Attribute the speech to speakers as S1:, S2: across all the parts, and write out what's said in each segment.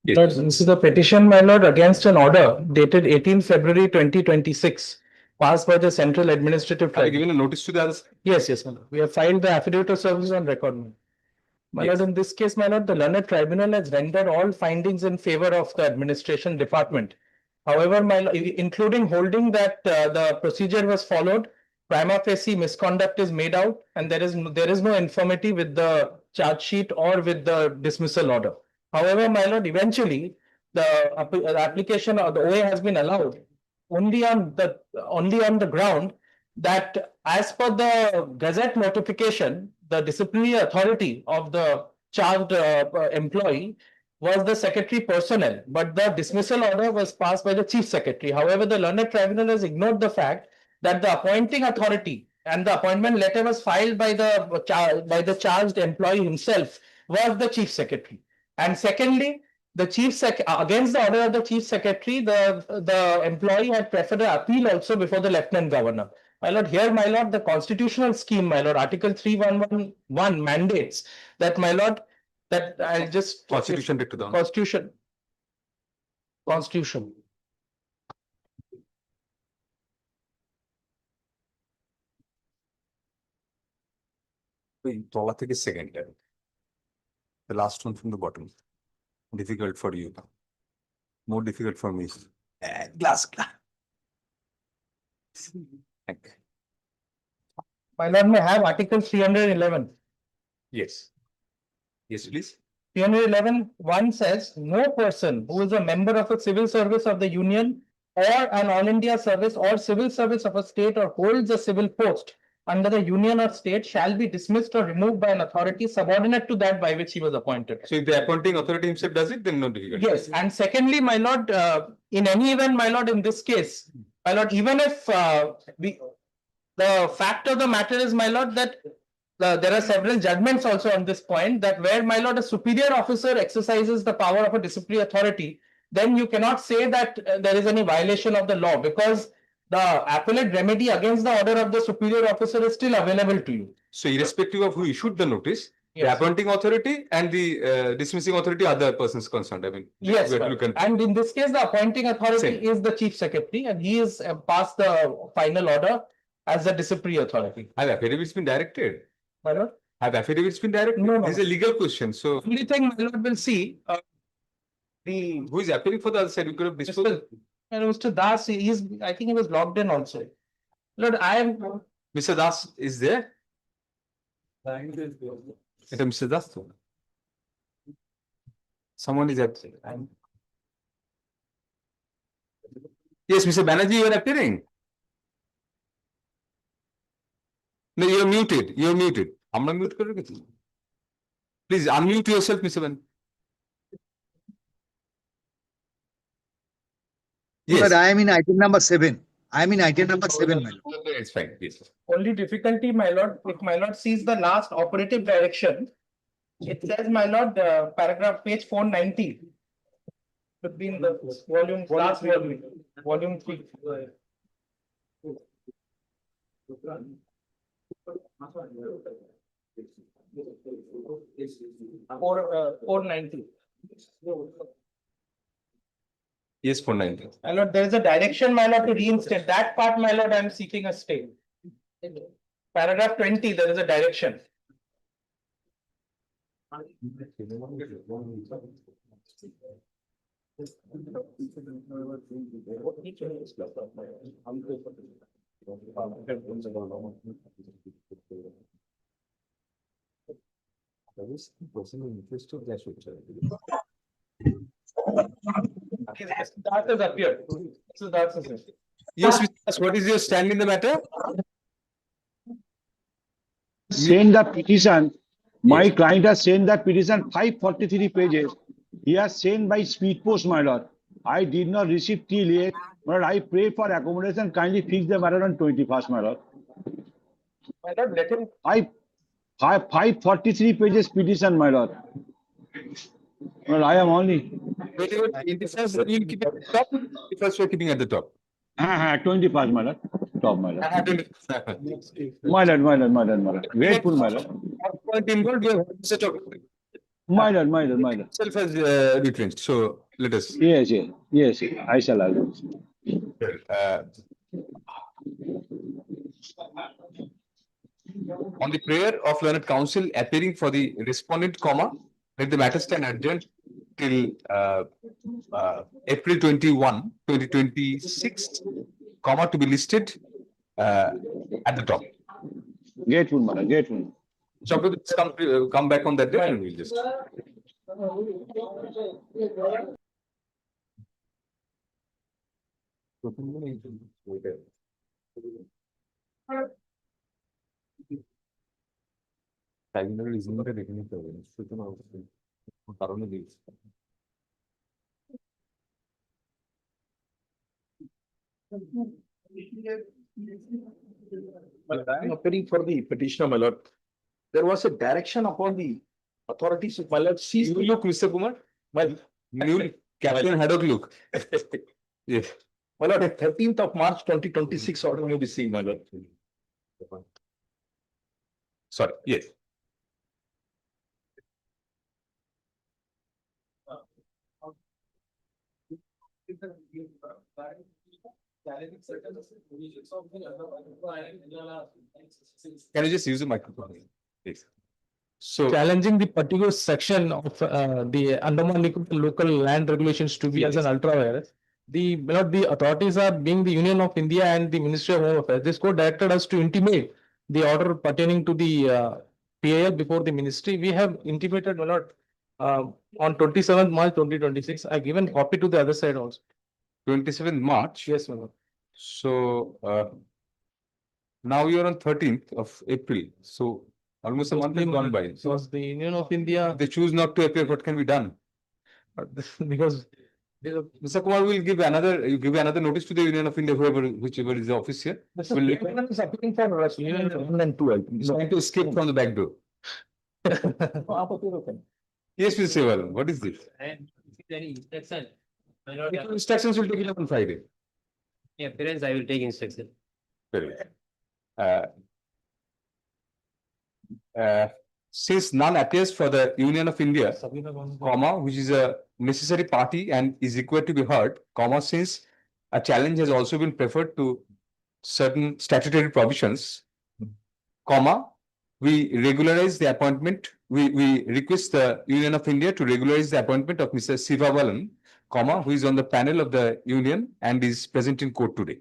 S1: Yes. This is the petition, my lord, against an order dated 18 February 2026, passed by the Central Administrative
S2: Have you
S1: Tribunal.
S2: given a notice to the others?
S1: Yes, my lord. We have filed the affidavit of service on record. My
S2: Yes.
S1: lord, in this case, my lord, the learned tribunal has rendered all findings in favor of the administration department. However, my lord, including holding that the procedure was followed, prima facie misconduct is made out, and there is no infirmity with the charge sheet or with the dismissal order. However, my lord, eventually the application or the OA has been allowed only on the ground that, as per the Gazette notification, the disciplinary authority of the charged employee was the secretary personnel, but the dismissal order was passed by the chief secretary. However, the learned tribunal has ignored the fact that the appointing authority and the appointment letter was filed by the charged employee himself was the chief secretary. And secondly, the against the order of the chief secretary, the employee had preferred an appeal also before the lieutenant governor. My lord, here, my lord, the constitutional scheme, my lord, Article 3111 mandates that, my lord, that I'll just
S2: Constitution dictated down.
S1: Constitution.
S2: Second. The last one from the bottom. Difficult for you. More difficult for me. Glass. Okay.
S1: My lord, may I have Article 311.
S2: Yes. Yes, please.
S1: 311(1) says, no person who is a member of a civil service of the Union or an All India service or civil service of a state or holds a civil post under the Union or state shall be dismissed or removed by an authority subordinate to that by which he was appointed.
S2: So if the appointing authority himself does it, then no difficulty.
S1: Yes, and secondly, my lord, in any event, my lord, in this case, my lord, even if the fact of the matter is, my lord, that there are several judgments also on this point, that where, my lord, a superior officer exercises the power of a disciplinary authority, then you cannot say that there is any violation of the law, because the appellate remedy against the order of the superior officer is still available to you.
S2: So irrespective of who issued the notice,
S1: Yes.
S2: the appointing authority and the dismissing authority are the persons concerned. I mean,
S1: yes, and in this case, the appointing authority is the chief secretary, and he is passed the final order as the disciplinary authority.
S2: Have affidavits been directed?
S1: My lord?
S2: Have affidavits been directed?
S1: No.
S2: This is a legal question. So
S1: Only thing, my lord, will see
S2: who is appealing for the other side? We could have disposed.
S1: Mr. Das, I think he was logged in also. Lord, I am.
S2: Mr. Das is there? It's Mr. Das. Someone is at. Yes, Mr. Banerjee, you are appearing. No, you are muted. You are muted. I'm not mute. Please unmute yourself, Mr. Banerjee.
S3: Yes. But I am in item number 7. I am in item number 7, my lord.
S2: It's fine. Yes.
S1: Only difficulty, my lord, if my lord sees the last operative direction, it says, my lord, paragraph page 490. Should be in the volume, last volume, volume 3. 490.
S2: Yes, 490.
S1: My lord, there is a direction, my lord, to reinstate. That part, my lord, I am seeking a stay. Paragraph 20, there is a direction. That has appeared. So that's it.
S2: Yes, what is your stand in the matter?
S4: Send the petition. My client has sent that petition 543 pages. He has sent by speed post, my lord. I did not receive till yet, but I pray for accommodation. Kindly fix the matter on 21st, my lord.
S1: My lord, let him.
S4: 543 pages petition, my lord. Well, I am only
S2: In the sense that you'll keep it at the top, if first you're keeping at the top.
S4: 21st, my lord. Top, my lord.
S2: I had to-
S4: My lord. Grateful, my lord.
S2: Point involved, you have set of
S4: My lord.
S2: itself has retrenched. So let us.
S4: Yes. I shall allow.
S2: Uh, on the prayer of learned counsel appearing for the respondent, comma, let the matter stand adjourned till April 21, 2026, comma, to be listed at the top.
S4: Grateful, my lord. Grateful.
S2: So let's come back on that day and we'll just. Tribunal is not a definitive evidence. কারণে দিয়েছে।
S5: Well, I am appearing for the petitioner, my lord. There was a direction upon the authorities, my lord, seize
S2: You
S5: the,
S2: look, Mr. Kumar.
S5: well,
S2: You Captain Haddock look. Yes.
S5: my lord, 13th of March 2026 order may be seen, my lord.
S2: Sorry, yes. Can you just use the microphone? Yes. So,
S1: Challenging the particular section of the Andaman Nicobar local land regulations to be as an ultra virus. The authorities are being the Union of India and the Ministry of Home Affairs. This court directed us to intimate the order pertaining to the PIL before the ministry. We have intimated, my lord, on 27th March 2026. I given copy to the other side also.
S2: 27th March.
S1: Yes, my lord.
S2: So, now you are on 13th of April. So, almost a month has gone by. So,
S1: Was the Union of India
S2: if they choose not to appear, what can be done?
S1: because
S2: Mr. Kumar will give another notice to the Union of India, whichever is the office here.
S5: Mr.
S2: Will-
S5: Chairman is appealing for Union 1 and 2. I think.
S2: He's trying to escape from the back door.
S5: No, आप appeal open.
S2: Yes, Mr. Seval, what is this?
S6: And if there is any instruction, my lord,
S2: Instructions will take it up on Friday.
S6: yeah, parents, I will take instruction.
S2: Very well. Since none appears for the Union of India, comma, which is a necessary party and is required to be heard, comma, since a challenge has also been preferred to certain statutory provisions, comma, we regularize the appointment, we request the Union of India to regularize the appointment of Mr. Sivabalan, comma, who is on the panel of the Union and is present in court today.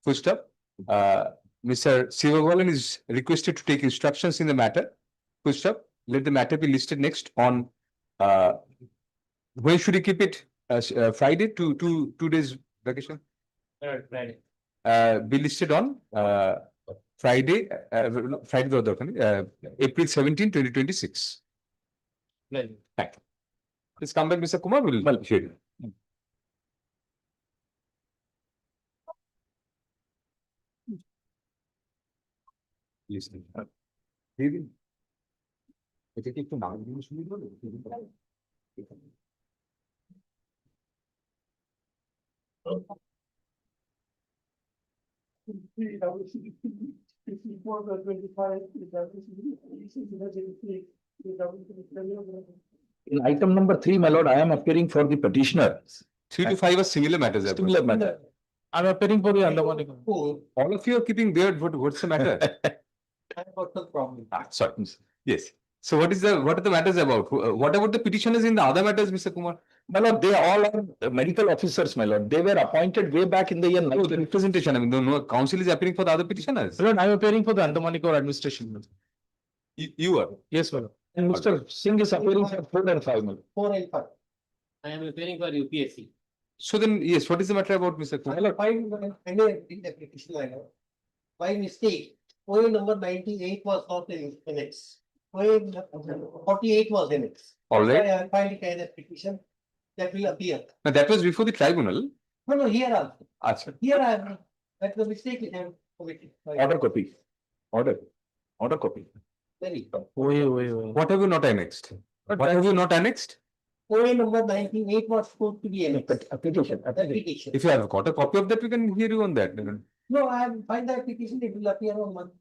S2: Full stop. Mr. Sivabalan is requested to take instructions in the matter. Full stop. Let the matter be listed next on, when should we keep it? Friday, two days vacation?
S6: Friday.
S2: Be listed on, Friday, April 17, 2026.
S6: Well,
S2: Thank you. Please come back, Mr. Kumar, we'll hear you. Listen. এটা কি একটু নাম দিয়ে শুরু করবো?
S5: In item number 3, my lord, I am appearing for the petitioner.
S2: 3 to 5 are similar matters. I
S5: Similar matter.
S1: I'm appearing for the Andaman Nicobar.
S2: All of you are keeping beard. What's the matter? Sorry. Yes. So what are the matters about? What about the petitioners in the other matters, Mr. Kumar?
S5: My lord, they all are medical officers, my lord. They were appointed way back in the year.
S2: No, the representation. I mean, no council is appearing for the other petitioners.
S1: My lord, I'm appearing for the Andaman Nicobar administration.
S2: You are.
S1: Yes, my lord.
S5: And Mr. Singh is appearing for 4 and 5, my lord.
S6: 4 and 5. I am appearing for UPSC.
S2: So then, yes, what is the matter about Mr. Kumar?
S7: By mistake, OA number 98 was not in annex. OA 48 was annex.
S2: All
S7: That's
S2: right.
S7: why I filed it as a petition that will appear.
S2: Now, that was before the tribunal.
S7: No, here also.
S2: Achha.
S7: Here I am, that's the mistake which I have committed.
S5: Order copy. Order copy.
S7: Very.
S1: Wait.
S2: What have you not annexed? What have you not annexed?
S7: OA number 98 was supposed to be annexed.
S5: Application.
S7: Application.
S2: If you have got a copy of that, we can hear you on that.
S7: No, I have filed the application, it will appear on month.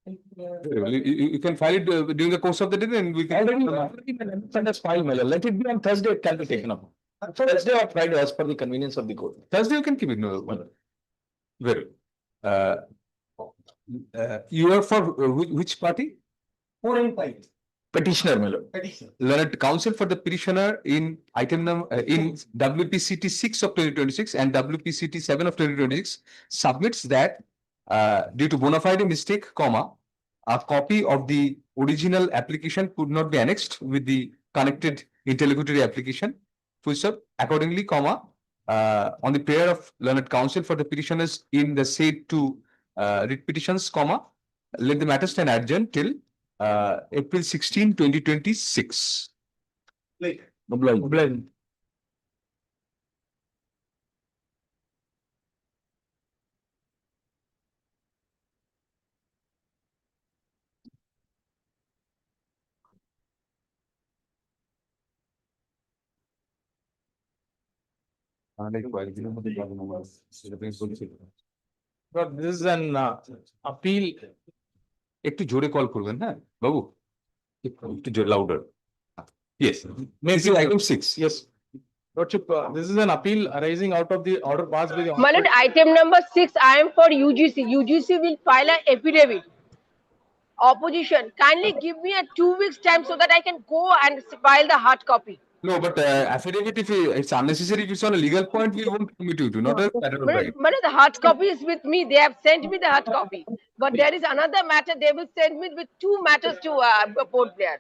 S2: You can file it during the course of the day and we can.
S5: Send us file, my lord. Let it be on Thursday, it can be taken up. Thursday or Friday as per the convenience of the court.
S2: Thursday you can keep it. No, very. You are for which party?
S7: 4 and 5,
S5: Petitioner, my lord.
S7: petition.
S2: Learned counsel for the petitioner in item number in WPCT 6 of 2026 and WPCT 7 of 2026 submits that due to bona fide mistake, comma, a copy of the original application could not be annexed with the connected interlocutory application. Full stop. Accordingly, comma, on the prayer of learned counsel for the petitioners in the said two writ petitions, comma, let the matter stand adjourned till April 16, 2026.
S5: Blend. But this is an appeal.
S2: একটু জোরে call করবেন হ্যাঁ বাবু একটু জোরে louder yes this is item 6
S5: Yes. Lordship, this is an appeal arising out of the order passed by the.
S8: My lord, item number 6, I am for UGC. UGC will file an affidavit. Opposition, kindly give me a 2 weeks time so that I can go and file the hard copy.
S2: no but affidavit if it's unnecessary if it's on a legal point we won't permit you to not a matter of right.
S8: My lord, the hard copy is with me. They have sent me the hard copy. But there is another matter. They will send me with 2 matters to Port Blair.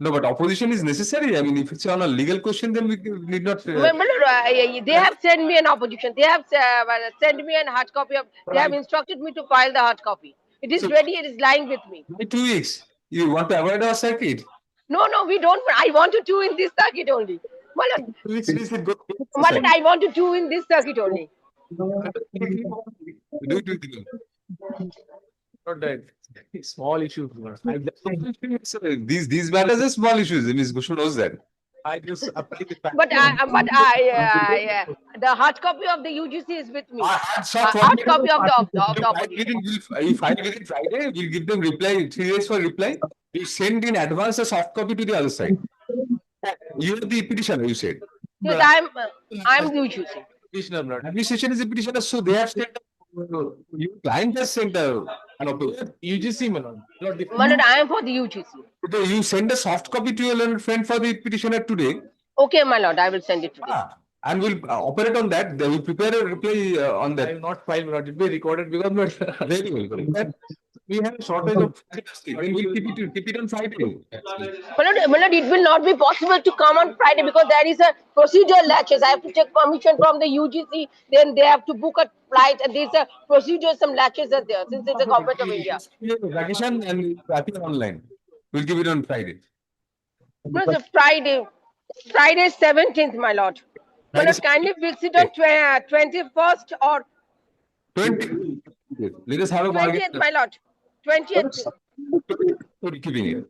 S2: No, but opposition is necessary. I mean, if it's on a legal question, then we need not.
S8: My lord, they have sent me an opposition. They have sent me a hard copy of. They have instructed me to file the hard copy. It is ready. It is lying with me.
S2: Why 2 weeks? You want to avoid our circuit?
S8: No, we don't. I want to do in this circuit only. My lord,
S2: 2 weeks is it good?
S8: my lord, I want to do in this circuit only.
S2: Do it.
S5: Not that. Small issue.
S2: These matters are small issues. Ms. Gushu knows that.
S5: I just applied it.
S8: But the hard copy of the UGC is with me. Hard copy of the opposition.
S2: If I within Friday, we'll give them reply 3 days for reply. We send in advance a soft copy to the other side. You are the petitioner, you said.
S8: Yes, I'm the UGC.
S5: Petitioner, not.
S2: Administration is a petitioner, so they have sent. Your client has sent an opinion.
S5: UGC, my lord. Not the.
S8: My lord, I am for the UGC.
S2: You send a soft copy to your learned friend for the petitioner today.
S8: Okay, my lord, I will send it today.
S2: And we'll operate on that. They will prepare a reply on
S5: I
S2: that.
S5: will not file, my lord. It will be recorded because
S2: Very well.
S5: we have a shortage of.
S2: Then we'll keep it on Friday.
S8: My lord, it will not be possible to come on Friday because there is a procedure latches. I have to take permission from the UGC. Then they have to book a flight, and there's a procedure. Some latches are there since it's a government of India.
S2: Vacation and appear online. We'll give it on Friday.
S8: No, it's Friday 17th, my lord. My lord, kindly fix it on 21st or
S2: 20. Let us have a bargain.
S8: 20th, my lord. 20th.
S2: Keeping it.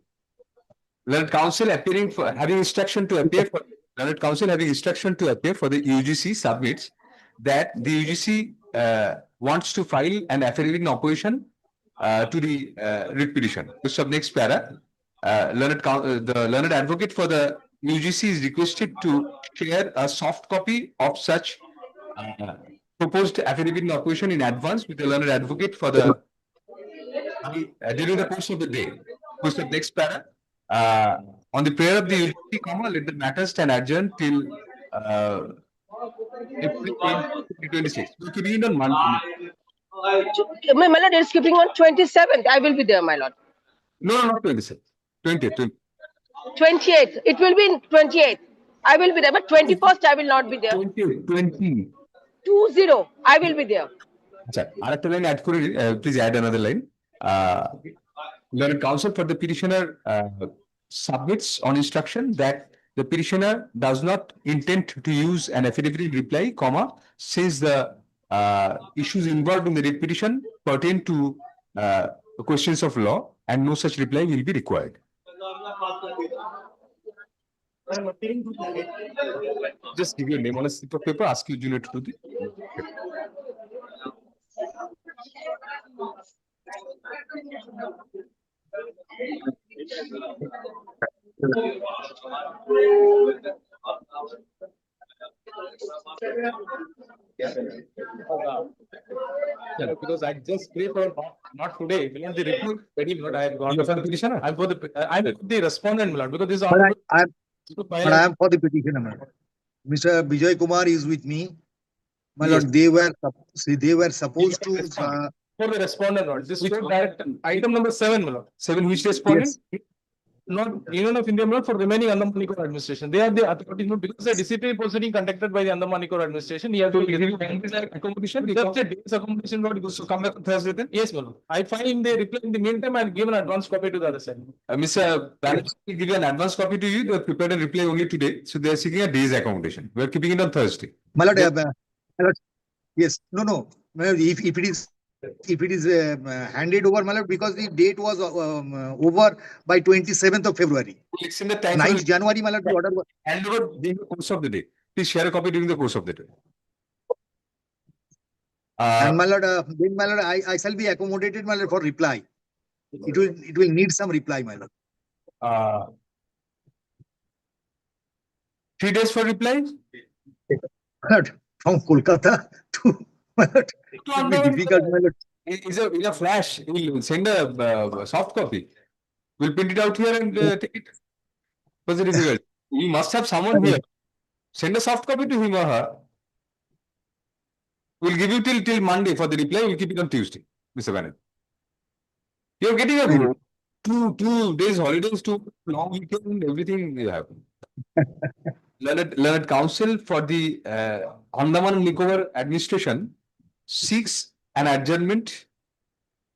S2: Learned counsel appearing for having instruction to appear for learned counsel having instruction to appear for the UGC submits that the UGC wants to file an affidavit in opposition to the writ petition. Which of next para, the learned advocate for the UGC is requested to share a soft copy of such proposed affidavit in opposition in advance with the learned advocate for the during the course of the day. Course of next para. On the prayer of the UGC, comma, let the matter stand adjourned till April 2026. We keep it on Monday.
S8: My lord, it's keeping on 27th. I will be there, my lord.
S2: No, not 27. 20th.
S8: 28th. It will be in 28th. I will be there, but 21st I will not be there.
S2: 20.
S8: 20. I will be there.
S2: Another line add for please add another line. Learned counsel for the petitioner submits on instruction that the petitioner does not intend to use an affidavit in reply, comma, since the issues involved in the writ petition pertain to questions of law and no such reply will be required.
S7: I'm appealing to the
S2: Just give your name on a slip of paper, ask you junior to do the.
S1: Yeah, because I just pray for not today, will not the report very good. I have got.
S2: You are for the petitioner?
S1: I'm for the, I'm the respondent, my lord, because this is.
S3: But
S1: honorable-
S3: I,
S1: to
S3: but
S1: file
S3: I
S1: a-
S3: am for the petitioner, my lord. Mr. Vijay Kumar is with me. My
S2: Yes.
S3: lord, they were supposed to,
S1: For the respondent, lord, this should direct item number 7, my lord.
S2: 7, which respondent?
S3: yes,
S1: Not Union of India, not for remaining Andaman Nicobar administration. They are the authority, no, because the disciplinary proceeding conducted by the Andaman Nicobar administration, he has
S2: So
S1: to
S2: we
S1: give
S2: give you accommodation.
S1: just a day's accommodation, not goes
S2: So come back on Thursday then.
S1: Yes, my lord. I find they reply in the meantime, I'll give an advance copy to the other side.
S2: Mr. Banerjee will give you an advance copy to you. They have prepared a reply only today. So they are seeking a day's accommodation. We are keeping it on Thursday.
S3: my lord,
S2: Yeah.
S3: my lord, yes, no, my lord, if it is handed over, my lord, because the date was over by 27th of February.
S2: We'll extend the time for
S3: 9th January, my lord, the order was.
S2: hand over during the course of the day. Please share a copy during the course of the day.
S3: And my lord, then my lord, I shall be accommodated, my lord, for reply. It will need some reply, my lord.
S2: 3 days for reply?
S3: My lord, from Kolkata to, my lord, it will be difficult, my lord.
S2: Is a flash. We'll send a soft copy. We'll print it out here and take it. What's the difficult? You must have someone here. Send a soft copy to him or her. We'll give you till Monday for the reply. We'll keep it on Tuesday, Mr. Banerjee. You're getting a 2 days holidays, 2 long weekend, everything you have. Learned Council for the Andaman and Nicobar administration seeks an adjournment.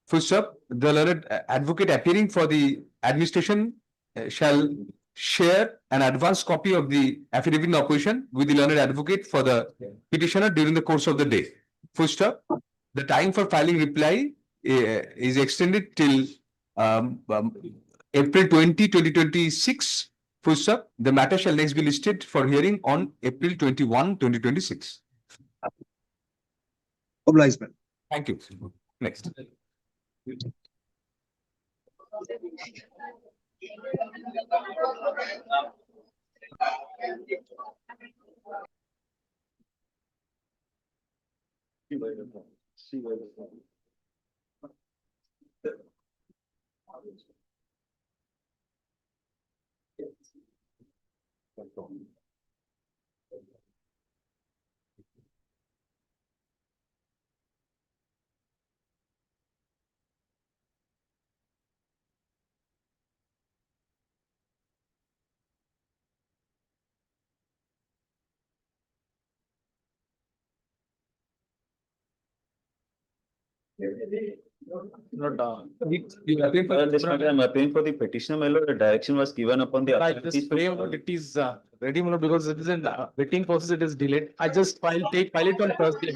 S2: First up, the learned advocate appearing for the administration shall share an advance copy of the affidavit in opposition with the learned advocate for the petitioner during the course of the day. First up, the time for filing reply is extended till April 20, 2026. First up, the matter shall next be listed for hearing on April 21, 2026.
S3: Obligement.
S2: Thank you. Next.
S1: Not,
S2: You are appealing for
S9: This matter, I'm appealing for the petitioner, my lord. The direction was given upon the
S1: I
S9: authorities
S1: just pray,
S9: to-
S1: Lord, it is ready, my lord, because it is in waiting process, it is delayed. I just file it on Thursday.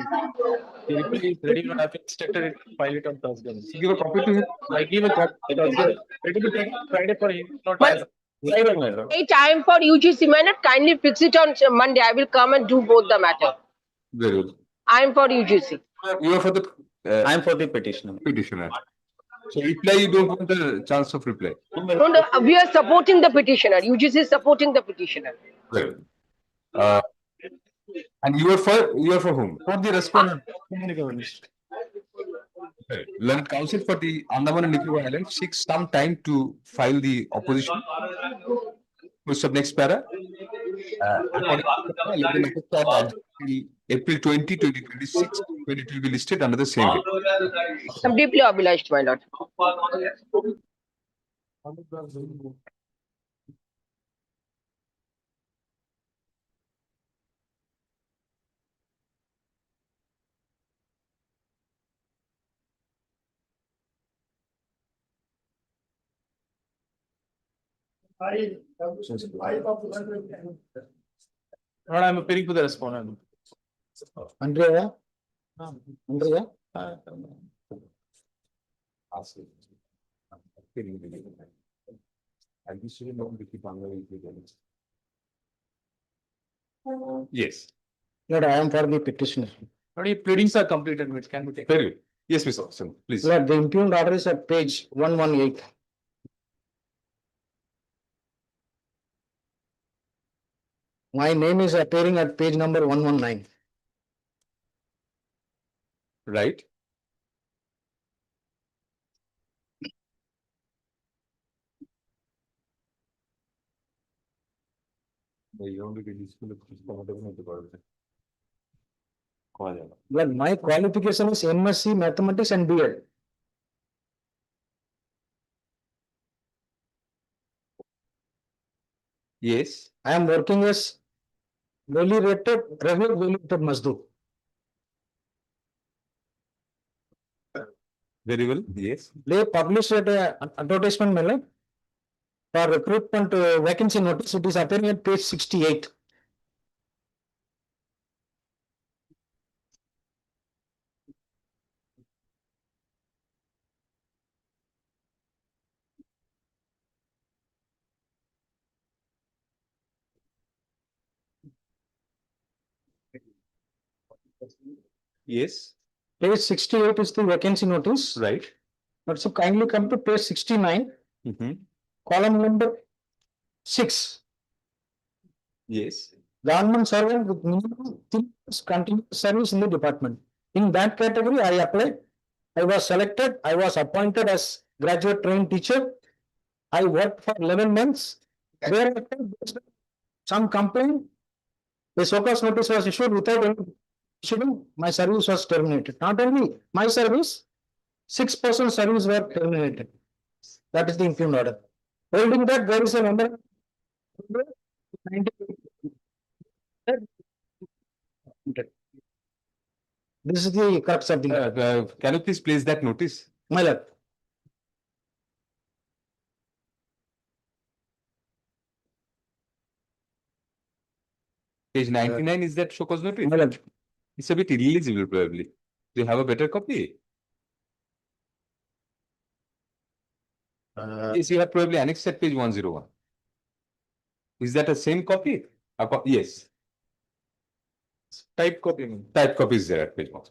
S1: The reply is ready, Lord, I've instructed it, file it on Thursday.
S2: give a copy to him.
S1: I give a copy, Thursday. It will be taken Friday for him, not
S8: But-
S1: as.
S9: Friday, my lord.
S8: A time for UGC, may not kindly fix it on Monday. I will come and do both the matter.
S2: Very good.
S8: I am for UGC.
S2: You are for the
S9: I am for the petitioner.
S2: petitioner. So reply, you don't want the chance of reply.
S8: No, no, we are supporting the petitioner. UGC is supporting the petitioner.
S2: Well, and you are for whom?
S1: For the respondent.
S2: Learned Council for the Andaman and Nicobar Islands seeks some time to file the opposition. First of next para. According to the law, let the matter stand until April 20, 2026, when it will be listed under the same head.
S8: I'm deeply obliged, my lord.
S1: Lord, I'm appealing for the respondent.
S9: Andrea? Andrea?
S2: And we should know the keep on going. Yes,
S1: Lord, I am for the petitioner.
S5: Already pleadings are completed, which can be taken.
S2: very good. Yes, Mr. Austin, please.
S1: Lord, the impugned order is at page 118. My name is appearing at page number 119.
S2: Right.
S1: Well, my qualification is MSc Mathematics and BEd.
S2: Yes,
S1: I am working as regular rated Mazdoor.
S2: very well. Yes.
S1: They published an advertisement mail for recruitment vacancy notice. It is appearing at page 68.
S2: Yes,
S1: Page 68 is the vacancy notice.
S2: right.
S1: But so kindly come to page 69,
S2: Mhm.
S1: column number 6.
S2: Yes,
S1: Government servant with minimum 3 years continuous service in the department. In that category, I applied. I was selected. I was appointed as graduate trained teacher. I worked for 11 months. Thereafter, based on some complaint, the so-called notice was issued without any issuing. My service was terminated. Not only my service, 6% service were terminated. That is the impugned order. Holding that, there is a number. This is the crux of the matter.
S2: Can you please place that notice?
S1: My lord.
S2: Page 99 is that show cause notice?
S1: My lord.
S2: It's a bit illegible probably. Do you have a better copy? Yes, you have probably annexed at page 101. Is that a same copy? Yes,
S5: Type copy.
S2: type copy is there at page 1.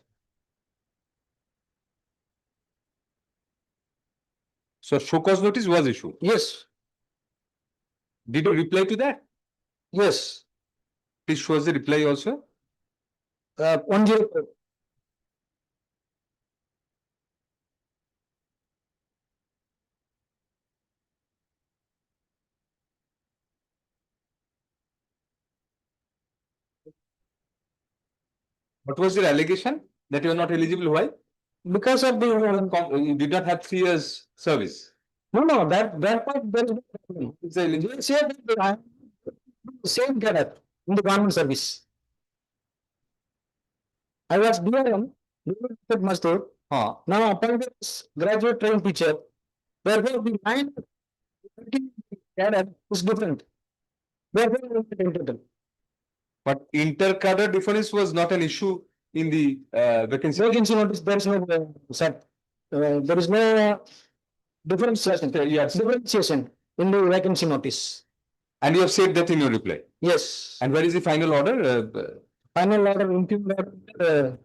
S2: So show cause notice was issued.
S1: Yes,
S2: Did you reply to that?
S1: yes.
S2: Please show us the reply also.
S1: 104.
S2: What was your allegation? That you are not eligible? Why?
S1: Because of the
S2: You did not have 3 years service.
S1: no, that part there is no problem.
S2: It's eligible.
S1: They say that I am same cadet in the government service. I was DRM, Mazdoor.
S2: Huh.
S1: Now appointed as graduate trained teacher. Therefore, the line cadet is different. Therefore, I am entitled.
S2: But inter-cadre difference was not an issue in the vacancy.
S1: Vacancy notice, there is no there is no differentiation in the vacancy notice.
S2: And you have said that in your reply.
S1: Yes.
S2: And where is the final order?
S1: Final order, impugned order,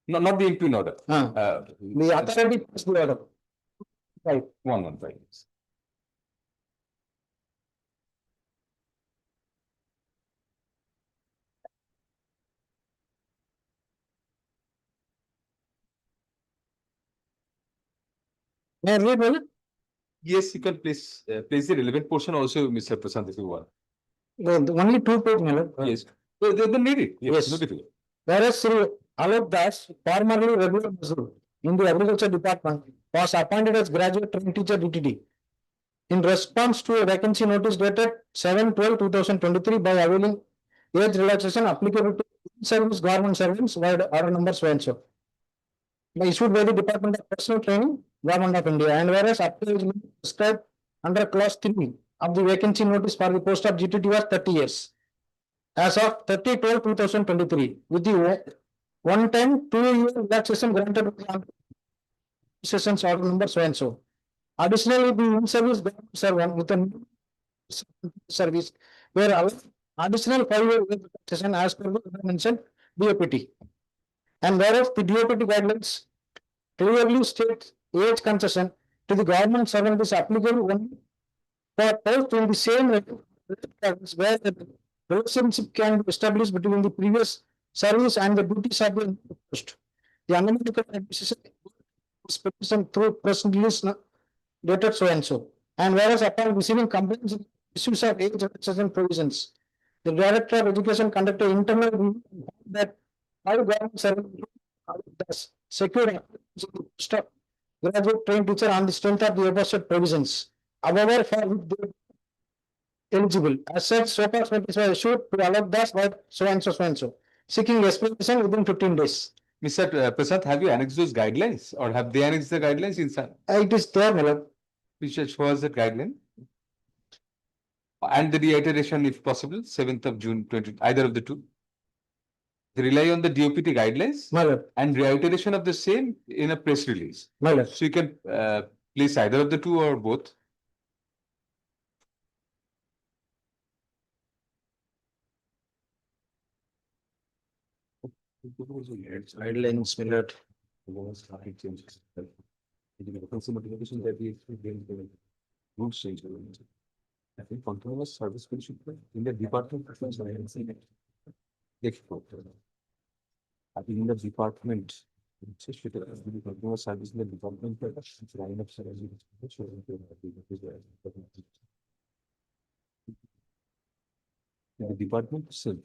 S2: No, not the impugned order.
S1: the authority passed the order. Right.
S2: 115.
S1: May I read well?
S2: Yes, you can place the relevant portion also, Mr. Prasad, if you want.
S1: Only 2 page, my lord.
S2: Yes. They need it.
S1: Yes.
S2: No difficult.
S1: Whereas Sri Alok Das, formerly regular Mazdoor in the agriculture department, was appointed as graduate trained teacher DTD. In response to a vacancy notice dated 7/12/2023 by availing age relaxation applicable to service government servants via order number so and so. Issued by the Department of Personal Training, Government of India, and whereas applied prescribed under clause 3 of the vacancy notice for the post of GTT was 30 years. As of 30/12/2023, with the one-time 2-year relaxation granted sessions order number so and so. Additionally, the in-service government servant with a service were allowed
S10: additional 5-year concession as per the mentioned DOPT. And whereas the DOPT guidelines clearly state age concession to the government servant is applicable only for posts in the same where the relationship can be established between the previous service and the duties of the post. The amendment decision is petition through press release dated so and so. And whereas upon receiving complaints of issues of age accession provisions, the Director of Education conducted internal review and found that five government servants thus secured stop graduate trained teacher on the strength of the above provisions. However, for which they eligible. As such, so far notice was issued to allow thus by so and so so and so, seeking explanation within 15 days.
S2: Mr. Prasad, have you annexed those guidelines or have they annexed the guidelines inside?
S10: It is there, my lord.
S2: Which was the guideline? And the reiteration, if possible, 7th of June 20, either of the two. They rely on the DOPT guidelines
S10: My lord,
S2: and reiteration of the same in a press release.
S10: my lord.
S2: So you can place either of the two or both.
S10: Guidelines, my lord.
S2: I think continuous service should in the department. I think in the department. Continuous service in the department. Line of service. The department itself.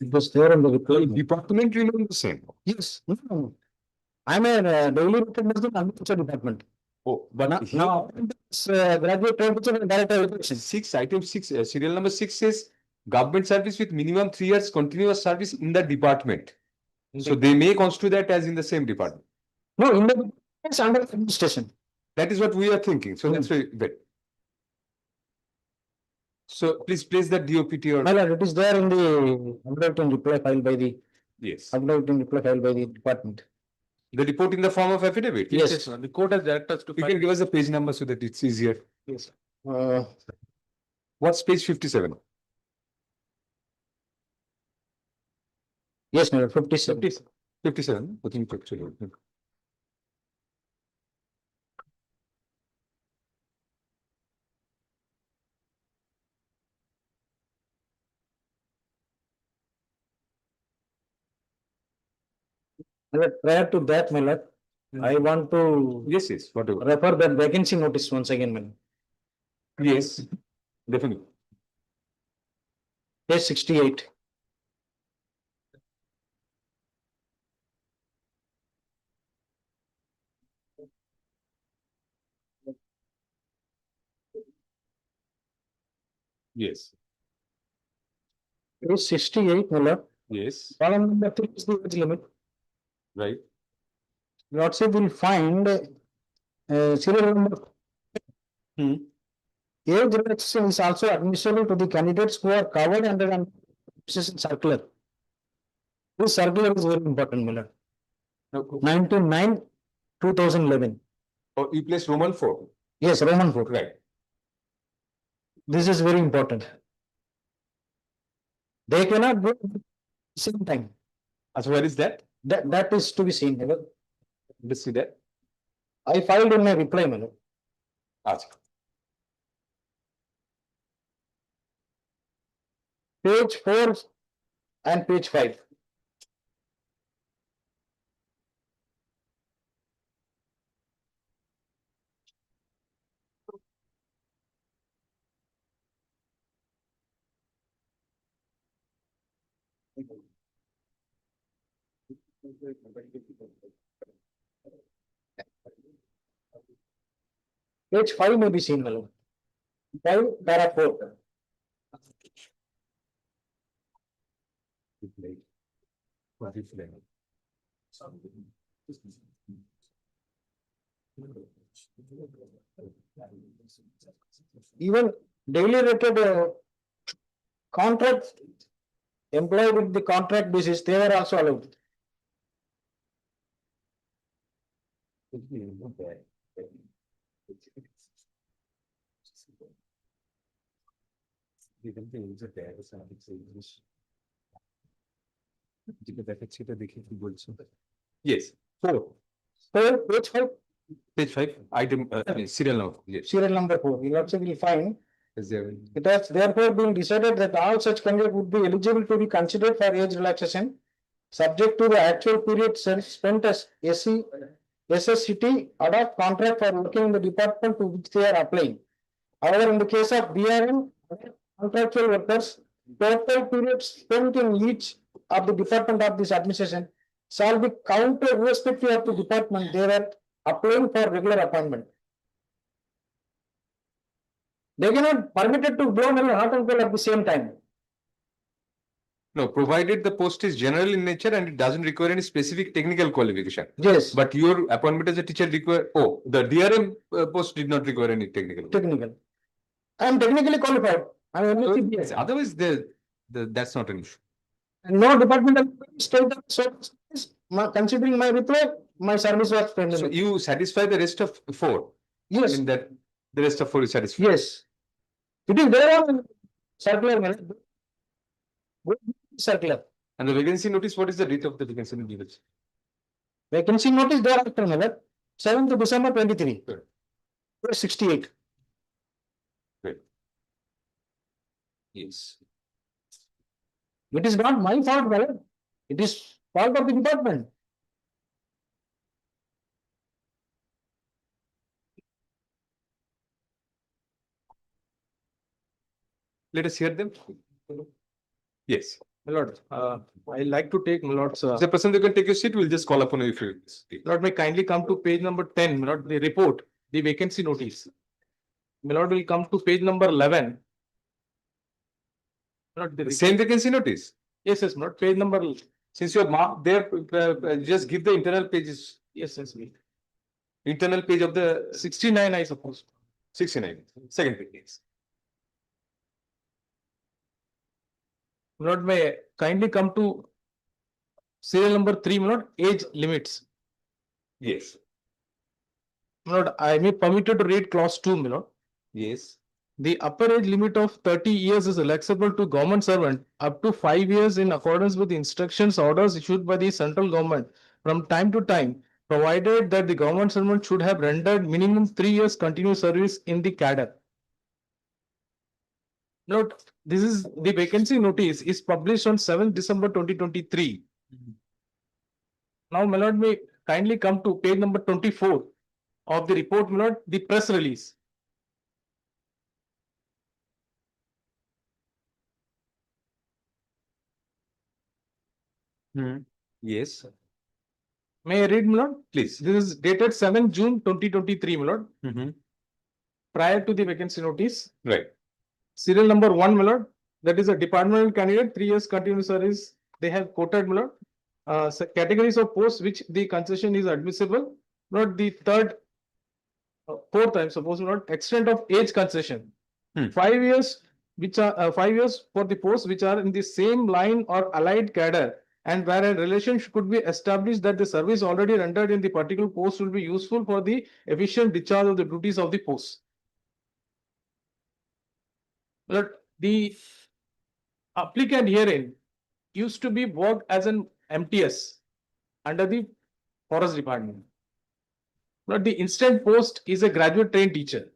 S10: It was there on the reply.
S2: Department remains the same.
S10: Yes. No. I'm a daily attendance in agriculture department.
S2: Oh, but
S10: Now, graduate trained teacher and director of education.
S2: item 6, serial number 6 says government service with minimum 3 years continuous service in the department. So they may constitute that as in the same department.
S10: No, in the it's under administration.
S2: That is what we are thinking. So that's very good. So please place that DOPT or
S10: My lord, it is there in the underwriting reply filed by the
S2: yes.
S10: underwriting reply filed by the department.
S2: The report in the form of affidavit.
S10: Yes.
S1: The court has directed us to.
S2: You can give us the page number so that it's easier.
S10: Yes.
S2: What's page 57?
S10: Yes, my lord, 57.
S2: 57. I think actually.
S10: My lord, prior to that, my lord, I want to
S2: Yes, yes, whatever.
S10: refer that vacancy notice once again, my lord.
S2: Yes, definitely.
S10: Page 68.
S2: Yes,
S10: Page 68, my lord.
S2: yes,
S10: Column number 3 is the age limit.
S2: right.
S10: Lordship will find serial number. Age relaxation is also admissible to the candidates who are covered under an administration circular. This circular is very important, my lord. 1909-2011.
S2: Oh, you place Roman 4.
S10: Yes, Roman 4.
S2: Right.
S10: This is very important. They cannot go at the same time.
S2: So where is that?
S10: That is to be seen.
S2: Let's see that.
S10: I filed in my reply, my lord.
S2: Ask.
S10: Page 4 and page 5. Page 5 may be seen, my lord. 5, para 4. Even daily rated contract employed with the contract basis, they were also allowed.
S2: Yes,
S10: So, page five,
S2: page five, item, serial number, yes.
S10: serial number 4, you also will find
S2: Is there?
S10: it has therefore been decided that all such candidates would be eligible to be considered for age relaxation, subject to the actual period spent as SSCT adopt contract for working in the department to which they are applying. However, in the case of BRM, contractual workers, total period spent in each of the department of this administration shall be counted irrespective of the department they were applying for regular appointment. They cannot permitted to blow and hot and cold at the same time.
S2: No, provided the post is general in nature and it doesn't require any specific technical qualification.
S10: Yes.
S2: But your appointment as a teacher require, oh, the DRM post did not require any technical.
S10: Technical. I am technically qualified. I am
S2: So,
S10: MSc
S2: yes, otherwise, that's not an issue.
S10: And no departmental state considering my reply, my service was
S2: So
S10: pending.
S2: you satisfy the rest of 4?
S10: Yes,
S2: In that, the rest of 4 is satisfied?
S10: yes. It is there on circular. Circular.
S2: And the vacancy notice, what is the date of the vacancy notice?
S10: Vacancy notice thereafter, Miller, 7th December 23.
S2: Good.
S10: 68.
S2: Yes.
S10: It is not my fault, Miller. It is fault of the department.
S2: Let us hear them. Yes.
S1: My lord, I like to take my lord's,
S2: The person you can take your seat, we'll just call upon you if you.
S1: Lord, may kindly come to page number 10, my lord, the report, the vacancy notice. My lord will come to page number 11. Not
S2: The same vacancy notice.
S1: Yes, yes, not page number,
S2: Since you have marked there, just give the internal pages,
S1: yes, yes, me.
S2: internal page of the
S1: 69, I suppose.
S2: 69, second page. Yes.
S1: My lord, may kindly come to serial number 3, my lord, age limits.
S2: Yes.
S1: My lord, I may permitted to read clause 2, my lord.
S2: Yes.
S1: The upper age limit of 30 years is acceptable to government servant up to 5 years in accordance with the instructions orders issued by the central government from time to time, provided that the government servant should have rendered minimum 3 years continuous service in the cadre. Note, this is the vacancy notice is published on 7th December 2023. Now, my lord, may kindly come to page number 24 of the report, my lord, the press release.
S2: Yes.
S1: May I read, my lord?
S2: Please.
S1: This is dated 7 June 2023, my lord, prior to the vacancy notice.
S2: Right.
S1: Serial number 1, my lord, that is a departmental candidate, 3 years continuous service. They have quoted, my lord, categories of posts which the concession is admissible. Not the third, fourth, I suppose, not extent of age concession. 5 years, which are 5 years for the posts which are in the same line or allied cadre, and where a relation could be established that the service already rendered in the particular post will be useful for the efficient discharge of the duties of the post. But the applicant herein used to be worked as an MTS under the forest department. But the instant post is a graduate trained teacher.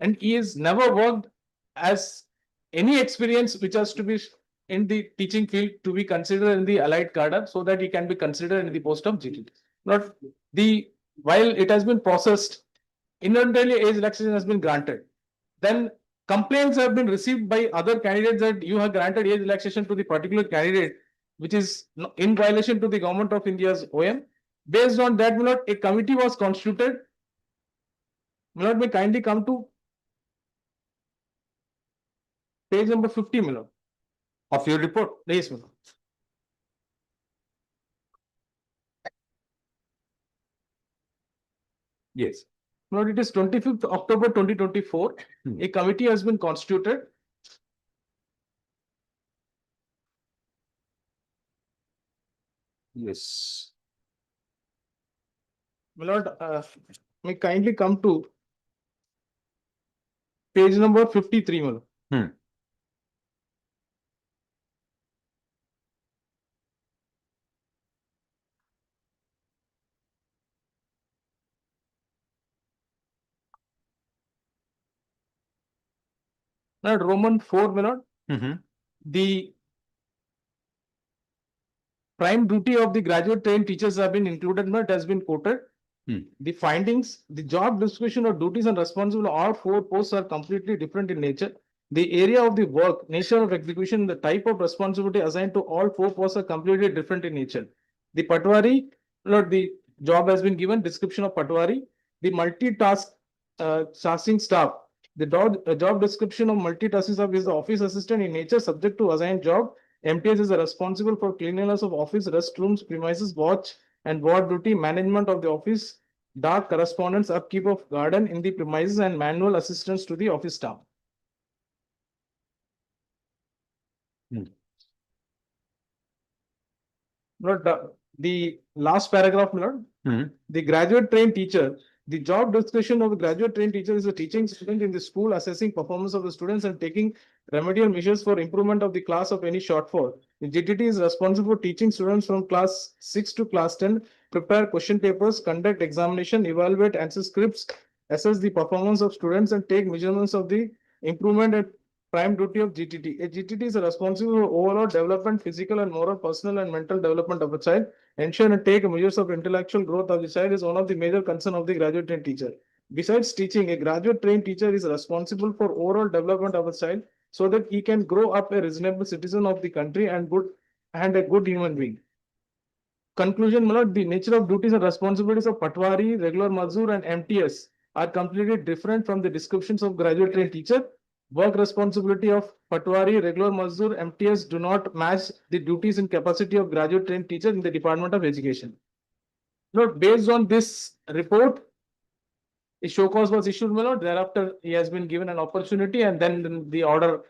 S1: And he has never worked as any experience which has to be in the teaching field to be considered in the allied cadre so that he can be considered in the post of GT. Not the, while it has been processed, involuntarily age relaxation has been granted. Then complaints have been received by other candidates that you have granted age relaxation to the particular candidate, which is in violation to the government of India's OM. Based on that, Milord, a committee was constituted. Milord, may kindly come to page number 50, Milord.
S2: Of your report?
S1: Yes, Milord.
S2: Yes.
S1: Milord, it is 25th October 2024. A committee has been constituted.
S2: Yes.
S1: Milord, may kindly come to page number 53, Milord.
S2: Hmm.
S1: Now, Roman 4, my lord,
S2: Mhm.
S1: the prime duty of the graduate trained teachers have been included, my lord, has been quoted.
S2: Hmm.
S1: The findings, the job description of duties and responsibility of all 4 posts are completely different in nature. The area of the work, nature of execution, the type of responsibility assigned to all 4 posts are completely different in nature. The Patwari, not the job has been given, description of Patwari, the multitask tasking staff. The job description of multitasking staff is the office assistant in nature, subject to assigned job. MTS is responsible for cleanliness of office, restrooms, premises, watch and ward duty, management of the office, dark correspondence, upkeep of garden in the premises, and manual assistance to the office staff. Lord, the last paragraph, Lord.
S2: Mhm.
S1: The graduate trained teacher, the job description of a graduate trained teacher is a teaching student in the school, assessing performance of the students and taking remedial measures for improvement of the class of any shortfall. The GTT is responsible for teaching students from class 6 to class 10, prepare question papers, conduct examination, evaluate answer scripts, assess the performance of students and take measurements of the improvement and prime duty of GTT. A GTT is responsible for overall development, physical and moral, personal and mental development of a child. Ensure and take measures of intellectual growth of the child is one of the major concern of the graduate trained teacher. Besides teaching, a graduate trained teacher is responsible for overall development of a child so that he can grow up a reasonable citizen of the country and a good human being. Conclusion, my lord, the nature of duties and responsibilities of Patwari, regular Mazur and MTS are completely different from the descriptions of graduate trained teacher. Work responsibility of Patwari, regular Mazur, MTS do not match the duties and capacity of graduate trained teacher in the Department of Education. Lord, based on this report, a show cause was issued, my lord. Thereafter, he has been given an opportunity and then the order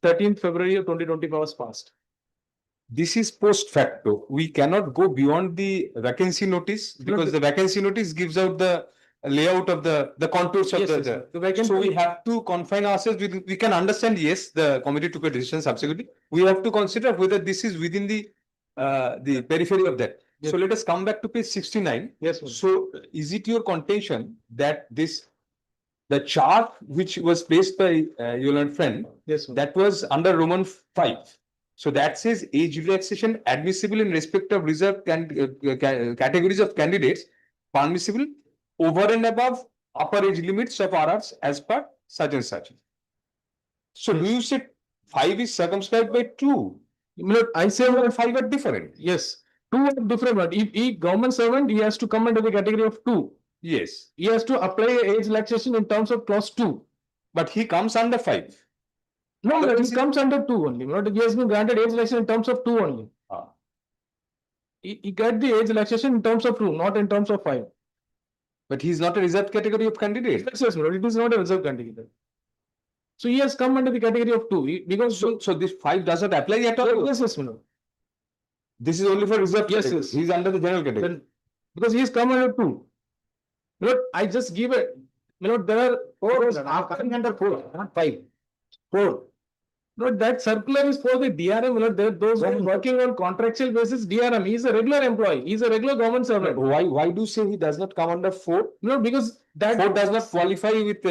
S1: 13th February of 2025 was passed.
S2: This is post facto. We cannot go beyond the vacancy notice because the vacancy notice gives out the layout of the contours of
S1: Yes, yes, the vacancy-
S2: So we have to confine ourselves with, we can understand, yes, the committee took a decision subsequently. We have to consider whether this is within the periphery of that.
S1: Yes.
S2: So let us come back to page 69.
S1: Yes, sir.
S2: So is it your contention that the chart which was placed by your learned friend,
S1: Yes, sir.
S2: that was under Roman 5. So that says age relaxation admissible in respect of reserved categories of candidates, permissible over and above upper age limits of RRs as per such and such. So do you say 5 is circumscribed by 2?
S1: I say
S2: 2 and 5 are different.
S1: yes, 2 are different. But if he government servant, he has to come under the category of 2.
S2: Yes,
S1: He has to apply age relaxation in terms of clause 2.
S2: but he comes under 5.
S1: No,
S2: But
S1: but
S2: this
S1: he
S2: is-
S1: comes under 2 only. Not he has been granted age relaxation in terms of 2 only.
S2: Ah.
S1: He got the age relaxation in terms of 2, not in terms of 5.
S2: But he is not a reserved category of candidate.
S1: Yes, yes, it is not a reserve category. So he has come under the category of 2 because
S2: So this 5 does not apply at all.
S1: yes, yes, Manoj.
S2: This is only for reserved.
S1: Yes,
S2: category.
S1: yes.
S2: He is under the general category.
S1: Then because he has come under 2. Manoj, I just give it. Manoj, there are 4. I'm coming under 4, not 5. 4. No, that circular is for the DRM. Manoj, those who are working on contractual basis, DRM. He is a regular employee. He is a regular government servant.
S2: Why do you say he does not come under 4?
S1: No, because that
S2: 4 does not qualify with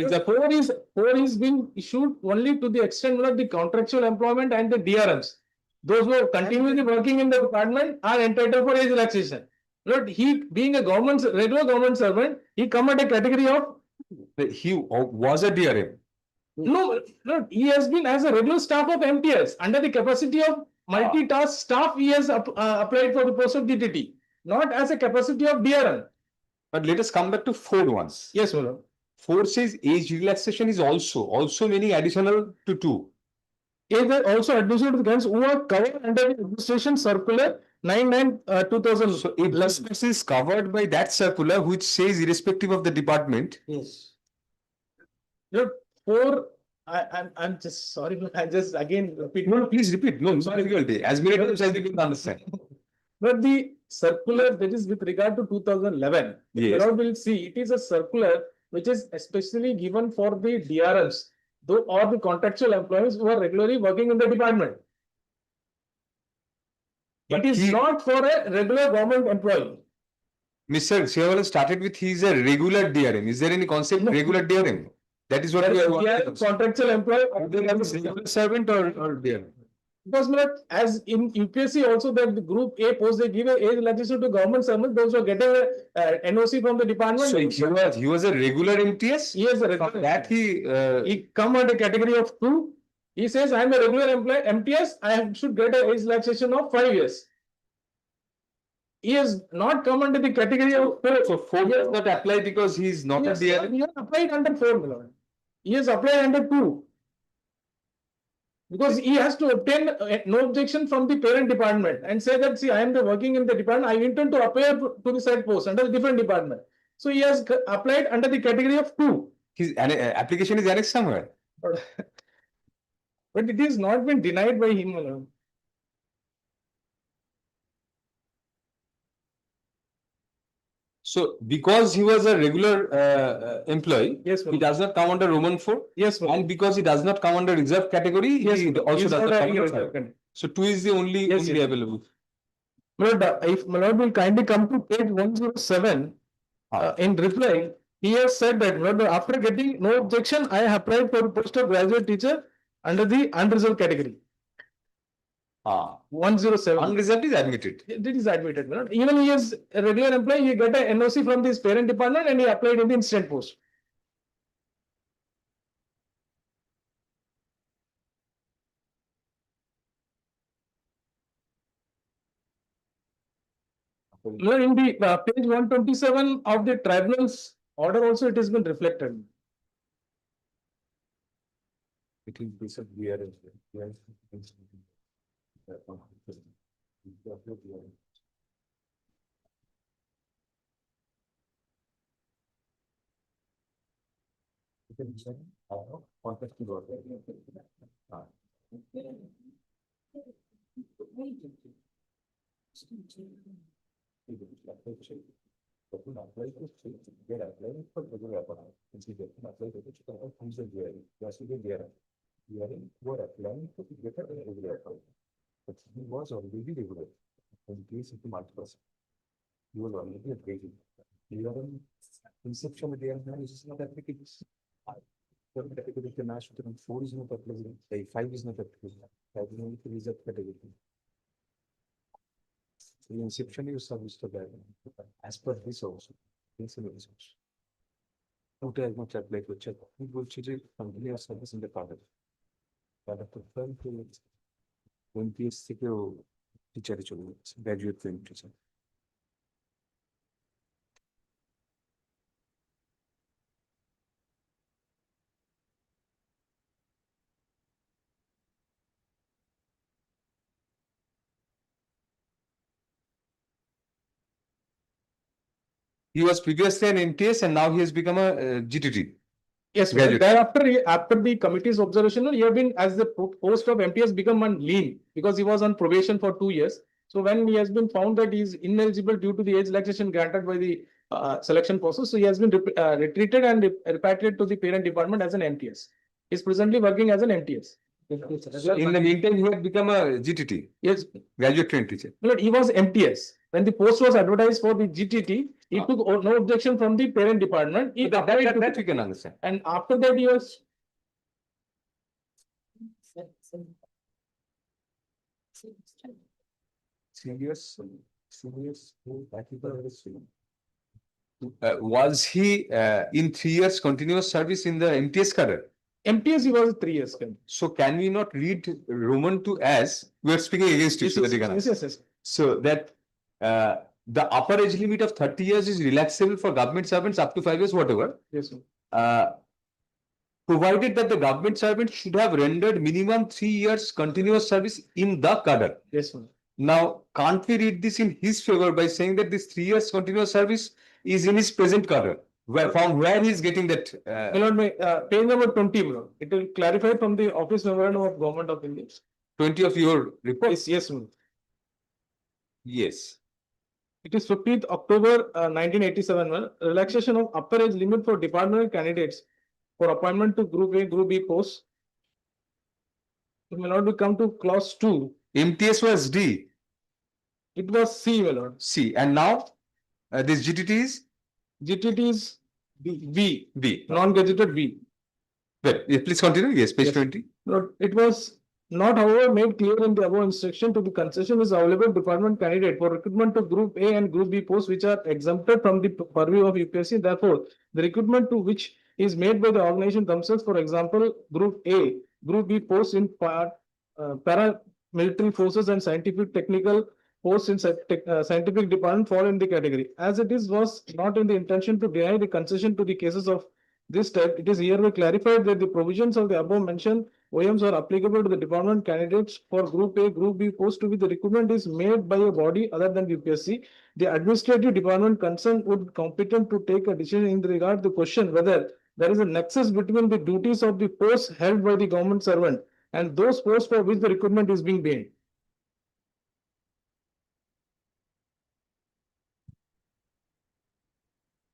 S2: reserve.
S1: 4 is being issued only to the extent of the contractual employment and the DRMs. Those who are continuously working in the department are entitled for age relaxation. Not he being a regular government servant, he come at a category of
S2: He was a DRM.
S1: no, he has been as a regular staff of MTS under the capacity of multitask staff. He has applied for the post of DTT, not as a capacity of DRM.
S2: But let us come back to 4 once.
S1: Yes, Manoj.
S2: 4 says age relaxation is also meaning additional to 2.
S1: Is there also additional to the grants who are covered under the administration circular 99/2000.
S2: So if this person is covered by that circular which says irrespective of the department.
S1: Yes. Look, 4. I'm just sorry. I just again repeat.
S2: No, please repeat. No, sorry, difficulty. As many times as you can understand.
S1: But the circular that is with regard to 2011,
S2: Yes.
S1: Lord will see it is a circular which is especially given for the DRMs. though, or the contractual employees who are regularly working in the department.
S2: But
S1: It is
S2: he-
S1: not for a regular government employee.
S2: Mr. Sehwal started with he is a regular DRM. Is there any concept
S1: No.
S2: regular DRM? That is what we are
S1: They are
S2: wanting.
S1: contractual employee.
S2: Either as a regular servant or DRM.
S1: Because as in UPSC also that the group A post they give a age relaxation to government servants, those who are getting a NOC from the department.
S2: So he was a regular MTS?
S1: He is a
S2: From
S1: regular.
S2: that
S1: He come under category of 2. He says, I am a regular employee, MTS, I should get a age relaxation of 5 years. He has not come under the category of 4.
S2: So 4 years not apply because he is not a DRM?
S1: He has applied under 4, my lord. He has applied under 2. Because he has to obtain no objection from the parent department and say that, see, I am working in the department, I intend to apply to the said post under a different department. So he has applied under the category of 2.
S2: His application is annexed somewhere.
S1: But it is not been denied by him alone.
S2: So because he was a regular employee,
S1: Yes,
S2: he does not come under Roman 4.
S1: Yes,
S2: And because he does not come under reserve category,
S1: yes,
S2: he also does not come under reserve. So 2 is the only
S1: Yes, yes.
S2: available.
S1: My lord, if my lord will kindly come to page 107, in reply, he has said that, my lord, after getting no objection, I have applied for post of graduate teacher under the unreserved category. 107.
S2: Unreserved is admitted.
S1: It is admitted, my lord. Even he is a regular employee, he got a NOC from his parent department and he applied in the instant post. No, in the page 127 of the tribunal's order also it has been reflected.
S2: It will be some DRM. But he was already regular. In case of the multiple, he was already a grading. DRM inception of DRM is not applicable. Applicable to national 4 is not applicable. 5 is not applicable. 5 is only for reserve category. So the inception is service to that. As per this also. This is also. As much applied to check. We will choose continuous service in the product. But the firm to MPS teacher graduate film teacher. He was previously an MTS and now he has become a GTT.
S1: Yes,
S2: Graduate.
S1: thereafter, after the committee's observation, he have been as the post of MTS become on lean because he was on probation for 2 years. So when he has been found that he is ineligible due to the age relaxation granted by the selection process, so he has been retreated and repatriated to the parent department as an MTS. He is presently working as an MTS.
S2: So in the meantime, he had become a GTT.
S1: Yes,
S2: Graduate trained teacher.
S1: but he was MTS. When the post was advertised for the GTT, he took no objection from the parent department. He applied to
S2: That we can understand.
S1: and after that he was
S2: Serious. Was he in 3 years continuous service in the MTS cadre?
S1: MTS he was 3 years.
S2: So can we not read Roman 2 as we are speaking against it?
S1: Yes.
S2: So that the upper age limit of 30 years is relaxable for government servants up to 5 years, whatever.
S1: Yes, sir.
S2: Provided that the government servant should have rendered minimum 3 years continuous service in the cadre.
S1: Yes, sir.
S2: Now, can't we read this in his favor by saying that this 3 years continuous service is in his present cadre? From where he is getting that?
S1: Page number 20, bro. It will clarify from the office memorandum of Government of India.
S2: 20 of your report?
S1: Yes, sir.
S2: Yes.
S1: It is 15th October 1987. Relaxation of upper age limit for departmental candidates for appointment to Group A, Group B posts. My lord, we come to clause 2.
S2: MTS was D,
S1: It was C, my lord.
S2: C, and now this GTT is
S1: GTT is B,
S2: B.
S1: non-gazetted B.
S2: Well, please continue. Yes, page
S1: Yes.
S2: 20.
S1: No, it was not, however, made clear in the above instruction to the concession is available department candidate for recruitment to Group A and Group B posts which are exempted from the purview of UPSC. Therefore, the recruitment to which is made by the organization themselves, for example, Group A, Group B posts in paramilitary forces and scientific technical posts in scientific department fall in the category. As it is was not in the intention to deny the concession to the cases of this type, it is hereby clarified that the provisions of the above mentioned OMs are applicable to the department candidates for Group A, Group B post to be the recruitment is made by a body other than UPSC. The administrative department concerned would competent to take a decision in regard to question whether there is a nexus between the duties of the posts held by the government servant and those posts for which the recruitment is being made.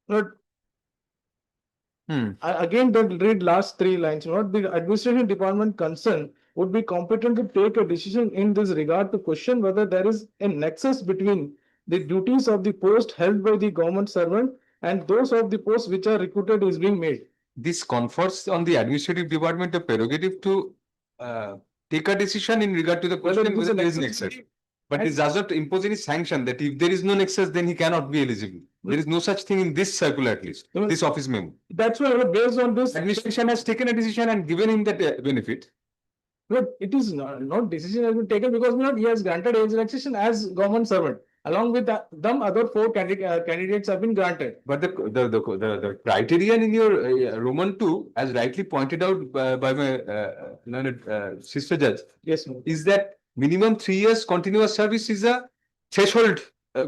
S1: But again, then read last 3 lines. Not the administration department concerned would be competent to take a decision in this regard to question whether there is a nexus between the duties of the post held by the government servant and those of the posts which are recruited is being made.
S2: This confers on the administrative department a prerogative to take a decision in regard to the question whether there is nexus. But it does not impose any sanction that if there is no nexus, then he cannot be eligible. There is no such thing in this circular, at least, this office memo.
S1: That's why based on this,
S2: Administration has taken a decision and given him that benefit.
S1: but it is not decision has been taken because he has granted age relaxation as government servant. Along with them, other 4 candidates have been granted.
S2: But the criterion in your Roman 2, as rightly pointed out by my sister judge,
S1: Yes,
S2: is that minimum 3 years continuous service is a threshold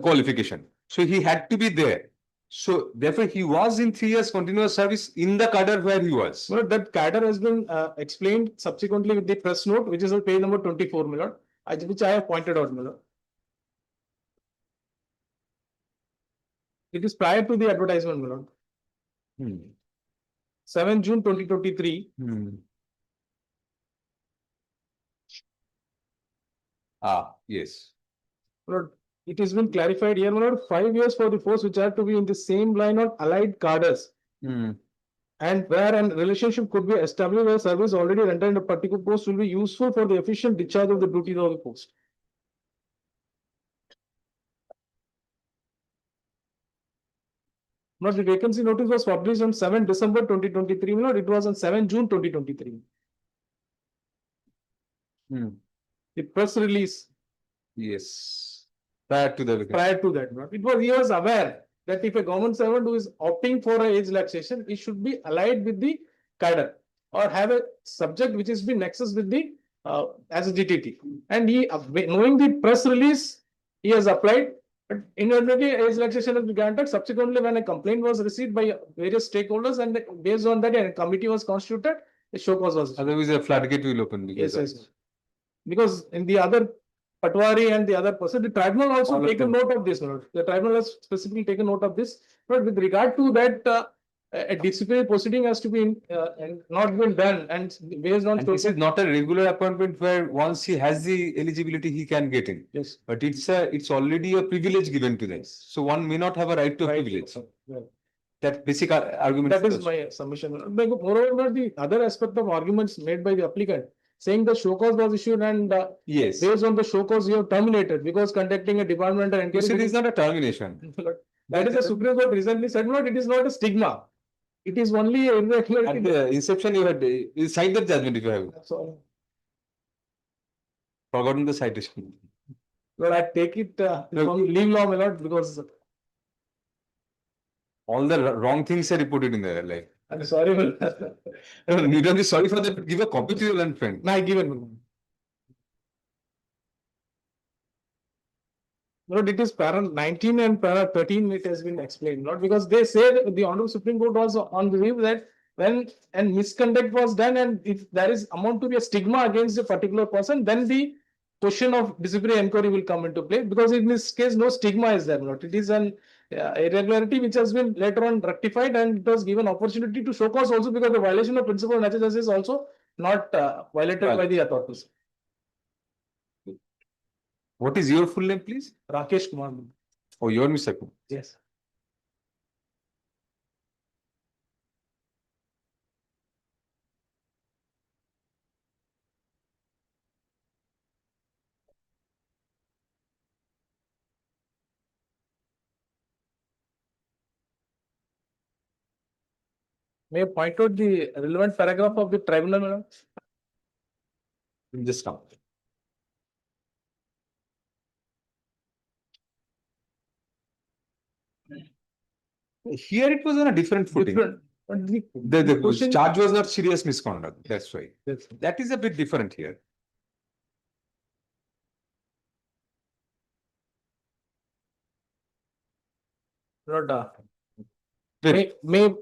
S2: qualification. So he had to be there. So therefore, he was in 3 years continuous service in the cadre where he was.
S1: Well, that cadre has been explained subsequently with the press note, which is on page number 24, my lord, which I have pointed out, my lord. It is prior to the advertisement, my lord. 7 June 2023.
S2: Yes.
S1: Lord, it has been clarified here, my lord, 5 years for the force which are to be in the same line of allied cadres. And where a relationship could be established where service already rendered in a particular post will be useful for the efficient discharge of the duties of the post. Now, the vacancy notice was published on 7 December 2023. No, it was on 7 June 2023. The press release.
S2: Yes. Prior to the
S1: that, he was aware that if a government servant who is opting for a age relaxation, he should be allied with the cadre or have a subject which has been nexus with the as a GTT. And he, knowing the press release, he has applied. But inadvertently, age relaxation has been granted. Subsequently, when a complaint was received by various stakeholders, and based on that, a committee was constituted, a show cause was.
S2: Otherwise, a floodgate will open.
S1: Yes. Because in the other Patwari and the other person, the tribunal also taken note of this. The tribunal has specifically taken note of this. But with regard to that, a disciplinary proceeding has to be not been done, and based on.
S2: And this is not a regular appointment where once he has the eligibility, he can get in.
S1: Yes.
S2: But it's already a privilege given to them. So one may not have a right to a privilege. That basic argument.
S1: That is my submission. Moreover, the other aspect of arguments made by the applicant, saying the show cause was issued and
S2: yes,
S1: based on the show cause you have terminated because conducting a departmental inquiry.
S2: It is not a termination.
S1: That is the Supreme Court recently said, no, it is not a stigma. It is only a irregularity.
S2: At the inception, you cite the judgment if you have.
S1: So,
S2: forgotten the citation.
S1: Well, I take it from leave law, my lord, because
S2: all the wrong things are reported in there. Like,
S1: I'm sorry.
S2: You don't be sorry for that. Give a copy to your learned friend.
S1: No, I given. Lord, it is para 19 and para 13. It has been explained, not because they say the Honorable Supreme Court was on the view that when misconduct was done and if there is amount to be a stigma against a particular person, then the question of disciplinary inquiry will come into play, because in this case, no stigma is there, not. It is an irregularity which has been later on rectified, and it was given opportunity to show cause also, because the violation of principle of natural justice is also not violated by the authorities.
S2: What is your full name, please?
S1: Rakesh Kumar.
S2: Oh, you are Mr. Kumar.
S1: Yes. May I point out the relevant paragraph of the tribunal, madam?
S2: Just come. Here it was on a different footing.
S1: Different. But
S2: The
S1: question-
S2: charge was not serious misconduct. That's why.
S1: Yes.
S2: That is a bit different here.
S1: Not,
S2: Wait.
S1: may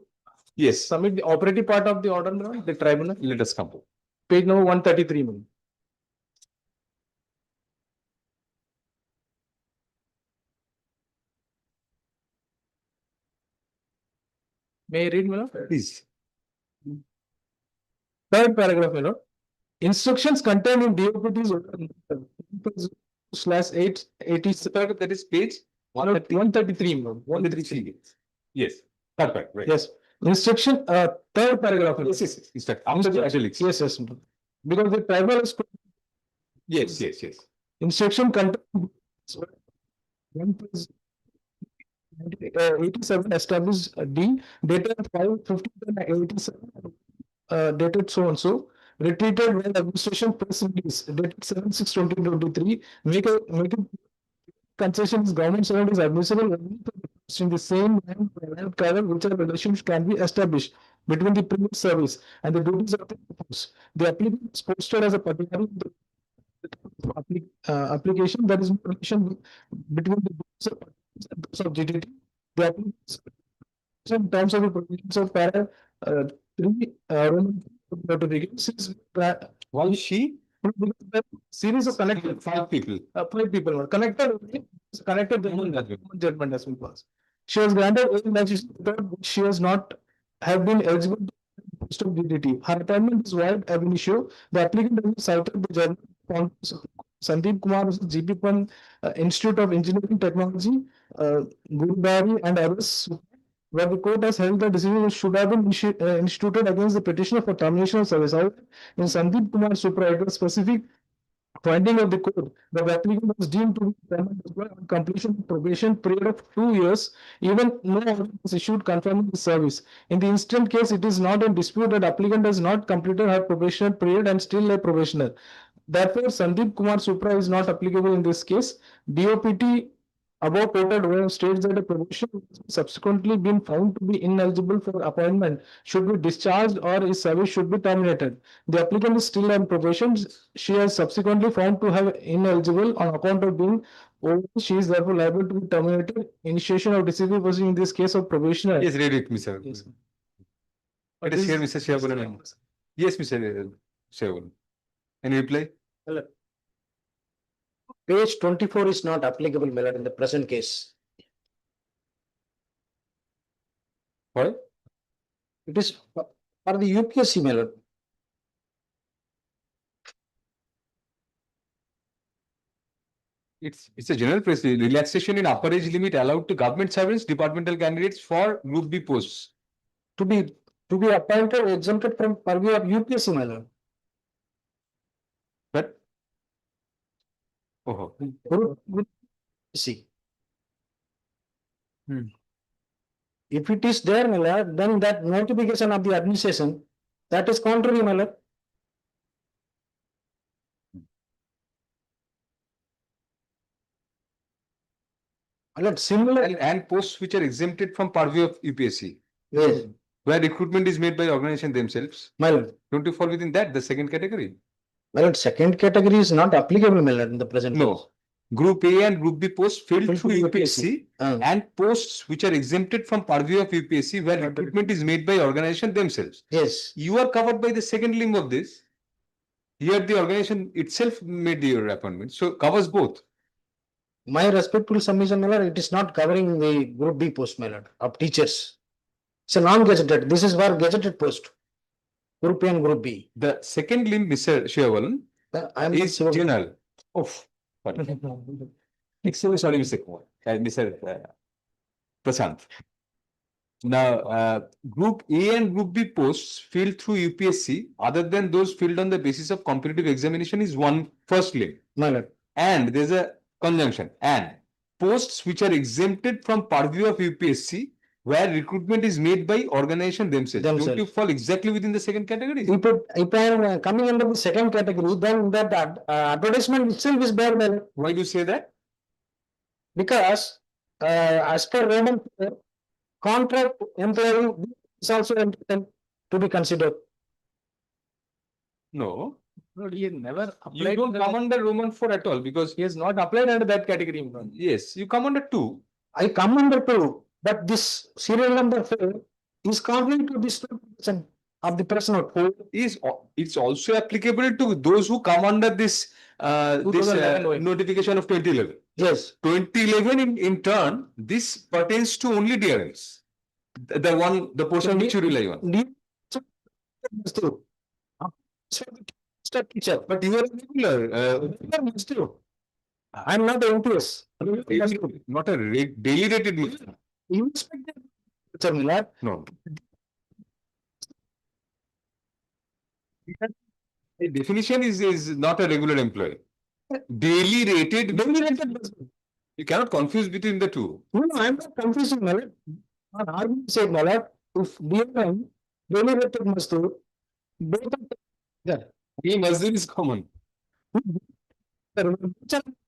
S2: Yes,
S1: submit the operative part of the order, madam, the tribunal,
S2: let us come.
S1: page number 133, madam. May I read, madam?
S2: Please.
S1: Third paragraph, madam. Instructions contained in DOPT's order slash 887,
S2: That is page
S1: 133, madam.
S2: 133. Yes, perfect, right.
S1: Yes, instruction, third paragraph. madam.
S2: Yes, yes, yes. After the italics.
S1: Yes, yes, madam. Because the tribunal is
S2: Yes, yes, yes.
S1: instruction contained 87 established D dated 5/15/87, dated so and so, retreated when administration press release dated 7/6/2023 make a concession is government servant is admissible only in the same line of travel which are relations can be established between the previous service and the duties of the force. The applicant is posted as a particular application, that is no relation between the duties and those of GTT. The application in terms of the provisions of para 3 Roman notifications.
S2: Why she?
S1: Series of connected
S2: 5 people.
S1: 5 people were connected. Connected judgment has been passed. She was granted she has not have been eligible to post of GDT. Her appointment is void ab initio. The applicant has cited the judgment on Sandeep Kumar GP Pan Institute of Engineering Technology, Gurudari and others, where the court has held the decision should have been instituted against the petitioner for termination of service. However, in Sandeep Kumar Supra, it was specific finding of the court, the applicant was deemed to be permanent employee on completion of probation period of 2 years, even no order was issued confirming the service. In the instant case, it is not in dispute that applicant has not completed her probationary period and still a probationer. Therefore, Sandeep Kumar Supra is not applicable in this case. DOPT above quoted order states that a probation subsequently been found to be ineligible for appointment should be discharged or his service should be terminated. The applicant is still on probation. She has subsequently found to have ineligible on account of being over. She is therefore liable to be terminated. Initiation of disciplinary proceeding in this case of probationer.
S2: Yes, read it, Mr.
S1: Yes.
S2: Let us hear Mr. Shivakulan. Yes, Mr. Shivakulan. Any reply?
S10: Page 24 is not applicable, my lord, in the present case.
S2: Why?
S10: It is for the UPSC, my lord.
S2: It's a general press relaxation in upper age limit allowed to government servants, departmental candidates for Group B posts.
S10: To be appointed exempted from purview of UPSC, my lord.
S2: But oh,
S10: See.
S2: Hmm.
S10: If it is there, my lord, then that notification of the administration, that is contrary, my lord. My lord, similar.
S2: and posts which are exempted from purview of UPSC,
S10: Yes,
S2: where recruitment is made by organization themselves.
S10: my lord.
S2: Don't you fall within that, the second category?
S10: My lord, second category is not applicable, my lord, in the present.
S2: No.
S10: case.
S2: Group A and Group B posts filled
S10: Filled
S2: through
S10: through
S2: UPSC
S10: Uh,
S2: and posts which are exempted from purview of UPSC where
S1: Not
S2: recruitment is made by organization themselves.
S10: Yes,
S2: You are covered by the second limb of this. Here the organization itself made the appointment, so covers both.
S10: My respectful submission, my lord, it is not covering the group B post, my lord, of teachers. It's a non-gazetted. This is for gazetted post. Group A and group B.
S2: The second limb, Mr. Shivalan,
S10: I am
S2: is general. Oh, sorry. Excuse me, sorry, Mr. Kumar, Mr. Prashant. Now, Group A and Group B posts filled through UPSC, other than those filled on the basis of competitive examination, is one first limb.
S10: My lord.
S2: And there's a conjunction. And posts which are exempted from purview of UPSC, where recruitment is made by organization themselves. Don't you fall exactly within the second category?
S10: If I am coming under the second category, then that advertisement itself is bad, my lord.
S2: Why do you say that?
S10: Because as per Roman, contract employee is also entitled to be considered.
S2: No.
S1: No, he never
S2: You
S1: applied.
S2: don't come under Roman 4 at all because
S1: He has not applied under that category.
S2: yes, you come under 2.
S10: I come under 2, but this serial number 4 is contrary to this person of the person who
S2: Is it's also applicable to those who come under this
S1: 2011 OAP.
S2: notification of 2011.
S10: yes.
S2: 2011 in turn, this pertains to only DRLs. The portion which you rely on.
S10: Teacher,
S2: But you are regular.
S10: I am not a MPS.
S2: Not a daily rated.
S10: You expect that, Miller?
S2: No. The definition is not a regular employee. Daily rated.
S10: Daily rated.
S2: You cannot confuse between the two.
S10: No, I am not confusing, Miller. An argument said, Miller, if DRM daily rated must do,
S2: He Mazdur is common.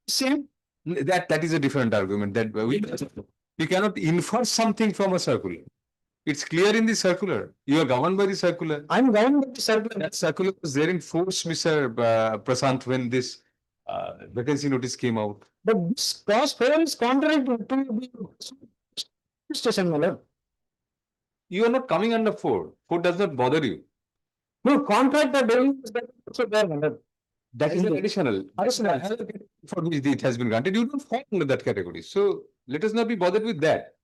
S10: same.
S2: That is a different argument. That we cannot infer something from a circular. It's clear in the circular. You are governed by the circular.
S10: I am governed by the circular.
S2: That circular was there in force, Mr. Prashant, when this vacancy notice came out.
S10: But this clause 4 is contrary to the station, Miller.
S2: You are not coming under 4. 4 does not bother you.
S10: No, contract or daily is also there, Miller.
S2: That is an additional. For which it has been granted. You don't fall under that category. So let us not be bothered with that.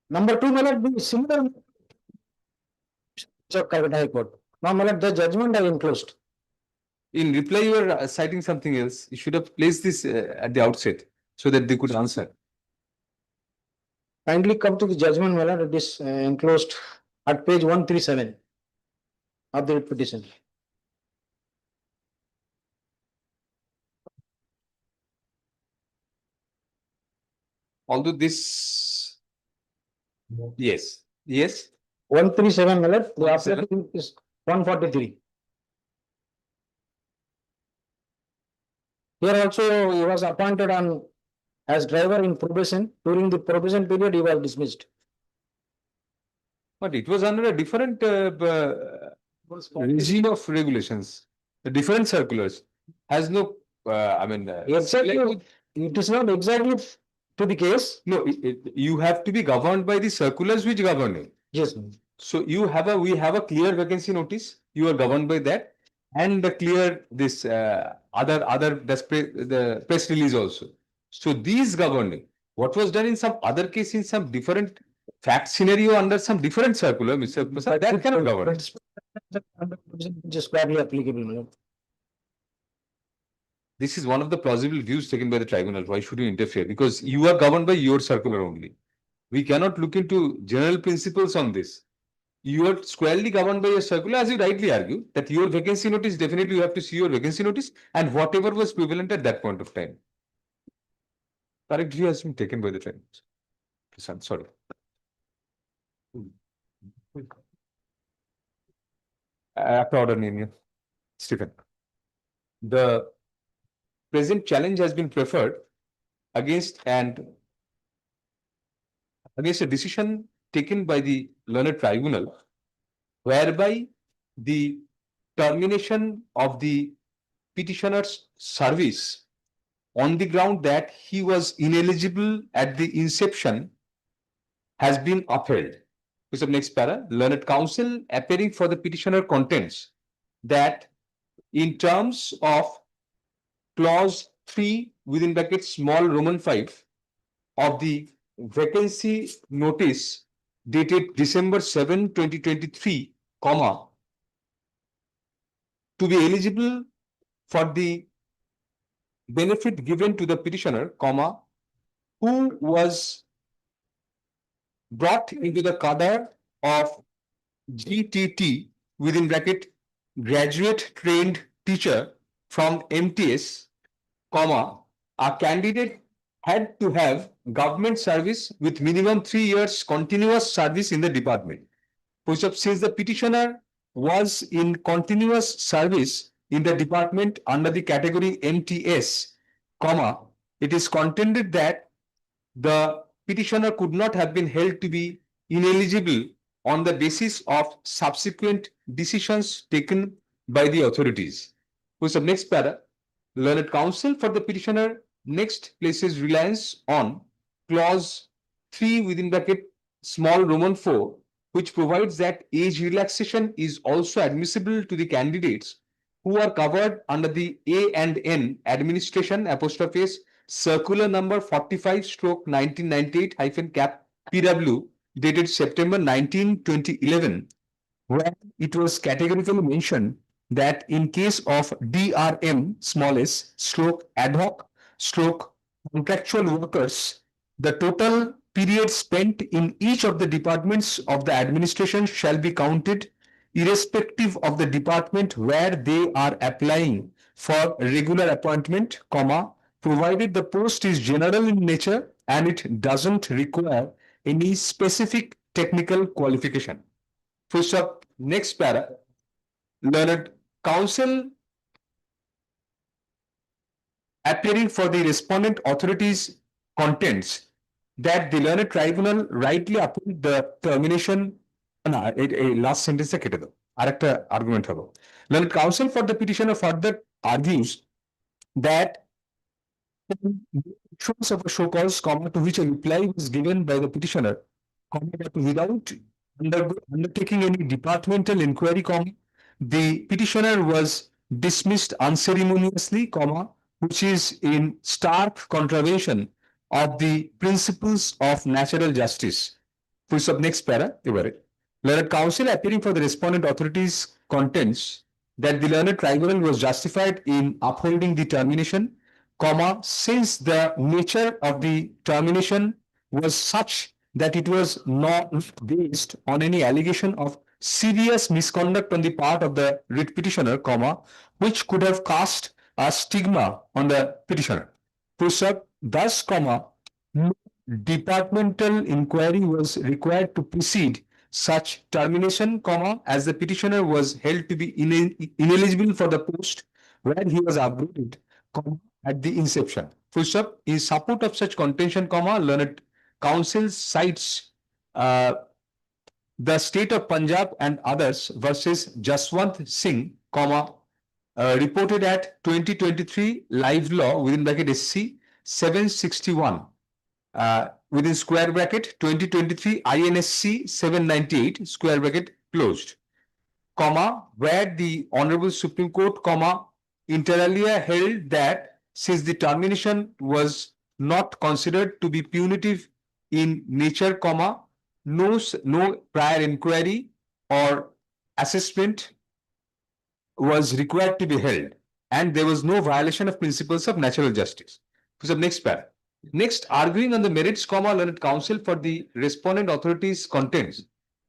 S10: Number 2, Miller, be similar of Calcutta High Court. Now, Miller, the judgment I enclosed.
S2: In reply, you are citing something else. You should have placed this at the outset so that they could answer.
S10: Kindly come to the judgment, Miller. It is enclosed at page 137 of the petition.
S2: Although this, yes,
S10: 137, Miller. The
S2: 137.
S10: operative is 143. Here also he was appointed on as driver in probation. During the probation period, he was dismissed.
S2: but it was under a different regime of regulations. The different circulars has no,
S10: Exactly. It is not exactly to the case.
S2: no, you have to be governed by the circulars which govern you.
S10: Yes.
S2: So we have a clear vacancy notice. You are governed by that, and the clear this the press release also. So these governing. What was done in some other case in some different fact scenario under some different circular, Mr. Prasad, that cannot govern.
S10: Just badly applicable, Miller.
S2: This is one of the plausible views taken by the tribunal. Why should you interfere? Because you are governed by your circular only. We cannot look into general principles on this. You are squarely governed by your circular, as you rightly argue, that your vacancy notice, definitely you have to see your vacancy notice and whatever was prevalent at that point of time. Correct view has been taken by the tribunal. Prashant, sorry. After order, name, Stephen. The present challenge has been preferred against a decision taken by the learned tribunal, whereby the termination of the petitioner's service on the ground that he was ineligible at the inception has been upheld. Next para, learned counsel appearing for the petitioner contends that in terms of clause 3 within bracket small Roman 5 of the vacancy notice dated December 7, 2023, comma, to be eligible for the benefit given to the petitioner, comma, who was brought into the cadre of GTT within bracket graduate trained teacher from MTS, comma, a candidate had to have government service with minimum 3 years continuous service in the department. Since the petitioner was in continuous service in the department under the category MTS, comma, it is contended that the petitioner could not have been held to be ineligible on the basis of subsequent decisions taken by the authorities. Next para, learned counsel for the petitioner next places reliance on clause 3 within bracket small Roman 4, which provides that age relaxation is also admissible to the candidates who are covered under the A&N administration apostrophes circular number 45 stroke 1998 cap PW dated September 19, 2011, where it was categorically mentioned that in case of DRM small s stroke ad hoc stroke contractual workers, the total period spent in each of the departments of the administration shall be counted irrespective of the department where they are applying for regular appointment, comma, provided the post is general in nature and it doesn't require any specific technical qualification. Full stop. Next para. Learned counsel appearing for the respondent authorities contends that the learned tribunal rightly approved the termination. Last sentence কেটে দাও আরেকটা argument হলো. Learned counsel for the petitioner further argues that issuance of a show cause, comma, to which a reply was given by the petitioner, comma, that without undertaking any departmental inquiry, comma, the petitioner was dismissed unceremoniously, comma, which is in stark contravention of the principles of natural justice. Full stop. Next para. Learned counsel appearing for the respondent authorities contends that the learned tribunal was justified in upholding the termination, comma, since the nature of the termination was such that it was not based on any allegation of serious misconduct on the part of the writ petitioner, comma, which could have cast a stigma on the petitioner. Thus, comma, no departmental inquiry was required to precede such termination, comma, as the petitioner was held to be ineligible for the post where he was upgraded, comma, at the inception. Full stop. In support of such contention, comma, learned counsel cites the state of Punjab and others versus Jaswant Singh, comma, reported at 2023 live law within bracket SC 761 within square bracket 2023 INSC 798 square bracket closed, comma, where the Honorable Supreme Court, comma, inter alia held that since the termination was not considered to be punitive in nature, comma, no prior inquiry or assessment was required to be held, and there was no violation of principles of natural justice. So next para. Next, arguing on the merits, comma, learned counsel for the respondent authorities contends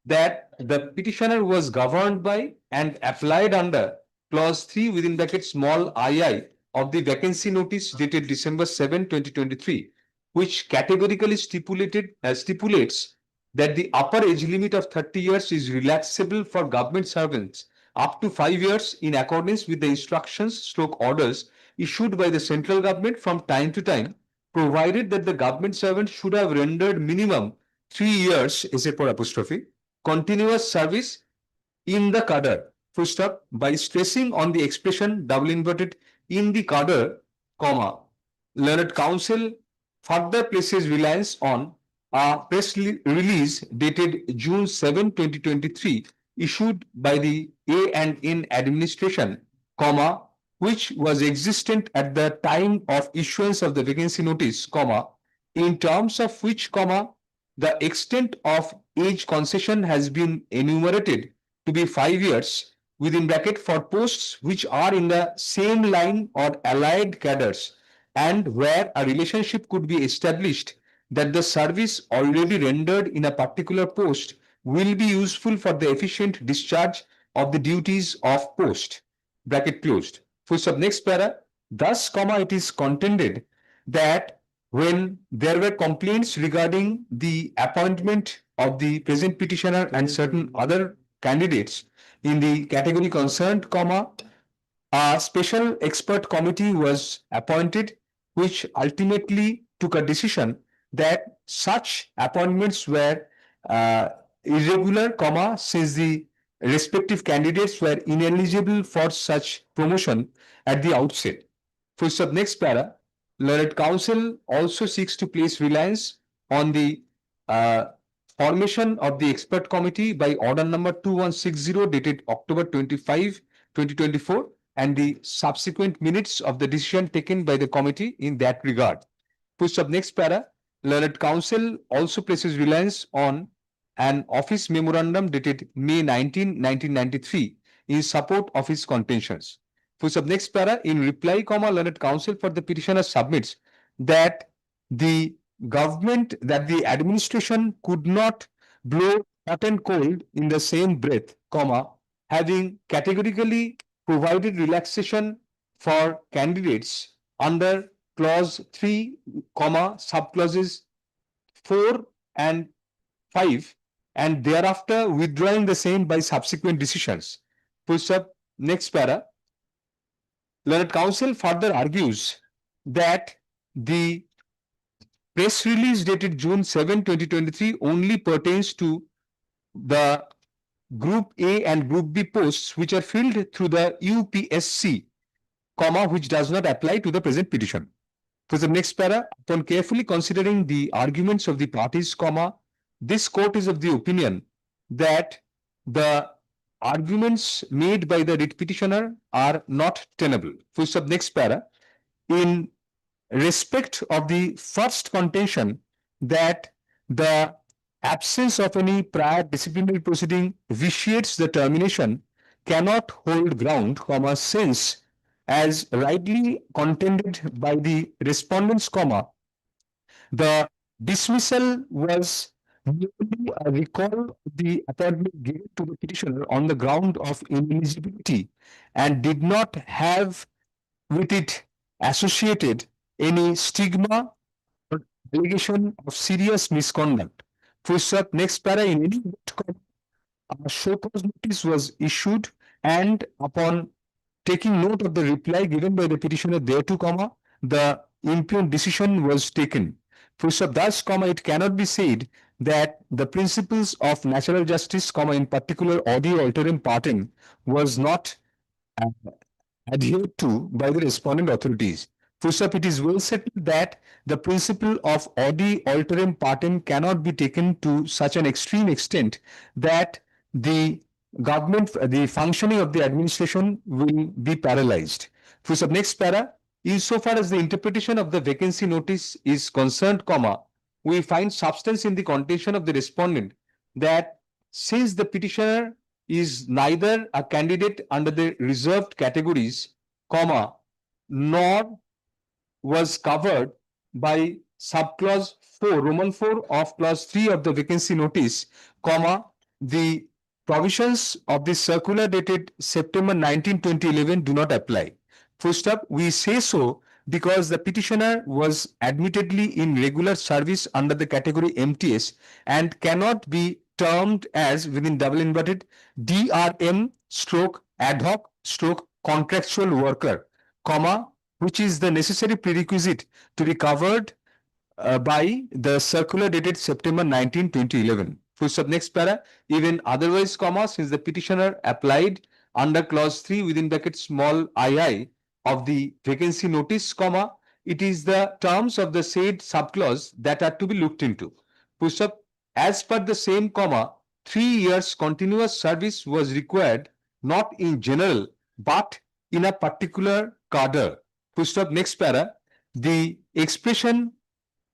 S2: that the petitioner was governed by and applied under clause 3 within bracket small II of the vacancy notice dated December 7, 2023, which categorically stipulates that the upper age limit of 30 years is relaxable for government servants up to 5 years in accordance with the instructions stroke orders issued by the central government from time to time, provided that the government servant should have rendered minimum 3 years continuous service in the cadre, full stop, by stressing on the expression double inverted in the cadre, comma, learned counsel further places reliance on a press release dated June 7, 2023, issued by the A&N administration comma, which was existent at the time of issuance of the vacancy notice, comma, in terms of which, comma, the extent of age concession has been enumerated to be 5 years within bracket for posts which are in the same line or allied cadres and where a relationship could be established that the service already rendered in a particular post will be useful for the efficient discharge of the duties of post. Bracket closed. Full stop. Next para. Thus, comma, it is contended that when there were complaints regarding the appointment of the present petitioner and certain other candidates in the category concerned, comma, a special expert committee was appointed, which ultimately took a decision that such appointments were irregular, comma, since the respective candidates were ineligible for such promotion at the outset. Full stop. Next para. Learned Counsel also seeks to place reliance on the formation of the expert committee by order number 2160 dated October 25, 2024 and the subsequent minutes of the decision taken by the committee in that regard. Full stop. Next para. Learned Counsel also places reliance on an office memorandum dated May 19, 1993 in support of his contentions. Full stop. Next para. In reply, comma, Learned Counsel for the petitioner submits that the government, that the administration could not blow hot and cold in the same breath, comma, having categorically provided relaxation for candidates under clause 3, comma, subclauses 4 and 5 and thereafter withdrawing the same by subsequent decisions. Full stop. Next para. Learned Counsel further argues that the press release dated June 7, 2023 only pertains to the Group A and Group B posts which are filled through the UPSC, comma, which does not apply to the present petition. For the next para, upon carefully considering the arguments of the parties, comma, this court is of the opinion that the arguments made by the writ petitioner are not tenable. Full stop. Next para. In respect of the first contention that the absence of any prior disciplinary proceeding vitiates the termination cannot hold ground, comma, since as rightly contended by the respondents, comma, the dismissal was merely a recall of the appointment given to the petitioner on the ground of ineligibility and did not have with it associated any stigma or allegation of serious misconduct. Full stop. Next para. In any event, a show cause notice was issued and upon taking note of the reply given by the petitioner thereto, comma, the impugned decision was taken. Full stop. Thus, comma, it cannot be said that the principles of natural justice, comma, in particular audio alterum partem, was not adhered to by the respondent authorities. Full stop. It is well settled that the principle of audi alterum partem cannot be taken to such an extreme extent that the government, the functioning of the administration will be paralyzed. Full stop. Next para. Insofar as the interpretation of the vacancy notice is concerned, comma, we find substance in the contention of the respondent that since the petitioner is neither a candidate under the reserved categories, comma, nor was covered by subclause 4, Roman 4 of clause 3 of the vacancy notice, comma, the provisions of the circular dated September 19, 2011 do not apply. Full stop. We say so because the petitioner was admittedly in regular service under the category MTS and cannot be termed as within double inverted DRM stroke ad hoc stroke contractual worker, comma, which is the necessary prerequisite to be covered by the circular dated September 19, 2011. Full stop. Next para. Even otherwise, comma, since the petitioner applied under clause 3 within bracket small ii of the vacancy notice, comma, it is the terms of the said subclause that are to be looked into. Full stop. As per the same, comma, 3 years continuous service was required not in general but in a particular cadre. Full stop, next para, the expression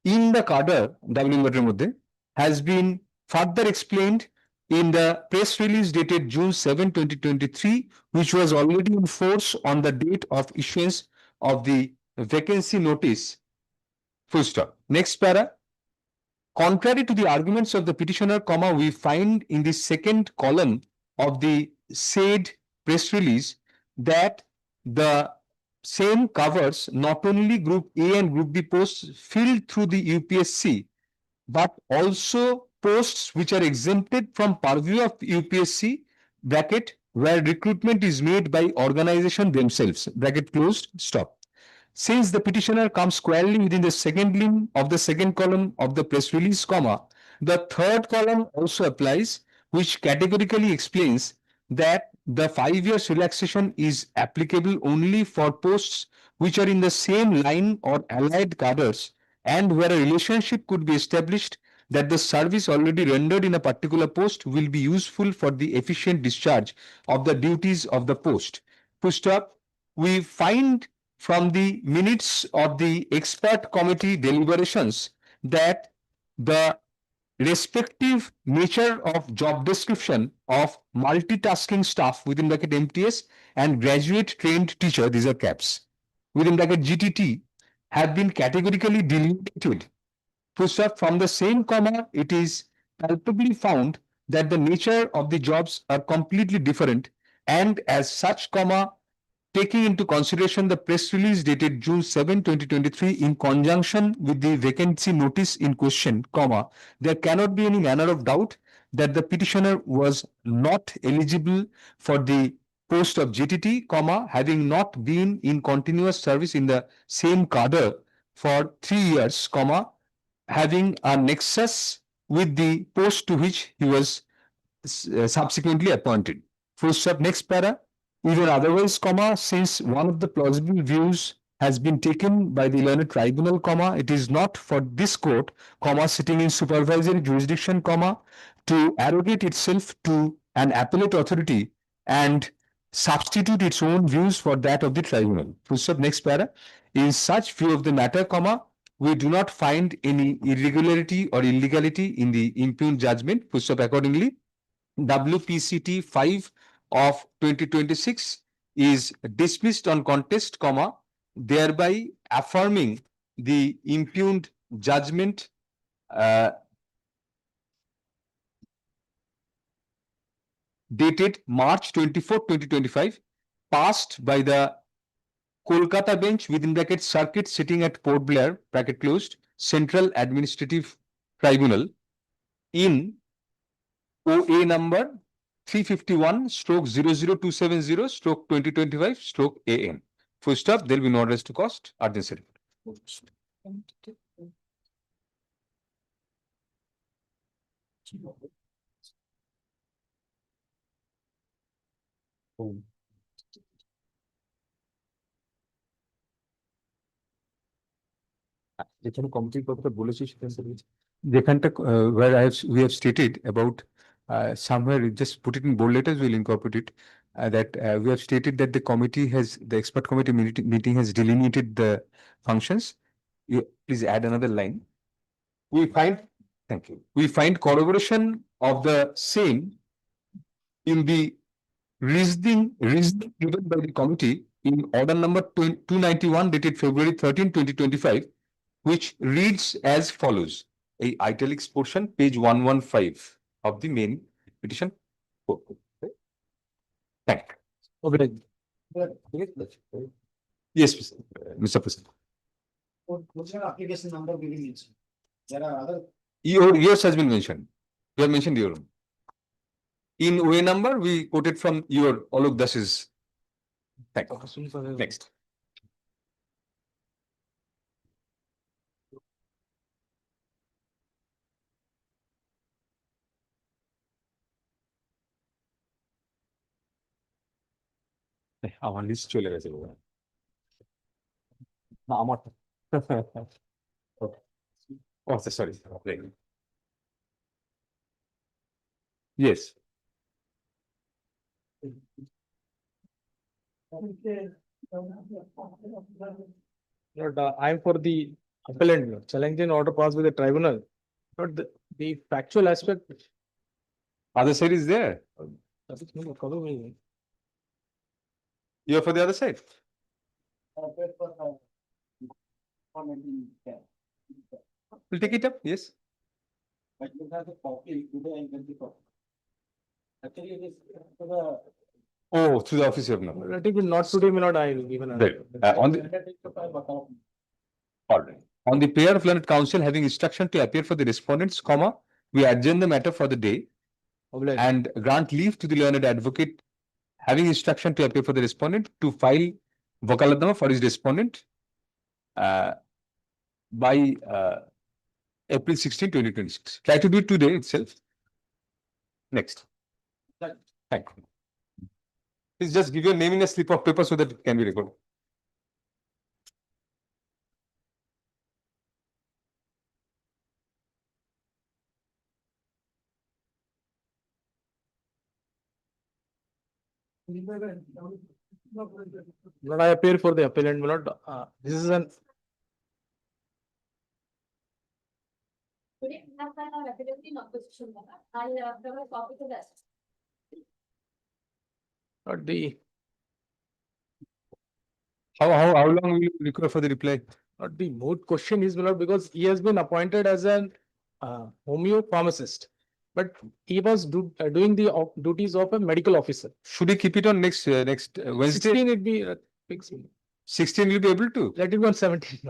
S2: in the cadre, has been further explained in the press release dated June 7, 2023, which was already in force on the date of issuance of the vacancy notice. Full stop. Next para. Contrary to the arguments of the petitioner, we find in the second column of the said press release that the same covers not only Group A and Group B posts filled through the UPSC, but also posts which are exempted from purview of UPSC bracket where recruitment is made by organization themselves bracket closed stop. Since the petitioner comes squarely within the second limb of the second column of the press release, the third column also applies, which categorically explains that the 5 years relaxation is applicable only for posts which are in the same line or allied cadres and where a relationship could be established that the service already rendered in a particular post will be useful for the efficient discharge of the duties of the post. Full stop. We find from the minutes of the expert committee deliberations that the respective nature of job description of multitasking staff within bracket MTS and graduate trained teacher, these are caps, within bracket GTT, have been categorically delineated. From the same comma, it is palpably found that the nature of the jobs are completely different, and as such, taking into consideration the press release dated June 7, 2023, in conjunction with the vacancy notice in question, there cannot be any manner of doubt that the petitioner was not eligible for the post of GTT, having not been in continuous service in the same cadre for 3 years, having a nexus with the post to which he was subsequently appointed. Full stop. Next para. Even otherwise, since one of the plausible views has been taken by the learned tribunal, it is not for this court, sitting in supervisory jurisdiction, to arrogate itself to an appellate authority and substitute its own views for that of the tribunal. Full stop. Next para. In such view of the matter, we do not find any irregularity or illegality in the impugned judgment. Full stop. Accordingly, WPCT 5 of 2026 is dismissed on contest, thereby affirming the impugned judgment dated March 24, 2025, passed by the Kolkata bench within bracket circuit sitting at Port Blair, bracket closed, Central Administrative Tribunal in OA number 351/00270/2025/AN. Full stop. There will be no arrest to cost. Urgency report. যেখানে কমিটির কথাটা বলেছি যেখানটা where we have stated about somewhere just put it in bold letters, we'll incorporate it, that we have stated that the expert committee meeting has delineated the functions. You please add another line. Thank you. We find corroboration of the same in the reasoning given by the committee in order number 291 dated February 13, 2025, which reads as follows. A italics portion, page 115 of the main petition. Thank you. Okay. Yes, Mr. President.
S7: What's your application number giving it? There are other.
S2: Yours has been mentioned. You have mentioned your own. In way number, we quoted from your Alok Das's. Thank you. Next. আমার list চলে গেছে না আমার আচ্ছা sorry yes
S10: Lord, I'm for the appellant, Lord. Challenging order passed with the tribunal. But the factual aspect.
S2: Other side is there.
S10: We'll
S2: You are for the other side. We'll take it up, yes. Oh, through the office of now.
S10: Let it be not today, may not I will even.
S2: Right. On the, all right. On the prayer of learned counsel having instruction to appear for the respondents, comma, we adjourn the matter for the day and grant leave to the learned advocate having instruction to appear for the respondent to file vakalatnama for his respondent by April 16, 2026. Try to do it today itself. Next. Thank you. Please just give your name in a slip of paper so that it can be recorded.
S10: Lord, I appear for the appellant, my lord. This is an. Not the,
S2: How long will you require for the reply?
S10: not the moot question is, my lord, because he has been appointed as an homeo pharmacist. But he was doing the duties of a medical officer.
S2: Should we keep it on next Wednesday?
S10: 16 it be fixed.
S2: 16 will be able to.
S10: Let it be on 17.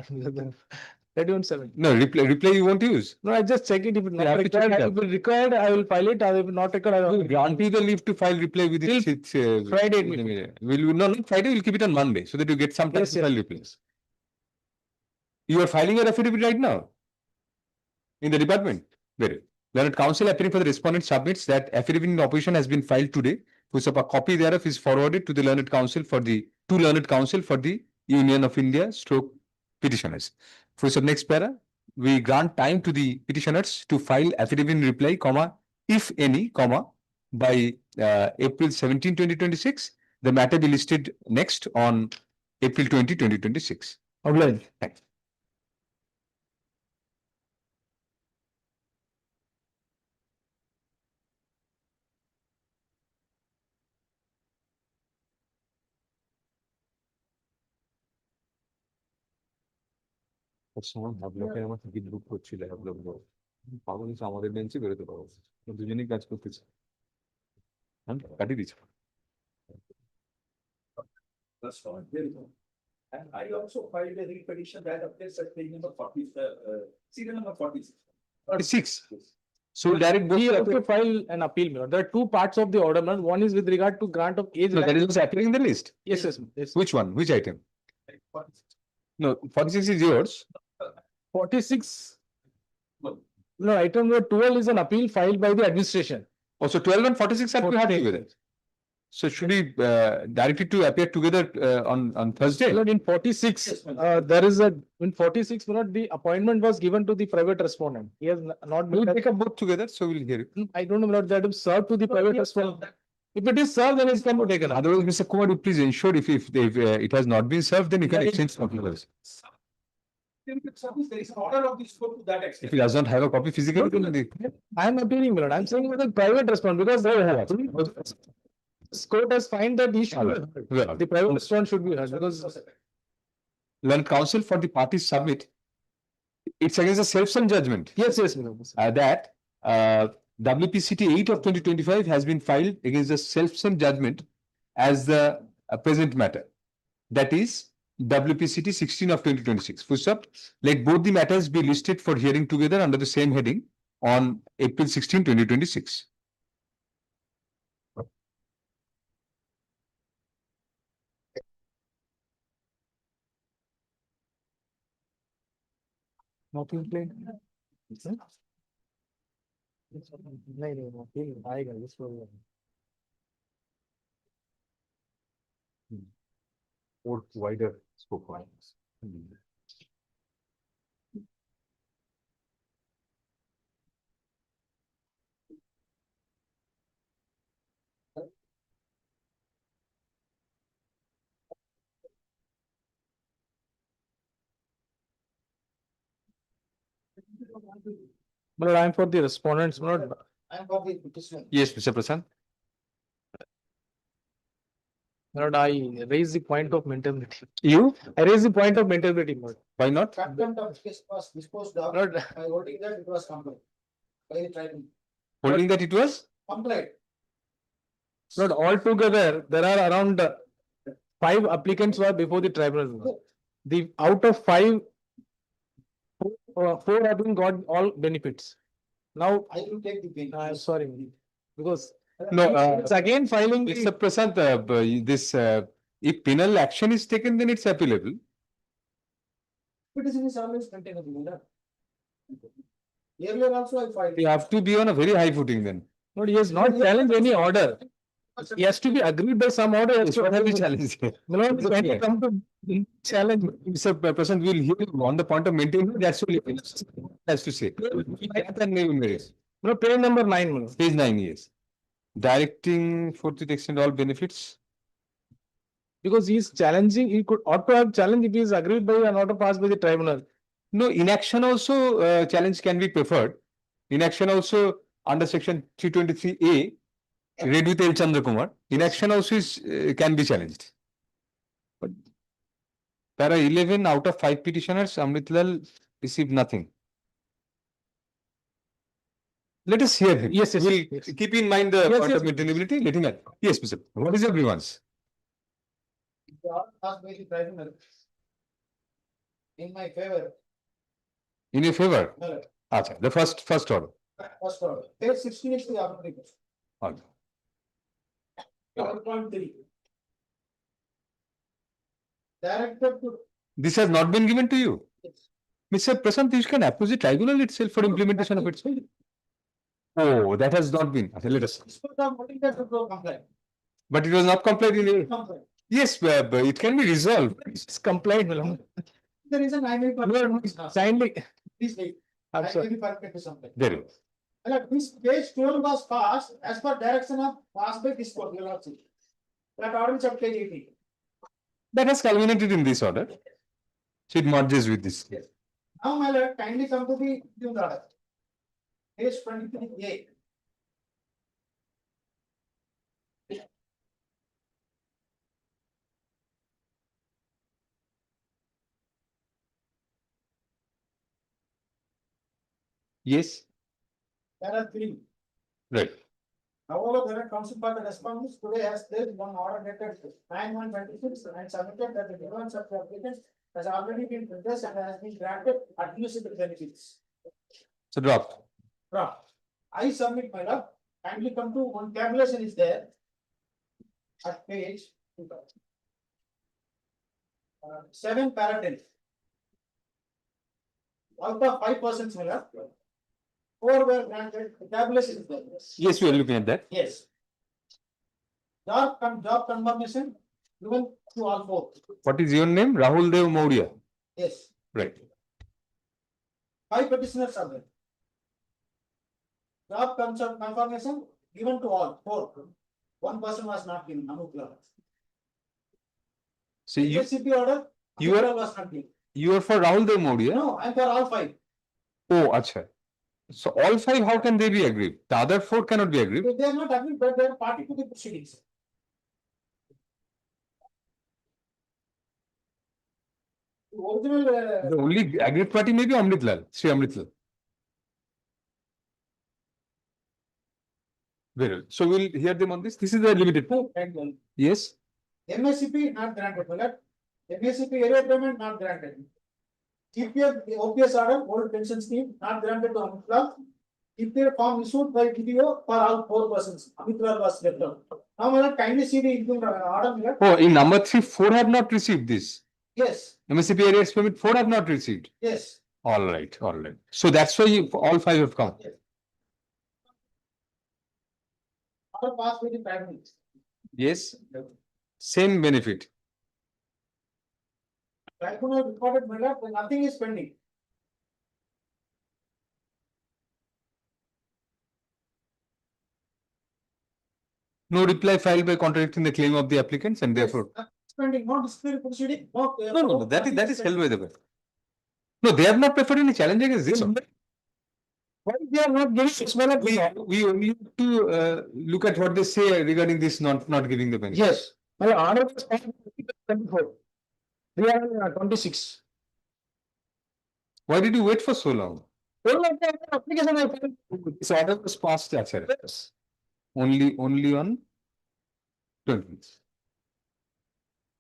S10: Let it on 17.
S2: No, reply you won't use.
S10: No, I just check it. If it
S2: You have
S10: not
S2: to check
S10: required,
S2: it
S10: if it required, I will file it. If not required, I
S2: We'll
S10: will
S2: grant you the leave to file reply within
S10: Friday.
S2: Will no, not Friday, we'll keep it on Monday so that you get some time
S10: Yes,
S2: to
S10: yes.
S2: file replies. You are filing your affidavit right now in the department. Very well. Learned counsel appearing for the respondent submits that affidavit in opposition has been filed today. Whose a copy thereof is forwarded to the learned counsel for the Union of India stroke petitioners. For sub next para, we grant time to the petitioners to file affidavit in reply, comma, if any, comma, by April 17, 2026. The matter be listed next on April 20, 2026.
S10: Obliged.
S2: Thanks. Ticket book করছিল পাবো কিন্তু আমাদের বেঞ্চে বেরোতে পারবো দুজনেই কাজ করতেছে হ্যাঁ কাটিয়ে দিচ্ছি
S5: That's fine. Very good. And I also filed a repetition that appears at page number 40, serial number 46.
S2: 46. So direct
S10: We have to file an appeal. My lord. There are two parts of the order. My lord. One is with regard to grant of age.
S2: No, that is also appearing in the list.
S10: Yes, yes, yes.
S2: Which one? Which item? No, 46 is yours.
S10: 46. No, item number 12 is an appeal filed by the administration.
S2: Also 12 and 46 are to have together. So should we direct it to appear together on Thursday?
S10: My lord, in 46, there is a, in 46, my lord, the appointment was given to the private respondent. He has not
S2: We'll
S10: been.
S2: take up both together, so we'll hear it.
S10: I don't know, my lord, that is served to the private respondent. If it is served, then it can be taken up.
S2: Otherwise, Mr. Kumar, you please ensure if it has not been served, then you can exchange copies.
S5: There is an order of this court to that extent.
S2: If he does not have a copy physically, then
S10: I am appealing, my lord. I am saying with the private respondent because this court has found that he should be heard. The private respondent should be heard because
S2: learned counsel for the parties submit. It's against a self-sent judgment.
S10: yes, yes, my lord.
S2: That WPCT 8 of 2025 has been filed against the self-sent judgment as the present matter. That is WPCT 16 of 2026. Full stop. Let both the matters be listed for hearing together under the same heading on April 16, 2026.
S10: Not in play. नहीं आएगा इस पर
S2: More wider scope.
S1: My lord, I am for the respondents, my lord.
S7: I am for the petitioner.
S2: Yes, Mr. Prasad.
S1: My lord, I raise the point of maintainability.
S2: You?
S1: I raise the point of maintainability, my lord.
S2: Why not?
S7: Contempt of case was disposed of
S1: My lord,
S7: by holding that it was compliant. By the tribunal.
S2: Holding that it was?
S7: Compliant.
S1: my lord, altogether, there are around 5 applicants were before the tribunal. my lord. The out of 5, 4 have been got all benefits. Now,
S7: I will take the pain.
S1: I am sorry, because
S2: No,
S1: it's again filing
S2: Mr.
S1: the,
S2: Prasad, if penal action is taken, then it's appealable.
S7: Petition is always maintainable. no? Earlier also I filed.
S2: You have to be on a very high footing then.
S1: no, he has not challenged any order. He has to be agreed by some order.
S2: Yes, what have you challenged?
S1: My lord, when you come to challenge,
S2: Mr. Prasad, we'll hear you on the point of maintenance. That's what he has to say. That and name merits.
S1: no, page number 9, my lord.
S2: Page 9, yes. Directing for to extend all benefits.
S1: Because he is challenging, he could ought to have challenged if he is agreed by an order passed by the tribunal.
S2: No, inaction also challenge can be preferred. Inaction also under section 323A, read with L. Chandra Kumar. Inaction also is can be challenged. But para 11 out of 5 petitioners, Amritlal received nothing. Let us hear him.
S1: Yes, yes,
S2: We'll
S1: yes.
S2: keep in mind the
S1: Yes,
S2: point
S1: yes.
S2: of maintainability. Let him add. Yes, Mr. What is your grievance?
S7: The order passed by the tribunal. In my favor.
S2: In your favor?
S7: No,
S2: Acha, the first order.
S7: first order. Page 16 is the arbitration.
S2: Okay.
S7: 1.3. Directed to.
S2: This has not been given to you. Mr. Prasant, you can approach the tribunal itself for implementation of its. Oh, that has not been. Okay, let us.
S7: Dispose of voting that to go complaint.
S2: But it was not complied in your.
S7: Complaint.
S2: Yes, but it can be resolved.
S1: It's compliant, my lord.
S7: The reason I may.
S1: Kindly,
S7: Please wait.
S1: I'm
S7: I
S1: sorry.
S7: may be perfect to something.
S2: There you go.
S7: This page 12 was passed as per direction of passed by this court. You will see. That order is at page 18.
S2: That has culminated in this order. So it merges with this.
S7: Now, my lord, kindly come to the order. Page 23A.
S2: Yes,
S7: There are 3.
S2: right.
S7: However, the council for the respondents today has placed one order dated 9/1/26 and submitted that the grievance of the applicant has already been addressed and has been granted admissible benefits.
S2: So dropped.
S7: Right. I submit my love. Kindly come to one tabulation is there. At page. 7 paragraphs. Out of 5%, my love. 4 were granted, the tabulation is there.
S2: Yes, we are looking at that.
S7: Yes. Job confirmation given to all 4.
S2: What is your name? Rahul Dev Maurya.
S7: Yes.
S2: Right.
S7: 5 petitioners are there. Job confirmation given to all 4. 1 person was not given, Anupla.
S2: So you
S7: CP order,
S2: you are-
S7: Anupla was not given.
S2: you are for Rahul Dev Maurya?
S7: No, I'm for all 5.
S2: Oh, acha. So all 5, how can they be agreed? The other 4 cannot be agreed.
S7: If they are not agreed, but they are party to the proceedings. The original,
S2: The only agreed party may be Amritlal, Sri Amritlal. Very well. So we'll hear them on this. This is the limited. Yes.
S7: MSCP not granted, my lord. MSCP area payment not granted. TPF, the OPS order, old pension scheme, not granted to Amitla. TPF form issued by TDO for all 4 persons. Amitla was left out. Now, my lord, kindly see the income order, my lord.
S2: Oh, in number 3, 4 have not received this.
S7: Yes,
S2: MSCP area permit 4 have not received.
S7: yes.
S2: All right, all right. So that's why all 5 have come.
S7: Order passed by the Prime Minister.
S2: Yes. Same benefit.
S7: Tribunal reported, my lord, that nothing is pending.
S2: No reply filed by contradicting the claim of the applicants and therefore.
S7: Yes, pending, no disciplinary proceeding, no.
S2: No, that is held by the court. No, they have not preferred any challenge against this.
S10: Why they are not giving explanation?
S2: We only have to look at what they say regarding this not giving the benefit.
S10: Yes, well, order was passed on 24. We are on 26.
S2: Why did you wait for so long?
S10: All of the application I filed.
S2: This order was passed, Acharya.
S10: Yes.
S2: Only on 20th.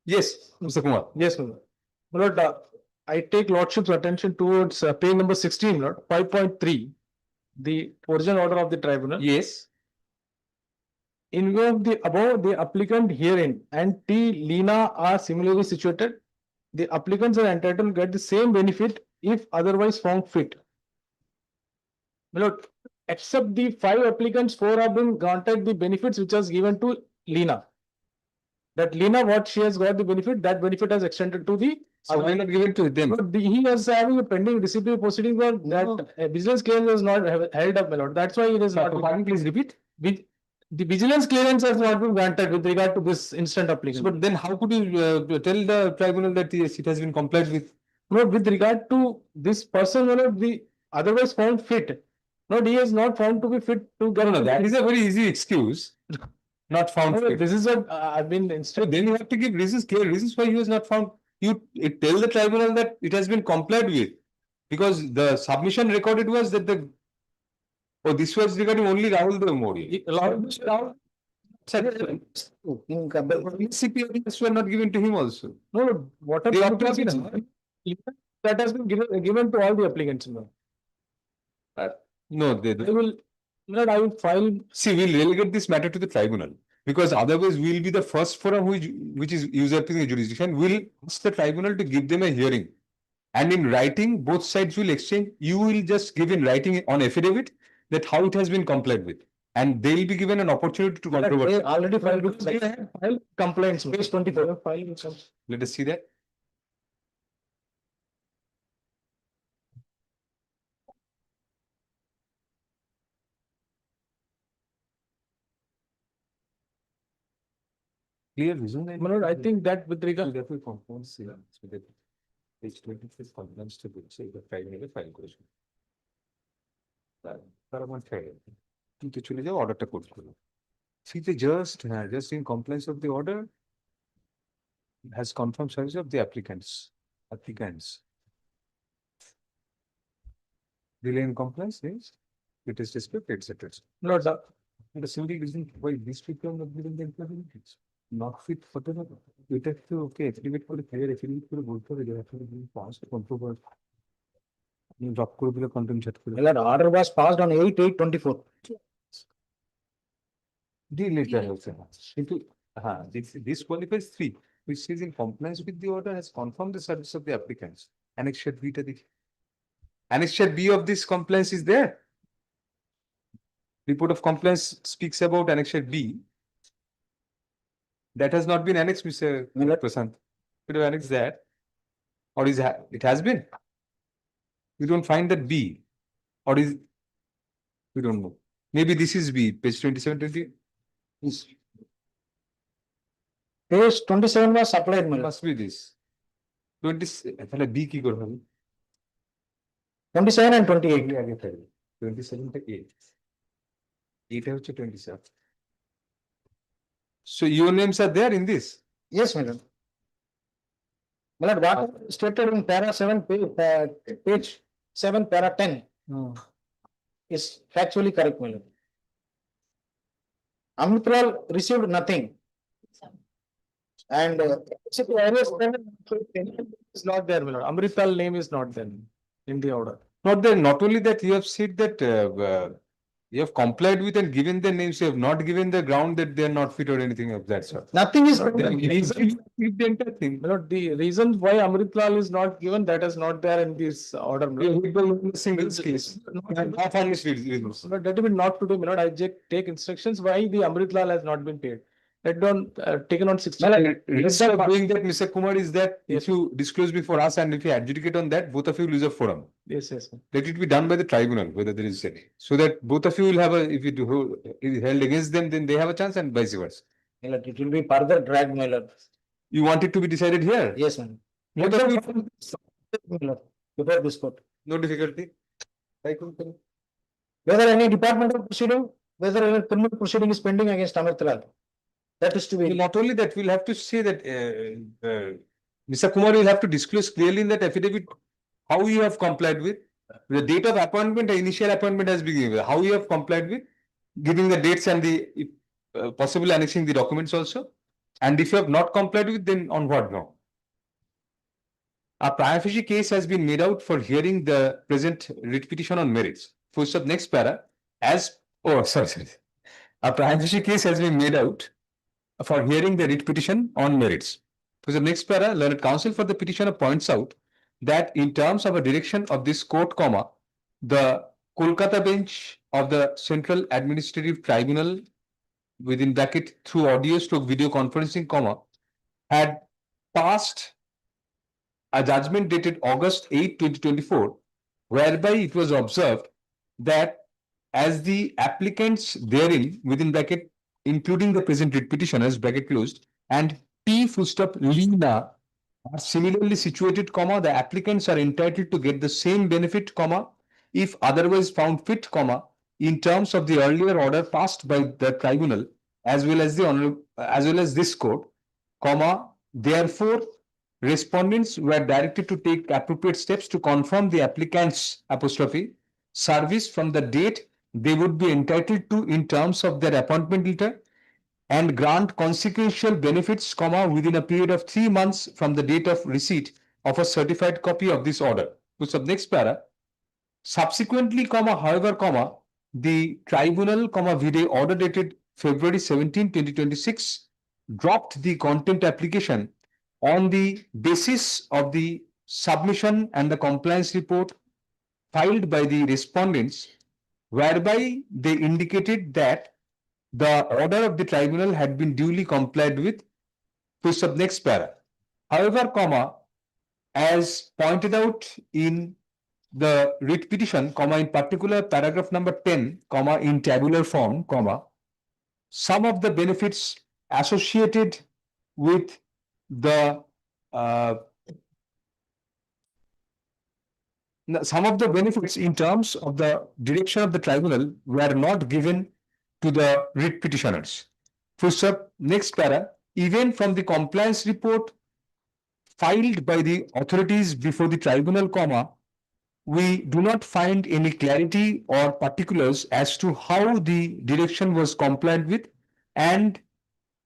S2: Yes, Mr. Kumar.
S1: Yes, my lord. My lord, I take lordship's attention towards page number 16, Lord, 5.3, the original order of the tribunal.
S2: Yes.
S1: In view of the above, the applicant herein and T. Lina are similarly situated. The applicants are entitled to get the same benefit if otherwise found fit. My lord, except the 5 applicants, 4 have been granted the benefits which was given to Lina. That Lina, what she has got the benefit, that benefit has extended to the.
S2: So why not give it to them?
S1: But he is having a pending disciplinary proceeding where that vigilance clearance was not held up, my lord. That's why it is not.
S2: Pardon, please repeat.
S1: The vigilance clearance has not been granted with regard to this instant application.
S2: But then how could you tell the tribunal that yes, it has been complied with?
S1: No, with regard to this person, my lord, the otherwise found fit. No, he is not found to be fit to get.
S2: No, that is a very easy excuse. Not found
S1: No,
S2: fit.
S1: this is what I've been
S2: So
S1: instructed.
S2: then you have to give reasons, clear reasons why he was not found. You tell the tribunal that it has been complied with. Because the submission recorded was that this was regarding only Rahul Dev Modi.
S1: Rahul.
S2: CPRs were not given to him also.
S1: No, what are
S2: They ought to have
S1: that has been given to all the applicants. No,
S2: No,
S1: I will file.
S2: see, we'll relegate this matter to the tribunal. Because otherwise we'll be the first forum which is usurping the jurisdiction. We'll ask the tribunal to give them a hearing. And in writing, both sides will exchange. You will just give in writing on affidavit that how it has been complied with. And they will be given an opportunity to controversy.
S1: They already filed because they have filed complaints. Page 24.
S2: Let us see that. Clear reason.
S1: My lord, I think that with regard.
S2: Page 26 complaints to the tribunal file করেছিল তার আমার ফেলে কিন্তু চলে যাও অর্ডারটা code করো see the just in compliance of the order has confirmed service of the applicants delay in compliance is it is dispute etc.
S1: Lord,
S2: the single reason why these people are not given the employment not fit for the এটা তো ওকে affidavit করে clear affidavit করে বলতে হবে যে affidavit pass কন্ট্রোভার drop করে দিলে content set করে
S10: Well, the order was passed on 8/8/24.
S2: Later also. Into this qualifies 3, which is in compliance with the order has confirmed the service of the applicants. Annexure B to the Annexure B of this compliance is there. Report of compliance speaks about Annexure B. That has not been annexed, Mr. Prasant. Could you annex that? Or it has been? We don't find that B. Or is we don't know. Maybe this is B, page 27, 20.
S10: Page 27 was supplied, my lord.
S2: Must be this. 20 তাহলে B কি করে হবে?
S10: 27 and 28.
S2: আগে ফেলে 27 টা 8 এটা হচ্ছে 27. So your names are there in this?
S10: Yes, my lord. My lord, what stated in para 7, page 7, para 10 is factually correct, my lord. Amritpal received nothing. And
S1: is not there, my lord. Amrital name is not there in the order.
S2: Not there. Not only that, you have said that you have complied with and given the names. You have not given the ground that they are not fit or anything of that sort.
S10: nothing is.
S2: The entire thing.
S1: My lord, the reason why Amritlal is not given, that is not there in this order. My lord.
S2: Single case. Half on this reasons.
S1: But that will be not today, my lord. I take instructions why the Amritlal has not been paid. Let down taken on 60.
S2: Risk of doing that, Mr. Kumar, is that if you disclose before us and if you adjudicate on that, both of you lose a forum.
S1: Yes, yes.
S2: Let it be done by the tribunal, whether there is any. So that both of you will have if it is held against them, then they have a chance and vice versa.
S10: My lord, it will be further dragged, my lord.
S2: You want it to be decided here?
S10: Yes, man.
S2: Both of you,
S10: My lord. before this court.
S2: No difficulty.
S10: Whether any departmental proceeding, whether any criminal proceeding is pending against Amit Lal. That is to be.
S2: Not only that, we'll have to say that Mr. Kumar will have to disclose clearly in that affidavit how you have complied with the date of appointment, the initial appointment has been given, how you have complied with giving the dates and the possibly annexing the documents also. And if you have not complied with, then on what now? A prima facie case has been made out for hearing the present writ petition on merits. First of next para, sorry. A prima facie case has been made out for hearing the writ petition on merits. For the next para, learned counsel for the petitioner points out that in terms of a direction of this court, the Kolkata bench of the Central Administrative Tribunal within bracket through audio stroke video conferencing, had passed a judgment dated August 8, 2024, whereby it was observed that as the applicants therein within bracket including the present writ petitioners bracket closed and P fullstop Lina are similarly situated, the applicants are entitled to get the same benefit, if otherwise found fit, in terms of the earlier order passed by the tribunal as well as this court, therefore respondents were directed to take appropriate steps to confirm the applicants' service from the date they would be entitled to in terms of their appointment letter and grant consequential benefits, within a period of 3 months from the date of receipt of a certified copy of this order. So, next para. Subsequently, however, the tribunal, vide order dated February 17, 2026, dropped the contempt application on the basis of the submission and the compliance report filed by the respondents, whereby they indicated that the order of the tribunal had been duly complied with. To next para. However, as pointed out in the writ petition, in particular paragraph number 10, in tabular form, some of the benefits associated with the some of the benefits in terms of the direction of the tribunal were not given to the writ petitioners. Next para, even from the compliance report filed by the authorities before the tribunal, we do not find any clarity or particulars as to how the direction was complied with, and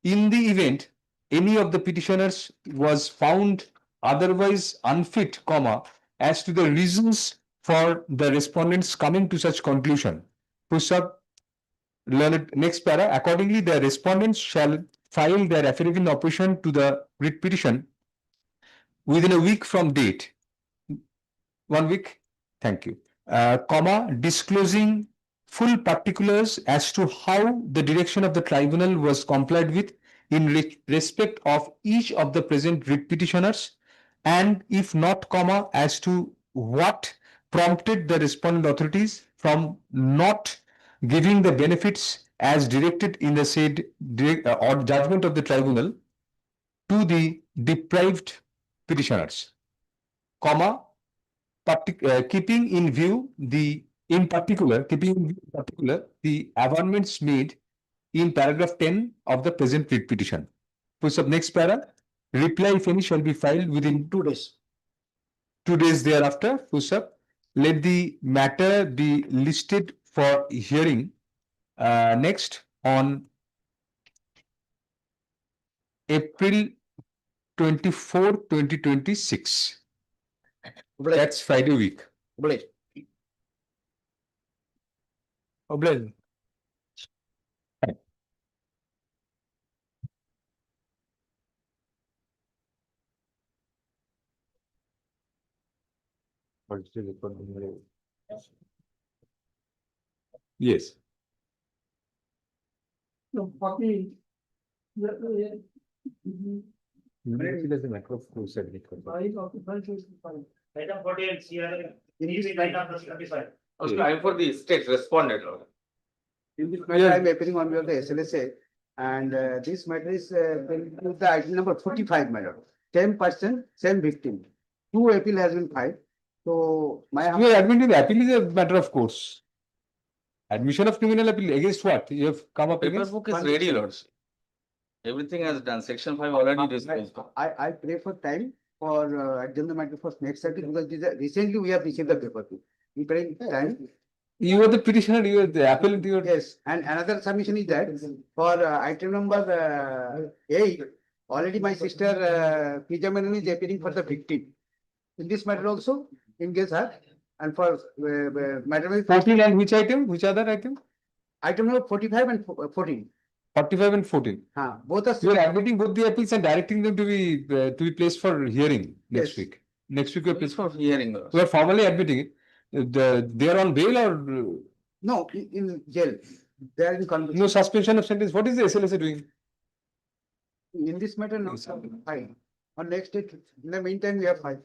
S2: in the event any of the petitioners was found otherwise unfit, as to the reasons for the respondents coming to such conclusion. Next para, accordingly the respondents shall file their affidavit in opposition to the writ petition within a week from date. 1 week, thank you. Disclosing full particulars as to how the direction of the tribunal was complied with in respect of each of the present writ petitioners, and if not, as to what prompted the respondent authorities from not giving the benefits as directed in the said or judgment of the tribunal to the deprived petitioners, keeping in view the amendments made in paragraph 10 of the present writ petition. Next para, reply if any shall be filed within 2 days. 2 days thereafter, let the matter be listed for hearing next on April 24, 2026. That's Friday week. Yes.
S7: No, copy.
S6: Item 48, CRA.
S11: I'm for the state responded. In this matter, I am appearing on behalf of the SLSA, and this matter is the item number 45 matter. 10 person, same victim. 2 appeal has been filed. So my.
S2: You are admitting the appeal is a matter of course. Admission of criminal appeal against what? You have come up
S9: Paper
S2: against?
S9: book is ready, Lords. Everything has done. Section 5 already disposed.
S11: I pray for time for adjourn the matter for next Saturday because recently we have received the paper. We pray time.
S2: You are the petitioner, you are the appellant, you are.
S11: Yes, and another submission is that for item number 8, already my sister Pija Menon is appearing for the victim. In this matter also, in case her, and for matter
S2: 14 and which item? Which other item?
S11: item number 45 and 14.
S2: 45 and 14.
S11: Both are.
S2: You are admitting both the appeals and directing them to be placed for hearing next
S11: Yes.
S2: week. Next week you are
S9: Please
S2: placed.
S9: for hearing. Lords.
S2: You are formally admitting it. They are on bail or
S11: No, in jail. They are in conviction.
S2: no suspension of sentence. What is the SLSA doing?
S11: In this matter, no, fine. On next date, in the meantime, we have 5.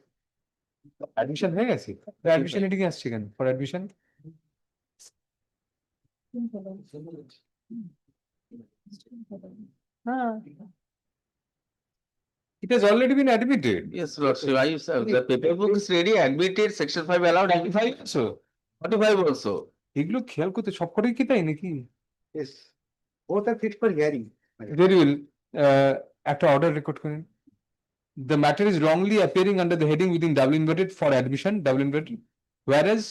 S2: Admission হয়ে গেছে? Admission এদিকে আসছে কেন? For admission? It has already been admitted.
S9: Yes, Lordship. The paper book is ready, admitted, section 5 allowed,
S2: 45 also.
S9: 45 also.
S2: এগুলো খেয়াল করতে সবকটাই কি তাই নাকি?
S11: Yes. Both are fit for hearing.
S2: Very well. একটা order record করেন. The matter is wrongly appearing under the heading within double inverted for admission, double inverted, whereas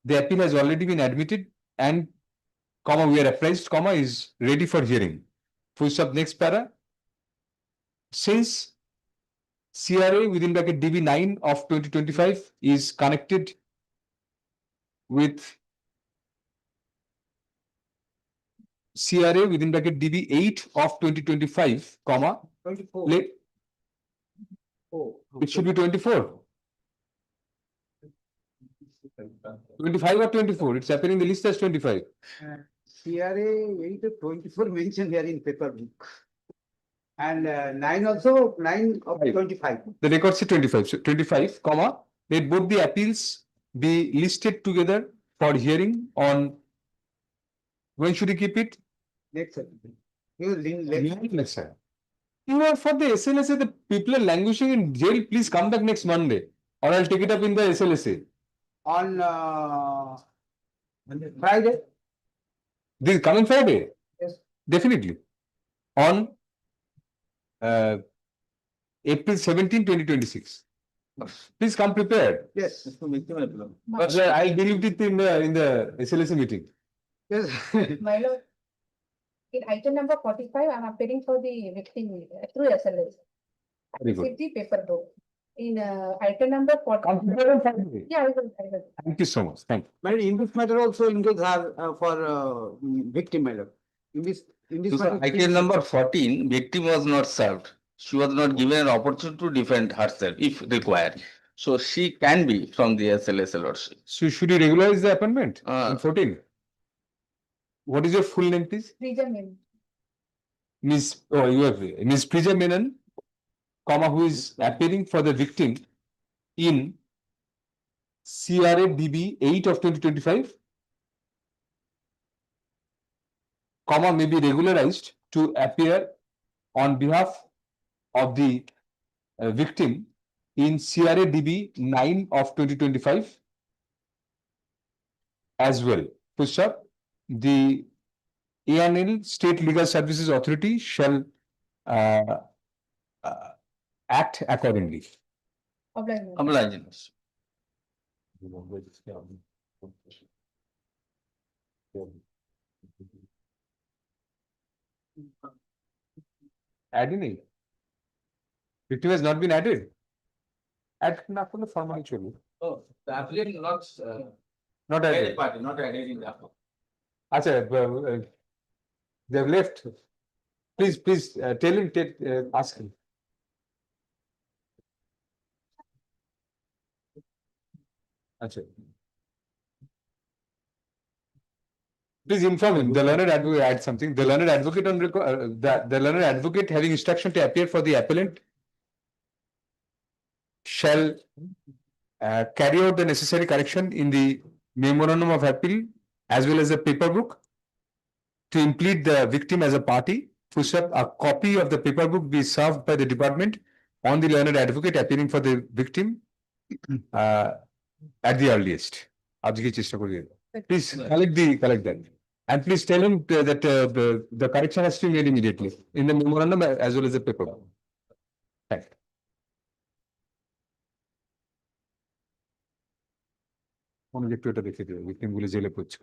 S2: the appeal has already been admitted and comma we are apprised, comma is ready for hearing. Full stop next para. Since CRA within bracket DB9 of 2025 is connected with CRA within bracket DB8 of 2025, comma,
S11: 24.
S2: it should be 24. 25 or 24, it's appearing in the list as 25.
S11: CRA 8 of 24 mentioned here in paper book. And 9 also, 9 of 25.
S2: The record says 25, so 25, comma, let both the appeals be listed together for hearing on, when should you keep it?
S11: Next Saturday. You link,
S2: Next time. You are for the SLSA, the people are languishing in jail, please come back next Monday, or I'll take it up in the SLSA.
S11: on Friday.
S2: This coming Friday?
S11: Yes.
S2: Definitely. On April 17, 2026. Please come prepared.
S11: Yes.
S2: But I'll deal with it in the SLSA meeting.
S11: Yes.
S12: My lord, in item number 45, I'm appearing for the victim through SLS.
S2: Very good.
S12: With the paper book. In item number 40.
S2: Come prepared on Friday.
S12: Yeah, I will.
S2: Thank you so much. Thank you.
S11: But in this matter also includes her for victim matter. In this matter.
S9: Item number 14, victim was not served. She was not given an opportunity to defend herself if required. So she can be from the SLS Lordship.
S2: So should you regularize the appointment in 14? What is your full name, please?
S12: Reason.
S2: Miss, oh, you have Miss Prija Menon, comma, who is appearing for the victim in CRA DB 8 of 2025, comma, may be regularized to appear on behalf of the victim in CRA DB 9 of 2025 as well. Push up. The ANL State Legal Services Authority shall act accordingly.
S9: Obliged.
S2: Adding. Victim has not been added. Add not from the formal cholu.
S9: Oh, the applicant not.
S2: Not added.
S9: Party, not added in the.
S2: Acha, they have left. Please, tell him, ask him. Acha. Please inform him, the learned advocate add something, the learned advocate on record, the learned advocate having instruction to appear for the appellant shall carry out the necessary correction in the memorandum of appeal as well as the paper book to implead the victim as a party. Push up, a copy of the paper book be served by the department on the learned advocate appearing for the victim at the earliest. আজকে চেষ্টা করি। Please collect that. And please tell him that the correction has to be made immediately in the memorandum as well as the paper. Thank you. অনুযায়ী একটু এটা দেখে দেবে, victim গুলো জেলে পড়ছে।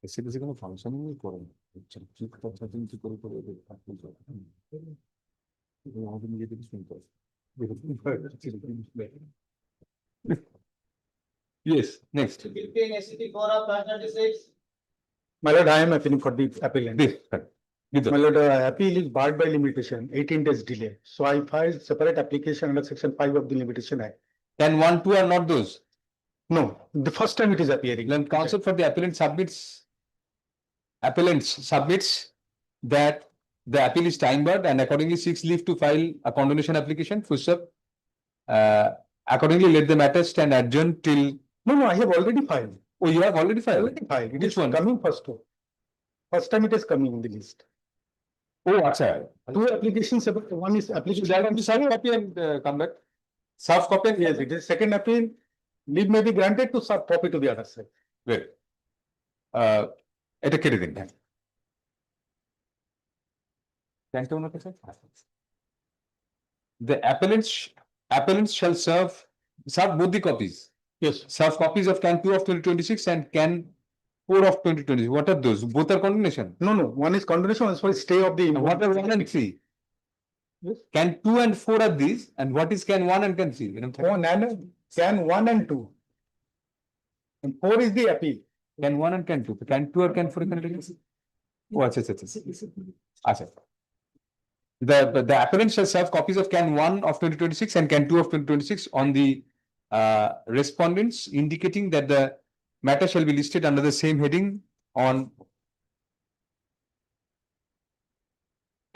S2: এসিপিসি কোনো ফাংশনিং করে না। কি করে আমাদের নিজেদের শুনতে হবে। Yes, next.
S13: My lord, I am appealing for the appellant.
S2: This,
S13: My lord, appeal is barred by limitation, 18 days delay. So I filed separate application under section 5 of the Limitation Act.
S2: And 1, 2 are not those.
S13: No, the first time it is appearing.
S2: Then counsel for the appellant submits that the appeal is time barred and accordingly seeks leave to file a condonation application. Accordingly, let the matter stand adjourned till.
S13: No, I have already filed.
S2: Oh, you have already filed?
S13: Already filed. It
S2: Which
S13: is
S2: one?
S13: coming first. First time it is coming in the list.
S2: Oh, acha.
S13: Two applications, one is application.
S2: That one to serve copy and come back. Serve copy and.
S13: Yes, it is second appeal. Leave may be granted to serve copy to the other side.
S2: Wait. এটা কেটে দিন। The appellants shall serve both the copies.
S13: Yes.
S2: Serve copies of Can 2 of 2026 and Can 4 of 2020. What are those? Both are condemnation.
S13: No, one is condemnation, one is for stay of the.
S2: What are 1 and 3?
S13: Yes.
S2: Can 2 and 4 are these, and what is Can 1 and Can 3?
S13: Can 1 and 2. And 4 is the appeal.
S2: Can 1 and Can 2. Can 2 or Can 4? Oh, acha. The appellant shall serve copies of Can 1 of 2026 and Can 2 of 2026 on the respondents, indicating that the matter shall be listed under the same heading on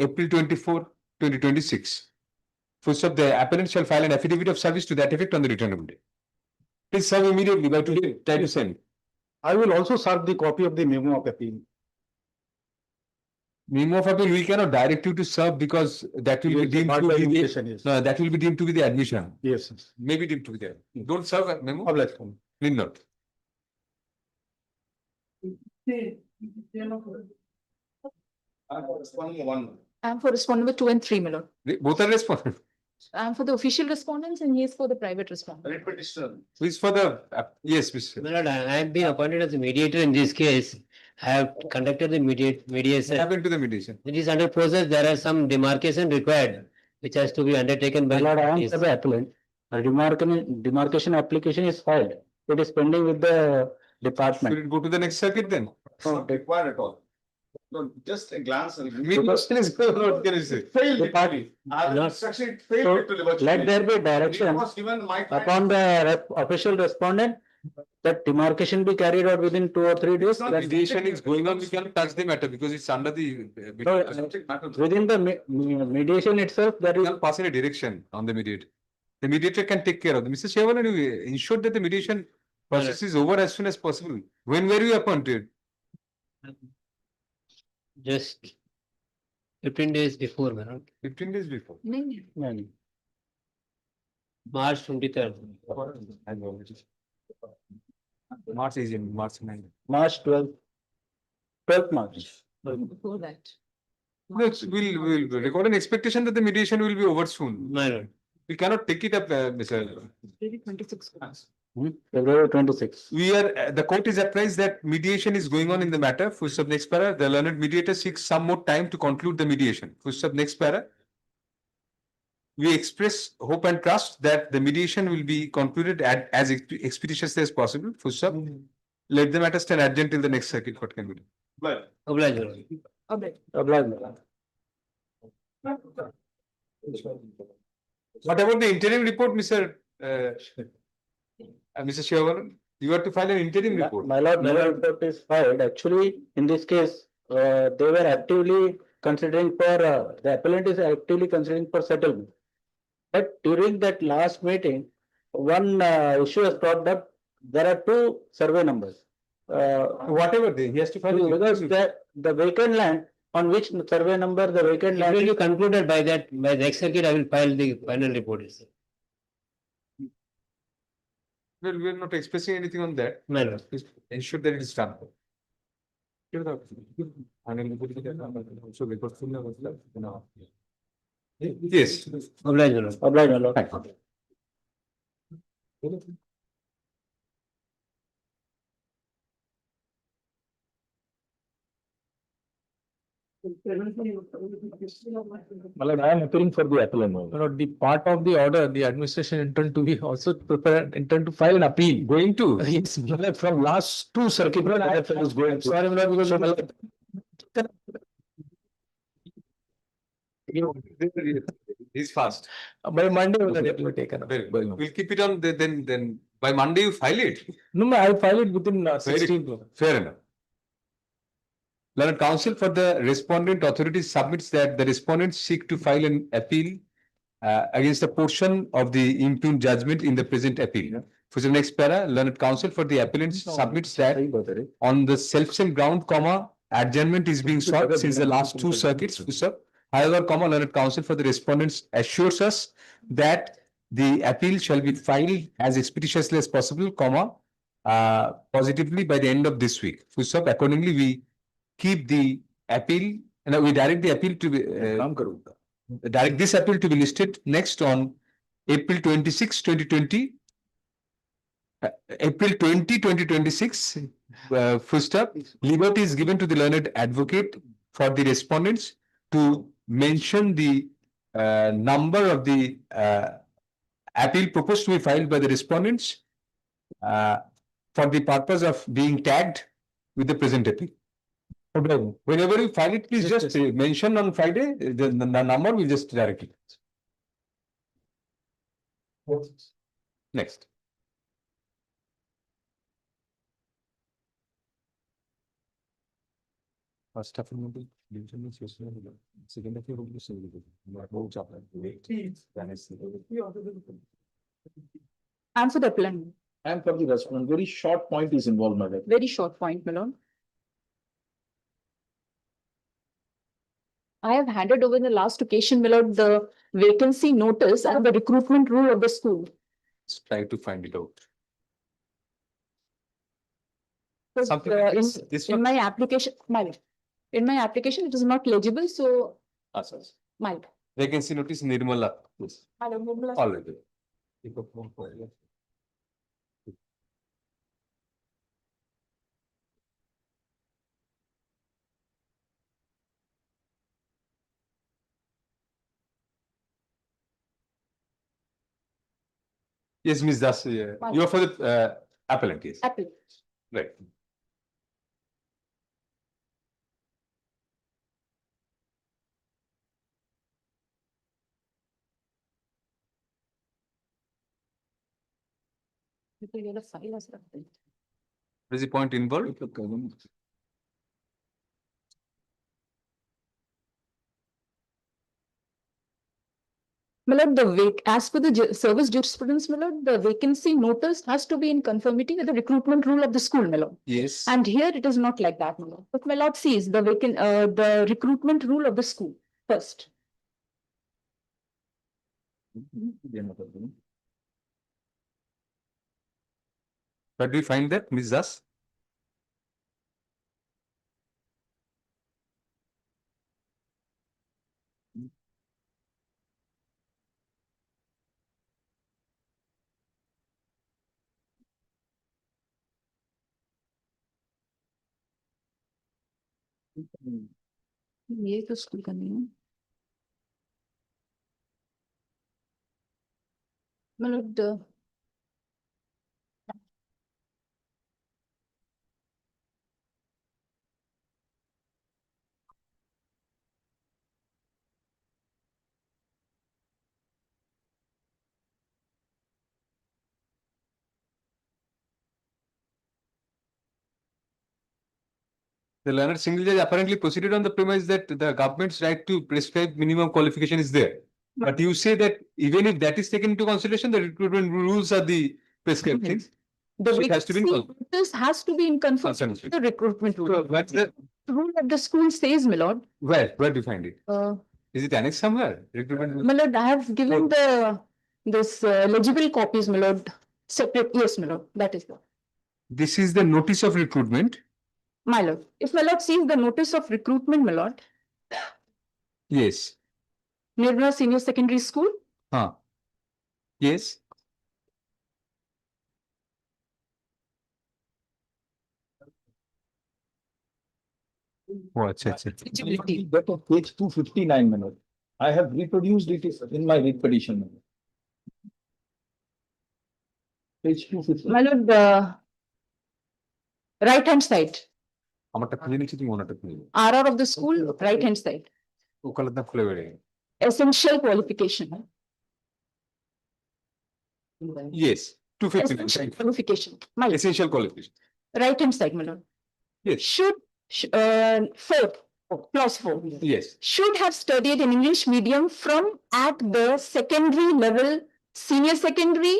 S2: April 24, 2026. First up, the appellant shall file an affidavit of service to that effect on the returnable day. Please serve immediately by today, try to send.
S13: I will also serve the copy of the memo of appeal.
S2: Memo of appeal, we cannot direct you to serve because that will be deemed to be the, no, that will be deemed to be the admission.
S13: Yes.
S2: Maybe deemed to be there. Don't serve a memo.
S13: Obliged.
S2: Need not.
S12: I'm for respondent 2 and 3, my lord.
S2: Both are respondent.
S12: I'm for the official respondents and he is for the private respondent.
S2: Who is for the, yes, Mr.
S14: My lord, I have been appointed as a mediator in this case. I have conducted the
S2: What
S14: mediation.
S2: happened to the mediation?
S14: It is under process. There are some demarcation required, which has to be undertaken by.
S10: My lord, I am
S14: Yes.
S10: the appellant. A demarcation application is filed. It is pending with the department.
S2: Should it go to the next circuit then?
S5: Not required at all. No, just a glance.
S2: Mediation is good, what can you say?
S5: Failed.
S10: The party.
S5: Instruction failed to deliver.
S10: Let there be direction
S5: It was given my client.
S10: upon the official respondent that demarcation be carried out within 2 or 3 days.
S2: The mediation is going on, we cannot touch the matter because it's under the.
S10: No, within the mediation itself, there
S2: We
S10: is.
S2: cannot pass any direction on the mediator. The mediator can take care of it. Mr. Shevalan, you ensure that the mediation process is over as soon as possible. When were you appointed?
S14: Just 15 days before, my lord.
S2: 15 days before.
S14: March 23rd.
S2: March is in March 9.
S10: March 12th March.
S12: Before that.
S2: We'll record an expectation that the mediation will be over soon.
S14: My lord.
S2: We cannot take it up, Mr.
S10: February 26th.
S2: We are, the court is apprised that mediation is going on in the matter. Full stop next para, the learned mediator seeks some more time to conclude the mediation. Full stop next para. We express hope and trust that the mediation will be concluded as expeditiously as possible. Full stop. Let the matter stand adjourned till the next circuit court can be done.
S14: Obliged, my lord.
S10: Obliged.
S2: What about the interim report, Mr. Mr. Shevalan? You have to file an interim report.
S10: My lord, no report is filed. Actually, in this case, they were actively considering for, the appellant is actively considering for settlement. But during that last meeting, one issue has cropped up. There are 2 survey numbers.
S2: Whatever they, he has to file.
S10: Because the vacant land on which survey number the vacant
S14: It
S10: land
S14: will be
S10: is.
S14: concluded by that, by next circuit, I will file the final report.
S2: Well, we are not expressing anything on that.
S14: My lord.
S2: Please ensure that it is done. Yes.
S14: Oblige, my lord.
S10: Oblige, my lord.
S1: Malad, I am appealing for the appellant. The part of the order, the administration intend to be also prepare, intend to file an appeal.
S2: Going to?
S1: Yes, Malad, from last two circuit. I was going. Sorry, Malad, because Malad.
S2: He's fast.
S1: By Monday, Malad, it will be taken up.
S2: Very good. We'll keep it on then by Monday you file it.
S1: No, I file it within 16.
S2: Fair enough. Learned Counsel for the respondent authority submits that the respondents seek to file an appeal against a portion of the impugned judgment in the present appeal. For the next para, Learned Counsel for the appellants submits that on the self-same ground, adjournment is being sought since the last two circuits. However, Learned Counsel for the respondents assures us that the appeal shall be filed as expeditiously as possible, positively by the end of this week. Accordingly, we keep the appeal and we direct the appeal to be direct this appeal to be listed next on April 26, 2020. April 20, 2026. Full stop. Liberty is given to the learned advocate for the respondents to mention the number of the appeal proposed to be filed by the respondents for the purpose of being tagged with the present appeal. Whenever you file it, please just mention on Friday the number. We'll just direct it. Next. First of all, second of
S15: And for the appellant,
S1: And for the respondent, very short point is involved, Malad.
S15: very short point, my lord. I have handed over in the last occasion, my lord, the vacancy notice and the recruitment rule of the school.
S2: Let's try to find it out.
S15: But,
S2: Something like this
S15: in
S2: one?
S15: my application, my lord, in my application, it is not legible, so my lord.
S2: Vacancy notice Nirmala. Yes.
S15: My lord, Nirmala.
S2: Already. Yes, Ms. Das, you are for the appellant, yes.
S15: Appellant.
S2: Right. What is the point involved?
S15: My lord, as per the service jurisprudence, my lord, the vacancy notice has to be in conformity with the recruitment rule of the school, my lord.
S2: Yes.
S15: And here it is not like that, my lord. But my lord sees the the recruitment rule of the school first.
S2: But do you find that, Ms. Das?
S15: ये तो school का नहीं है मतलब
S2: The learned single judge apparently proceeded on the premise that the government's right to prescribe minimum qualification is there. But you say that even if that is taken into consideration, the recruitment rules are the prescribed things.
S15: the
S2: So it has to be
S15: vacancy notice has to be in conformity with the recruitment rule.
S2: So what's the
S15: rule of the school says, my lord,
S2: Where do you find it?
S15: uh,
S2: Is it annexed somewhere? Recruitment.
S15: my lord, I have given this legible copies, my lord, separate, yes, my lord, that is the,
S2: This is the notice of recruitment.
S15: my lord. If my lord sees the notice of recruitment, my lord,
S2: Yes.
S15: Nirvana Senior Secondary School,
S2: Huh. Yes. Oh, acha, acha.
S15: eligibility.
S5: That of page 259, Manoj. I have reproduced it in my read petition. Manoj. Page 250.
S15: My lord, right hand side,
S2: আমারটা খুলে নিচ্ছি তুমি ওনারটা খুলে নিও।
S15: RR of the school, right hand side,
S2: ওকালতটা খুলে বেরিয়ে গেল।
S15: essential qualification.
S2: Yes, 259.
S15: Essential qualification, my lord.
S2: Essential qualification.
S15: Right hand side, my lord.
S2: Yes.
S15: Should, four, clause 4.
S2: Yes.
S15: Should have studied in English medium from at the secondary level, senior secondary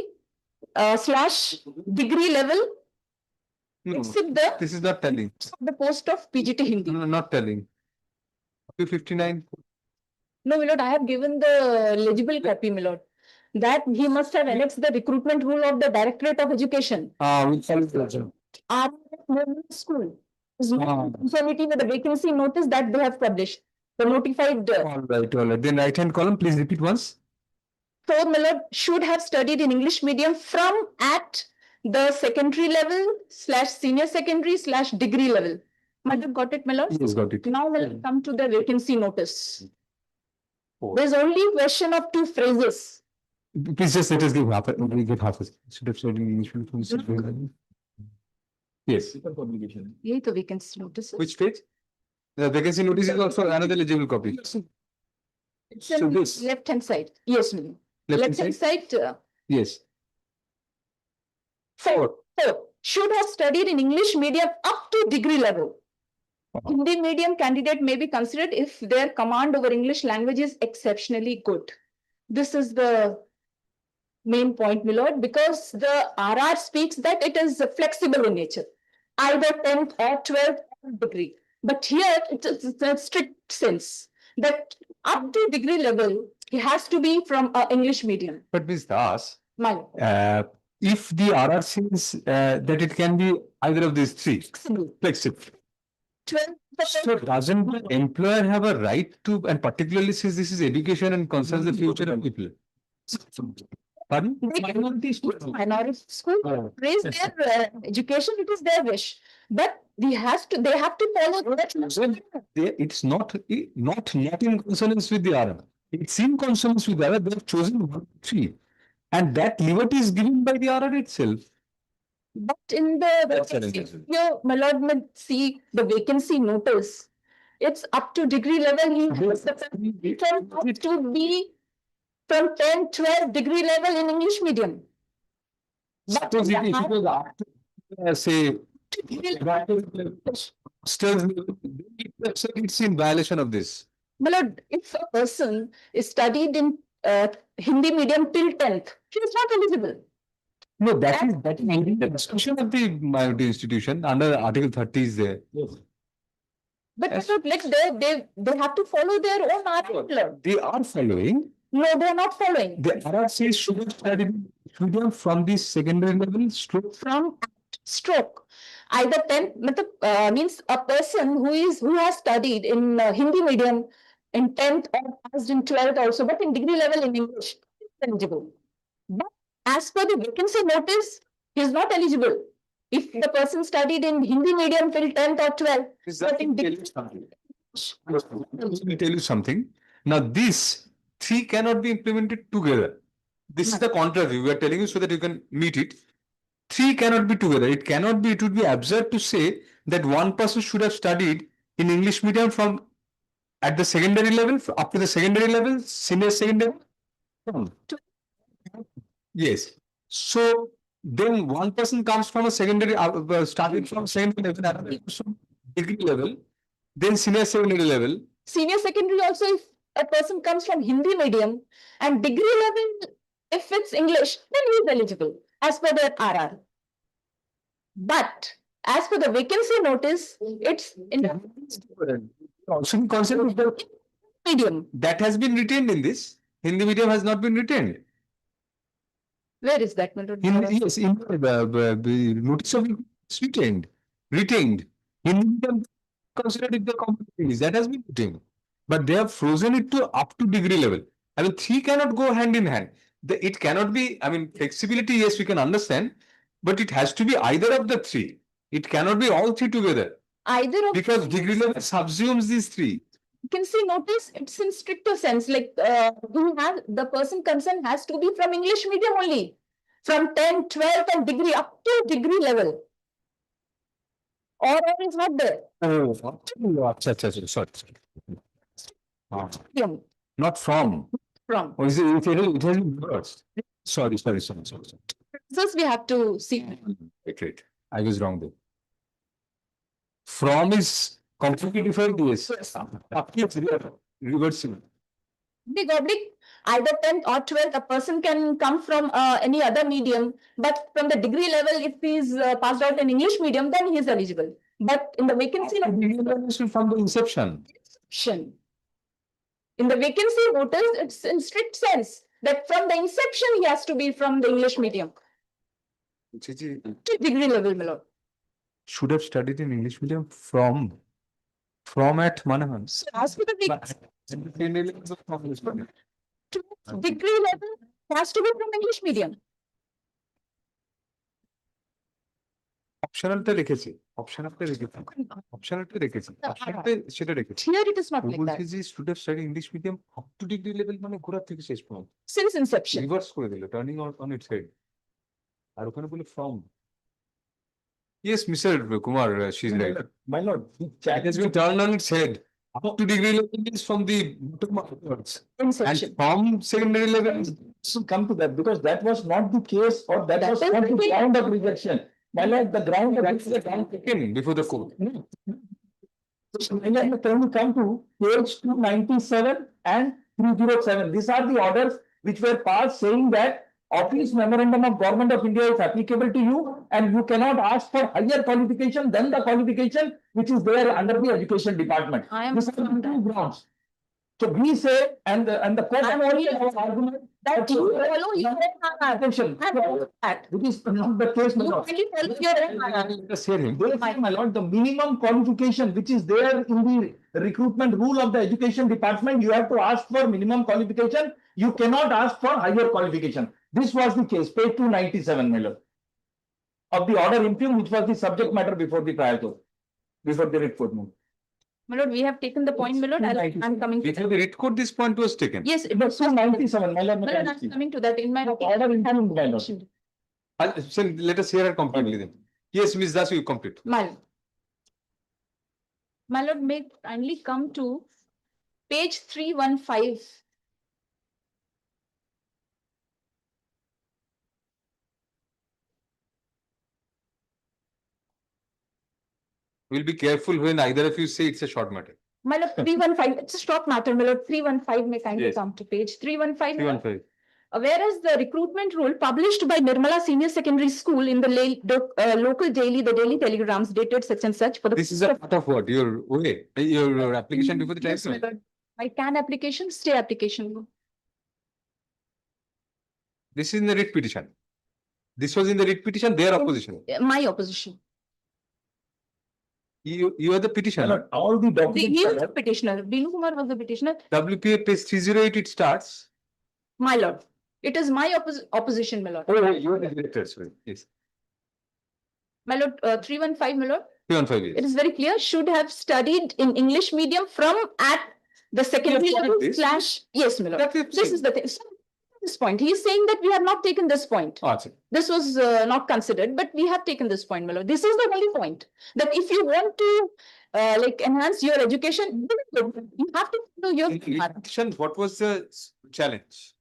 S15: / degree level,
S2: No,
S15: except the,
S2: this is not telling.
S15: the post of PGT Hindi.
S2: No, not telling. 259.
S15: No, my lord, I have given the legible copy, my lord. That he must have annexed the recruitment rule of the Directorate of Education.
S2: We'll follow the version.
S15: Our school is not in conformity with the vacancy notice that they have published. The notified.
S2: All right. Then right hand column, please repeat once.
S15: So, my lord, should have studied in English medium from at the secondary level / senior secondary / degree level. Madam, got it, my lord?
S2: Yes, got it.
S15: Now we'll come to the vacancy notice.
S2: Four.
S15: There's only question of 2 phrases.
S2: Please just let us give half. We get half. Should have studied English from. Yes.
S5: Publication.
S15: Yeh to vacancy notice.
S2: Which page? The vacancy notice is also another legible copy.
S15: It's
S2: So
S15: on
S2: this.
S15: left hand side. Yes, ma'am.
S2: Left hand
S15: side.
S2: Yes.
S15: 4. Should have studied in English medium up to degree level. Hindi medium candidate may be considered if their command over English language is exceptionally good. This is the main point, my lord, because the RR speaks that it is flexible in nature, either 10th or 12th degree. But here it's a strict sense that up to degree level, he has to be from English medium.
S2: But Ms. Das,
S15: My lord.
S2: if the RR says that it can be either of these three, flexible.
S15: 12%.
S2: So doesn't the employer have a right to, and particularly since this is education and concerns the future of people? Pardon?
S15: Minority school raise their education, it is their wish. But they have to follow that.
S2: It's not in consonance with the RR. It's in consonance with the RR. They have chosen 1, 3. And that liberty is given by the RR itself.
S15: But in the
S2: vacancy,
S15: my lord, see the vacancy notice. It's up to degree level. He has to be from 10, 12 degree level in English medium. But
S2: Suppose if it was after, say, it's in violation of this.
S15: my lord, if a person is studied in Hindi medium till 10th, he is not eligible.
S2: No, that is the discussion of the minority institution under Article 30 is there.
S5: Yes.
S15: But my lord, they have to follow their own RR.
S2: They are following.
S15: No, they are not following.
S2: The RR says should have studied medium from the secondary level stroke.
S15: From stroke. Either 10th, means a person who has studied in Hindi medium in 10th or passed in 12th also, but in degree level in English, is eligible. But as per the vacancy notice, he is not eligible. If the person studied in Hindi medium till 10th or 12th, but in degree.
S2: Let me tell you something. Now this 3 cannot be implemented together. This is the contrary. We are telling you so that you can meet it. 3 cannot be together. It cannot be. It would be absurd to say that one person should have studied in English medium from at the secondary level up to the secondary level, senior secondary. Yes. So then one person comes from a secondary, starting from secondary level, another from degree level, then senior secondary level.
S15: Senior secondary also, if a person comes from Hindi medium and degree level, if it's English, then he is eligible as per their RR. But As per the vacancy notice, it's in
S2: Also consider the
S15: medium.
S2: that has been retained in this. Hindi medium has not been retained.
S15: Where is that, my lord?
S2: Yes, in the notice of it's retained. Retained. Hindi medium considered it the competencies that has been retained. But they have frozen it to up to degree level. I mean, three cannot go hand in hand. It cannot be, I mean, flexibility, yes, we can understand, but it has to be either of the three. It cannot be all three together.
S15: Either of
S2: Because degree level subsumes these three.
S15: vacancy notice, it's in stricter sense, like you have, the person concerned has to be from English medium only. From 10, 12 and degree up to degree level. Or is not there.
S2: Oh, sorry.
S15: Medium.
S2: Not from.
S15: From.
S2: Or is it has been reversed? Sorry.
S15: Thus we have to see.
S2: Wait. I was wrong there. From is completely different. Yes. Up is reversible.
S15: Big oblique, either 10th or 12th, a person can come from any other medium, but from the degree level, if he is passed out in English medium, then he is eligible. But in the vacancy
S2: From the inception.
S15: in the vacancy notice, it's in strict sense that from the inception, he has to be from the English medium to degree level, my lord.
S2: Should have studied in English medium from at Manahan.
S15: So as for the degree level, has to be from English medium.
S2: অপশনালটা রেখেছি অপশনালটা রেখেছি সেটা রেখেছি
S15: Here it is not like
S2: বলছি
S15: that.
S2: যে student study English medium up to degree level মানে গোড়া থেকে শেষ পর্যন্ত
S15: Since inception.
S2: রিভার্স করে দিল টার্নিং অন ইটস হেড আর ওখানে বলে from Yes, Mr. Kumar, she's right.
S13: My lord,
S2: It has been turned on its head. Up to degree level is from the bottom upwards. And
S15: Inception.
S2: from secondary level,
S13: to come to that, because that was not the case, or that was
S15: That is
S13: not the
S15: the case.
S13: ground of rejection. My lord, the ground of
S2: that's the ground taken before the court.
S13: My lord, can we come to page 297 and 307? These are the orders which were passed saying that Office Memorandum of Government of India is applicable to you, and you cannot ask for higher qualification than the qualification which is there under the Education Department.
S15: I am
S13: These are the two grounds. So we say, and the court
S15: I am
S13: only
S15: really-
S13: has argument
S15: That you follow your
S13: attention.
S15: that.
S13: It is not the case, my
S15: You
S13: lord.
S15: only follow your
S2: Let's hear him.
S13: Therefore, my lord, the minimum qualification which is there in the recruitment rule of the Education Department, you have to ask for minimum qualification. You cannot ask for higher qualification. This was the case, page 297, my lord, of the order impugned, which was the subject matter before the trial court, before the writ court moved.
S15: My lord, we have taken the point, my lord. I'm coming to
S2: Before
S15: that.
S2: the writ court, this point was taken.
S15: Yes,
S13: It was 297, my lord.
S15: My lord, I'm coming to that in my.
S13: Order impugned, my lord.
S2: So let us hear her completely then. Yes, Ms. Das, you complete.
S15: My lord, may kindly come to page 315.
S2: We'll be careful when either of you say it's a short matter.
S15: My lord, 315, it's a short matter, my lord, 315 may kindly
S2: Yes.
S15: come to page 315. my lord.
S2: 315.
S15: Whereas the recruitment rule published by Nirmala Senior Secondary School in the local daily, the daily telegrams dated such and such for the.
S2: This is a part of what? Your way, your application before the
S15: Yes, my
S2: tribunal.
S15: lord. My can application, stay application.
S2: This is in the writ petition. This was in the writ petition, their opposition.
S15: My opposition.
S2: You are the
S13: My
S2: petitioner.
S13: lord, all the
S15: He
S13: documents.
S15: was the petitioner. Binu Kumar was the petitioner.
S2: WPA page 308, it starts.
S15: My lord. It is my opposition, my lord.
S2: Oh, you are the director, sorry. Yes.
S15: My lord, 315, my lord.
S2: 315,
S15: It
S2: yes.
S15: is very clear, should have studied in English medium from at the secondary
S2: Yes,
S15: level
S2: this.
S15: slash, yes, my lord.
S2: That's it.
S15: This is the thing. So, this point, he is saying that we have not taken this point.
S2: Answer.
S15: This was not considered, but we have taken this point, my lord. This is the only point, that if you want to like enhance your education, you have to know your.
S2: In the writ petition, what was the challenge?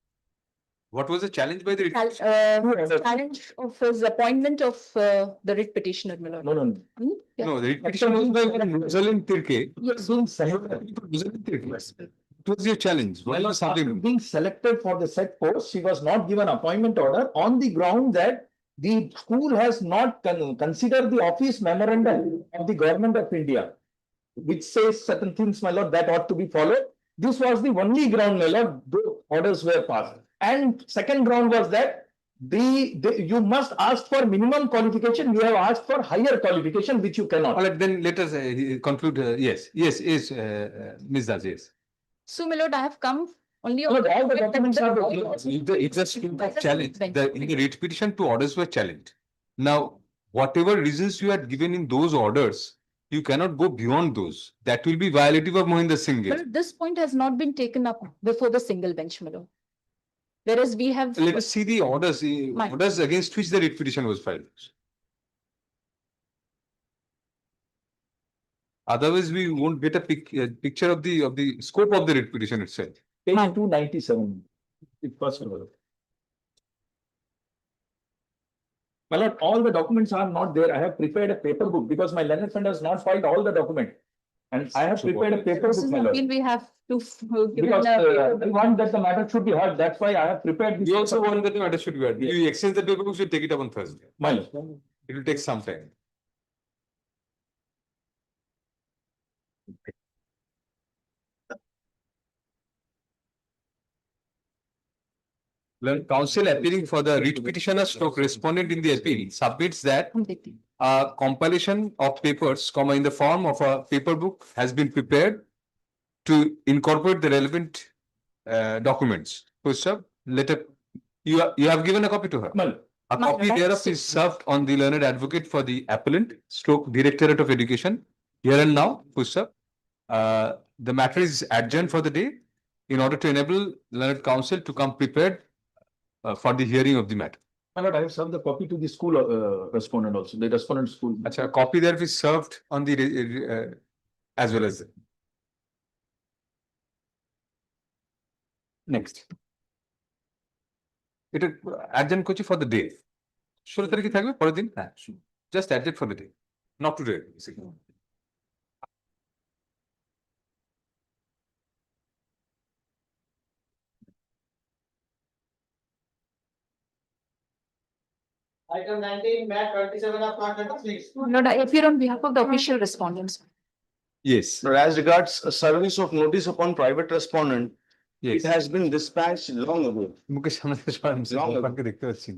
S2: What was the challenge by the writ petition?
S15: Challenge of his appointment of the writ petitioner, my lord.
S13: No.
S15: Hmm? Yeah.
S2: No, the writ petition was by Rosalind Tirke.
S15: Yes.
S13: Being selected,
S2: Rosalind Tirke. What was your challenge? What was
S13: after
S2: something?
S13: being selected for the said post, she was not given appointment order on the ground that the school has not considered the office memorandum of the government of India, which says certain things, my lord, that ought to be followed. This was the only ground, my lord, those orders were passed. And second ground was that you must ask for minimum qualification. You have asked for higher qualification, which you cannot.
S2: All right, then let us conclude. Yes, Ms. Das, yes.
S15: So, my lord, I have come only.
S13: Lord, all the documents are.
S2: It's a scope of challenge. In the writ petition, 2 orders were challenged. Now, whatever reasons you had given in those orders, you cannot go beyond those. That will be violative of Mohinder Singh.
S15: But this point has not been taken up before the single bench, my lord. Whereas we have.
S2: Let us see the orders, orders against which the writ petition was filed. Otherwise, we won't get a picture of the scope of the writ petition itself.
S13: Page 297. If possible. My lord, all the documents are not there. I have prepared a paper book because my learned friend has not filed all the documents. And I have prepared a paper book, my lord.
S15: We have to.
S13: Because I want that the matter should be heard. That's why I have prepared.
S2: You also want that the matter should be heard. You exchange the paper book, you take it up on Thursday.
S13: My lord.
S2: It will take some time. Learned counsel appearing for the writ petitioner stroke respondent in the appeal submits that a compilation of papers, in the form of a paper book has been prepared to incorporate the relevant documents. First up, you have given a copy to her. A copy thereof is served on the learned advocate for the appellant stroke Directorate of Education. Here and now, push up. The matter is adjourned for the day in order to enable learned counsel to come prepared for the hearing of the matter.
S13: My lord, I have served the copy to the school respondent also, the respondent school.
S2: A copy there is served on the as well as. Next. It is adjourned Kochi for the day. 16 তারিখে থাকবে পরের দিন? হ্যাঁ, just adjourned for the day, not today.
S6: Item 19, Mat 27 of Part 26.
S15: Lord, I appear on behalf of the official respondents.
S2: Yes.
S16: As regards service of notice upon private respondent,
S2: Yes.
S16: it has been dispatched long ago.
S2: Mukesh সামনে দেখতে পাচ্ছি।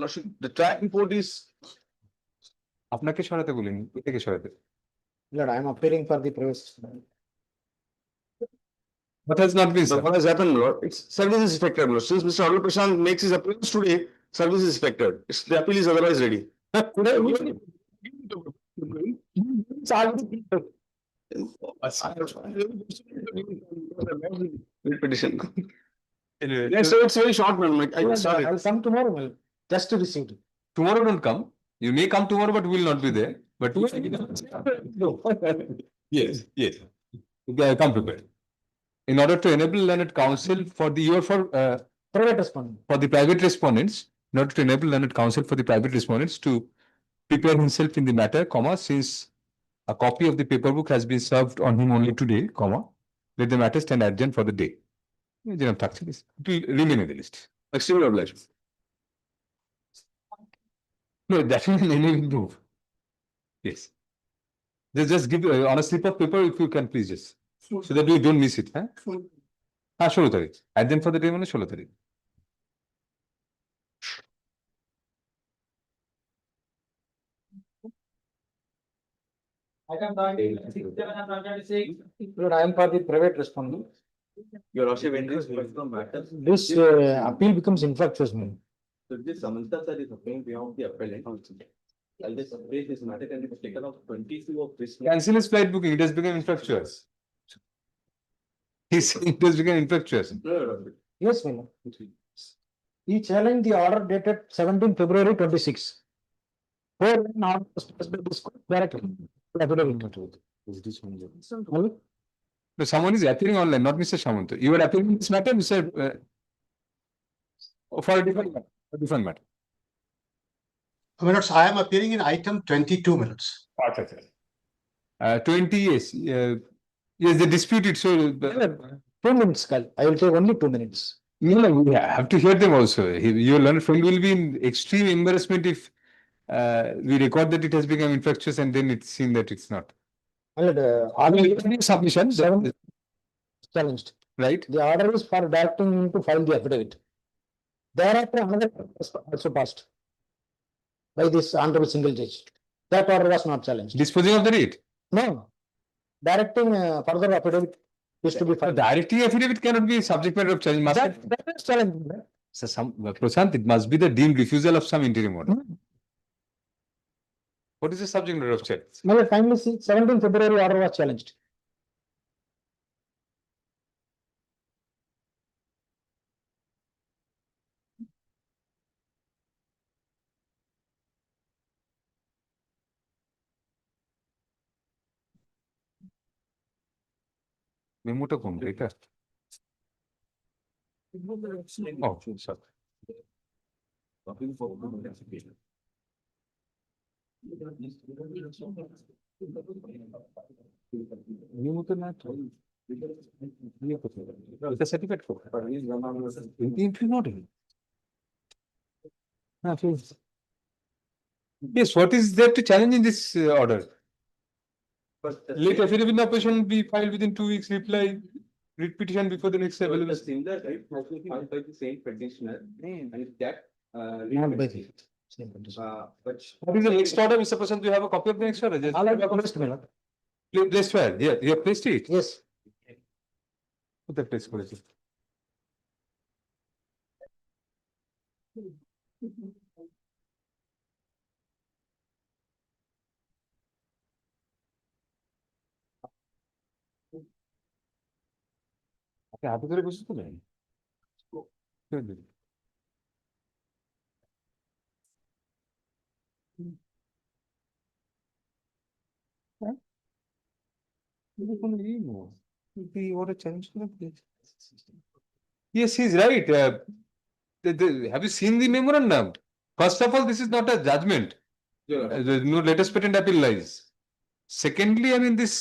S16: Lordship, the track report is.
S2: আপনাকে সরাতে বলিনি, থেকে সরাতে।
S10: Lord, I am appearing for the previous.
S2: What has not been, sir?
S16: What has happened, Lord? It's service is affected, Lord. Since Mr. Honorable Prashant makes his appearance today, service is affected. The appeal is otherwise ready. Petition.
S2: Anyway,
S16: Yes, so it's very short, man. I
S10: Yes,
S16: started.
S10: I will come tomorrow, well, just to receive it.
S2: tomorrow don't come. You may come tomorrow, but will not be there. But yes, yes. Come prepared. In order to enable learned counsel for the
S10: Private respondent.
S2: for the private respondents, in order to enable learned counsel for the private respondents to prepare himself in the matter, since a copy of the paper book has been served on him only today, let the matter stand adjourned for the day. It will remain in the list.
S16: Extremely obliged.
S2: No, that will enable move. Yes. Just give on a slip of paper if you can please just. So that we don't miss it. Huh? 16 তারিখ। Adjourn for the day মানে 16 তারিখ।
S6: Item 27 of Part 26.
S10: Lord, I am for the private respondent.
S16: Your Lordship entries from matter.
S10: This appeal becomes infructuous, man.
S16: So this Samantha sir is appealing beyond the appellant. I'll just update this matter can be taken off 22 of this.
S2: Cancel his flight booking. It has become infructuous. He's saying it has become infructuous.
S10: Yes, my lord. He challenged the order dated 17 February 26. For now, directly.
S2: No, someone is appearing online, not Mr. Samanta. You are appearing in this matter, Mr. For a different matter.
S17: Minutes, I am appearing in item 22 minutes.
S2: 20, yes. Yes, they disputed. So,
S10: 2 minutes, Kal. I will take only 2 minutes.
S2: No, we have to hear them also. Your learned friend will be in extreme embarrassment if we record that it has become infectious and then it's seen that it's not. Submission
S10: Challenged.
S2: Right.
S10: The order is for directing him to file the affidavit. Thereafter, another was also passed by this honorable single judge. That order was not challenged.
S2: Disposing of the writ.
S10: No. Directing further affidavit is to be filed.
S2: Directing affidavit cannot be subject matter of challenge.
S10: That is challenged.
S2: So Prashant, it must be the deemed refusal of some interim order. What is the subject matter of challenge?
S10: My timely 17 February order was challenged.
S2: মেমোটা কোন এটা? Oh, sorry. মেমোটা না তো এটা certificate co ইনফি not হ্যাঁ please. Yes, what is there to challenge in this order? Let affidavit in opposition be filed within 2 weeks, reply writ petition before the next available.
S16: The similar right has been filed by the same petitioner and that
S10: Not by the
S16: but
S2: What is the next order, Mr. Prashant? Do you have a copy of the next order?
S10: I'll have a list, my lord.
S2: Placed where? Yeah, you have placed it?
S10: Yes.
S2: Put that place for it. আপনি হাতে ধরে বসে তো নেই Yes, he's right. Have you seen the memorandum? First of all, this is not a judgment. There's no latest patent appeal lies. Secondly, I mean, this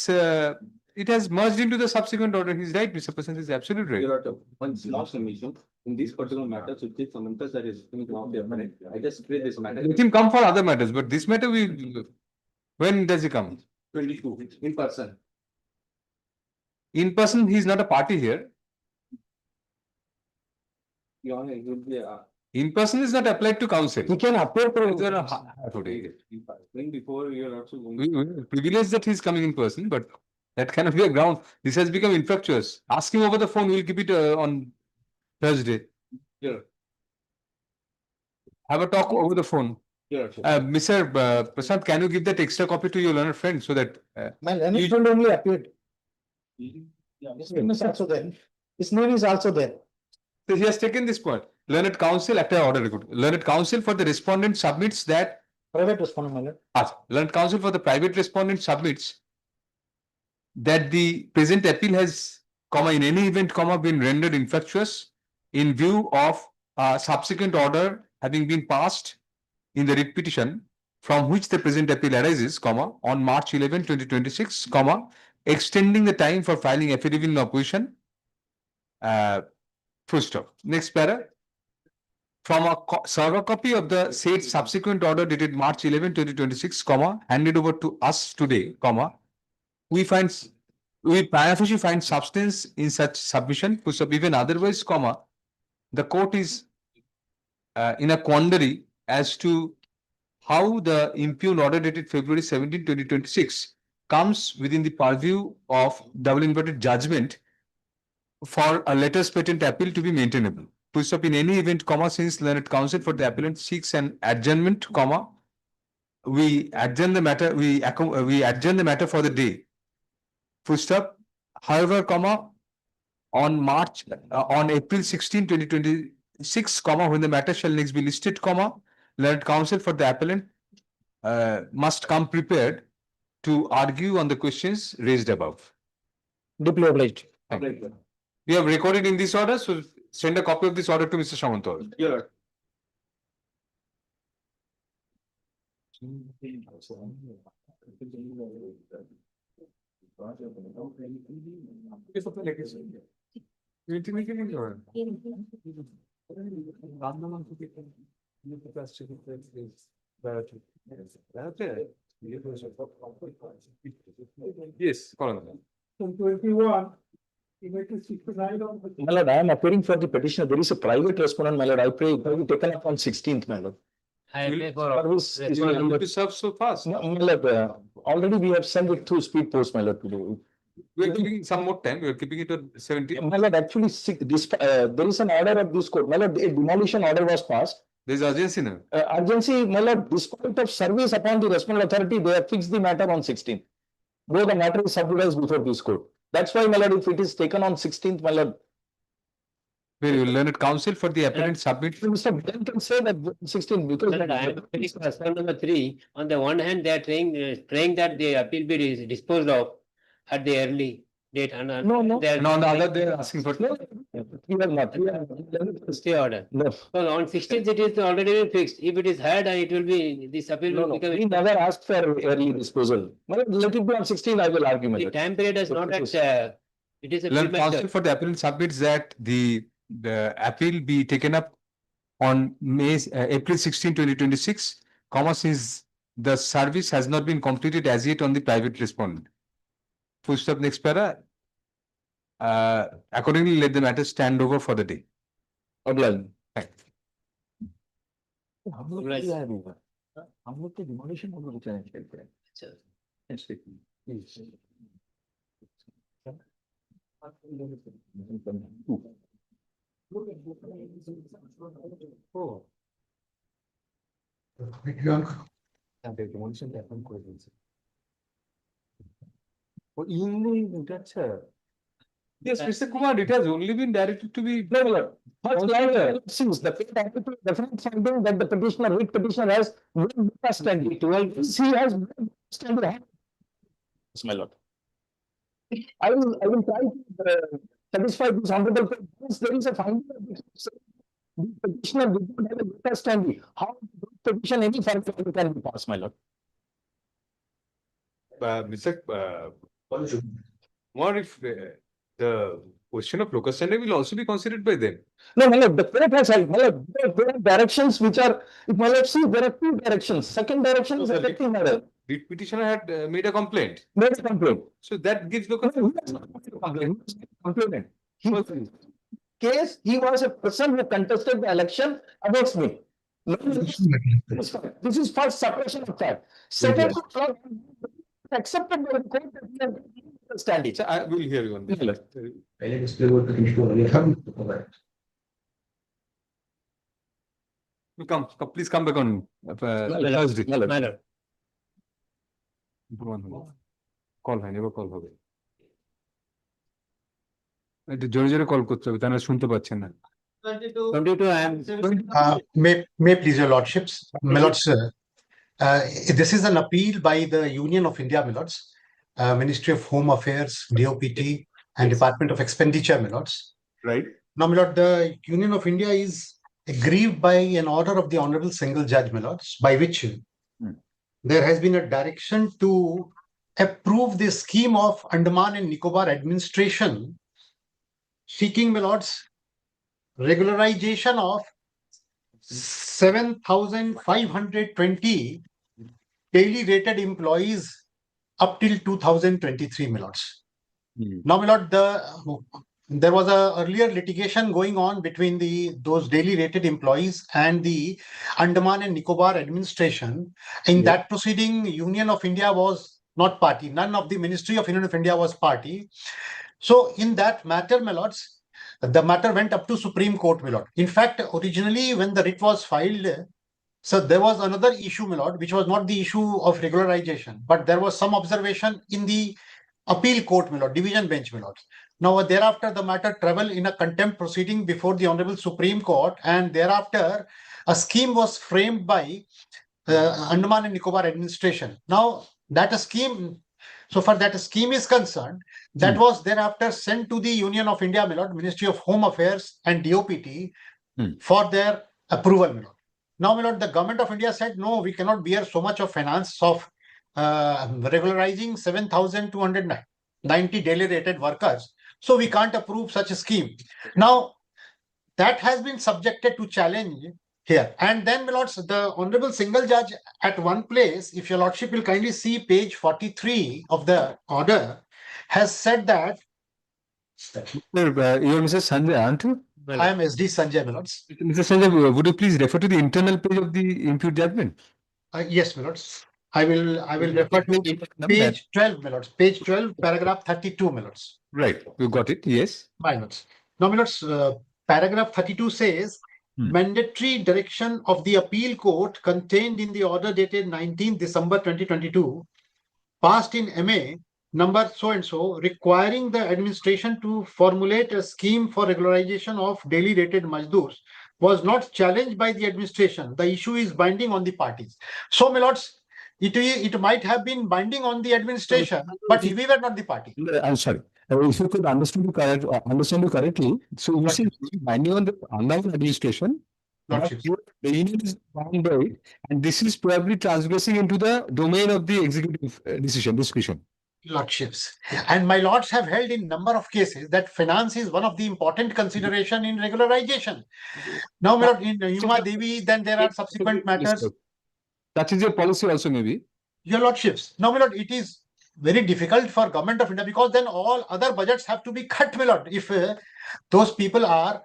S2: it has merged into the subsequent order. He's right, Mr. Prashant is absolutely right.
S16: Your Honor, one small submission in this particular matter, so this Samantha that is coming out there, I just create this matter.
S2: Let him come for other matters, but this matter we. When does he come?
S16: 22 in person.
S2: In person, he's not a party here.
S16: Your Honor, it will be
S2: In person is not applied to counsel.
S10: He can appear to.
S2: Today.
S16: bring before you are also going.
S2: We privilege that he's coming in person, but that cannot be a ground. This has become infectious. Ask him over the phone. We'll keep it on Thursday.
S16: Yeah.
S2: Have a talk over the phone.
S16: Yeah.
S2: Mr. Prashant, can you give that extra copy to your learned friend so that
S10: My learned friend only appeared. His name is also there. His name is also there.
S2: So he has taken this point. Learned counsel after order record. Learned counsel for the respondent submits that.
S10: Private respondent, my lord.
S2: Learned counsel for the private respondent submits that the present appeal has, comma, in any event, comma, been rendered infectious in view of a subsequent order having been passed in the writ petition from which the present appeal arises, comma, on March 11, 2026, comma, extending the time for filing affidavit in opposition. Full stop. Next para. From a server copy of the said subsequent order dated March 11, 2026, comma, handed over to us today, comma, we prima facie find substance in such submission, full stop. Even otherwise, comma, the court is in a quandary as to how the impugned order dated February 17, 2026 comes within the purview of double inverted judgment for a latest patent appeal to be maintainable. Full stop. In any event, comma, since learned counsel for the appellant seeks an adjournment, comma, we adjourn the matter for the day. Full stop. However, comma, on April 16, 2026, comma, when the matter shall next be listed, comma, learned counsel for the appellant must come prepared to argue on the questions raised above.
S10: Deeply obliged.
S2: Thank you. We have recorded in this order, so send a copy of this order to Mr. Samantal.
S16: Yeah.
S2: Yes, Colonel.
S7: 21.
S13: My lord, I am appearing for the petitioner. There is a private respondent, my lord. I pray it will be taken up on 16th, my lord.
S14: I pay for
S13: Service is
S2: You
S13: number.
S2: will be served so fast.
S13: No, my lord, already we have sent it through speed post, my lord, today.
S2: We are keeping some more time. We are keeping it at 17.
S13: My lord, actually, there is an order of this court. My lord, a demolition order was passed.
S2: There is urgency now.
S13: Urgency, my lord, despite of service upon the respondent authority, they have fixed the matter on 16th. Though the matter is subjudiced before this court. That's why, my lord, if it is taken on 16th, my lord.
S2: Where you learned counsel for the appellant submit.
S13: Mr. Blair can say that 16 because.
S14: I am putting for asylum number 3. On the one hand, they are praying that the appeal be disposed of at the early date. And
S13: No, no.
S14: they are-
S2: And on the other, they are asking for.
S13: No, we have not. We have
S14: stay order.
S13: no.
S14: So on 16th, it is already been fixed. If it is had, it will be, this appeal
S13: No,
S14: will
S13: no.
S14: become.
S13: We never asked for early disposal. Well, let it be on 16. I will argue. My
S14: The
S13: lord.
S14: time period is not at, it is a
S2: Learned counsel
S14: premature.
S2: for the appellant submits that the appeal be taken up on April 16, 2026, since the service has not been completed as yet on the private respondent. Full stop, next para. Accordingly, let the matter stand over for the day.
S13: Obliged.
S2: Thank you.
S13: हम लोग तो demolition order को challenge करते हैं. Yes, please.
S2: Oh. Yes, Mr. Kumar, it has only been directed to be.
S13: No, my lord. First line, since the fate has to definite finding that the petitioner, with petitioner has well standing. 12, he has standing. Yes, my lord. I will try to satisfy this honorable court. Once there is a finding of the petitioner did not have a better standing. How petition any further can be passed, my lord?
S2: Mr. Kumar, if the question of locus standi will also be considered by them.
S13: No, my lord, the court has held, my lord, there are directions which are, if my lord see, there are two directions. Second direction is effective matter.
S2: The petitioner had made a complaint.
S13: Made a complaint.
S2: So that gives locus.
S13: No, he has not made a complaint. He was complainant. Case, he was a person who contested the election against me. No, this is first suppression of fact. Second, accepted by the court that he has standing.
S2: So I will hear you on this. Please come back on Thursday. Call হয়নি, এবার call হবে। একটু জোরে জোরে call করতে হবে, তারা শুনতে পাচ্ছেন না।
S14: 22, I am.
S17: May please your lordships, my lords, this is an appeal by the Union of India, my lords, Ministry of Home Affairs, DOPT, and Department of Expenditure, my lords.
S2: Right.
S17: Now, my lord, the Union of India is aggrieved by an order of the Honorable Single Judge, my lords, by which there has been a direction to approve the scheme of Andaman and Nicobar administration, seeking, my lords, regularization of 7,520 daily rated employees up till 2023, my lords. Now, my lord, there was a earlier litigation going on between those daily rated employees and the Andaman and Nicobar administration. In that proceeding, Union of India was not party. None of the Ministry of Union of India was party. So in that matter, my lords, the matter went up to Supreme Court, my lord. In fact, originally when the writ was filed, so there was another issue, my lord, which was not the issue of regularization, but there was some observation in the appeal court, my lord, division bench, my lord. Now, thereafter, the matter traveled in a contempt proceeding before the Honorable Supreme Court, and thereafter, a scheme was framed by Andaman and Nicobar administration. Now, that scheme, so far that scheme is concerned, that was thereafter sent to the Union of India, my lord, Ministry of Home Affairs and DOPT for their approval, my lord. Now, my lord, the government of India said, no, we cannot bear so much of finance of regularizing 7,290 daily rated workers So we can't approve such a scheme. Now, that has been subjected to challenge here. And then, my lords, the Honorable Single Judge at one place, if your lordship will kindly see page 43 of the order, has said that
S2: You're Mr. Sanjay, aren't you?
S17: I am SD Sanjay, my lords.
S2: Mr. Sanjay, would you please refer to the internal page of the impute judgment?
S17: Yes, my lords. I will refer to page 12, my lords. Page 12, paragraph 32, my lords.
S2: Right, you got it, yes.
S17: My lords. Now, my lords, paragraph 32 says, mandatory direction of the appeal court contained in the order dated 19 December 2022, passed in MA number so and so, requiring the administration to formulate a scheme for regularization of daily rated Mazdoors, was not challenged by the administration. The issue is binding on the parties. So, my lords, it might have been binding on the administration, but we were not the party.
S2: I'm sorry. If you could understand you correctly, so you see binding on the unknown administration,
S17: Lordships.
S2: the union is bound by it, and this is probably transgressing into the domain of the executive discretion.
S17: Lordships. And my lords have held in number of cases that finance is one of the important consideration in regularization. Now, my lord, in Yuma Devi, then there are subsequent matters.
S2: That is your policy also, maybe.
S17: Your lordships. Now, my lord, it is very difficult for government of India because then all other budgets have to be cut, my lord, if those people are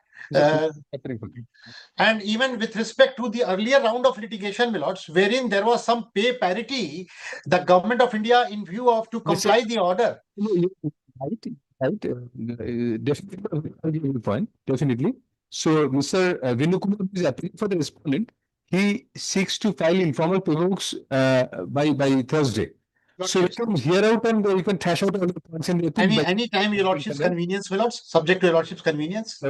S17: and even with respect to the earlier round of litigation, my lords, wherein there was some pay parity, the government of India, in view of to comply the order.
S2: Right. Definitely, point. Definitely. So, Mr. Venukumar is appealing for the respondent. He seeks to file informal paperworks by Thursday. So we can hear out and we can trash out all the points in the appeal.
S17: Any time your lordship's convenience, my lords, subject to your lordship's convenience.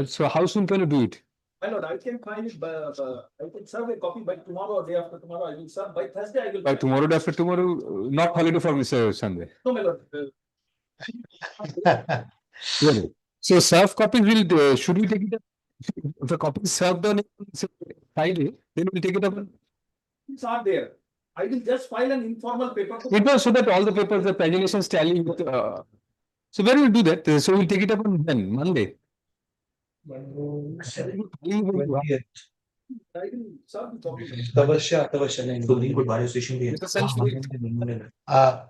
S2: So how soon can you do it?
S5: My lord, I can file it I can serve a copy by tomorrow or day after tomorrow. I will serve by Thursday. I will.
S2: By tomorrow, day after tomorrow, not holiday for Mr. Sunday.
S5: No, my lord.
S2: Really? So serve copies will should we take it up? If a copy is served on say, Friday, then we'll take it up.
S5: It's not there. I will just file an informal paper.
S2: It was so that all the papers, the paginations tally with. So where will do that? So we'll take it up on when? Monday.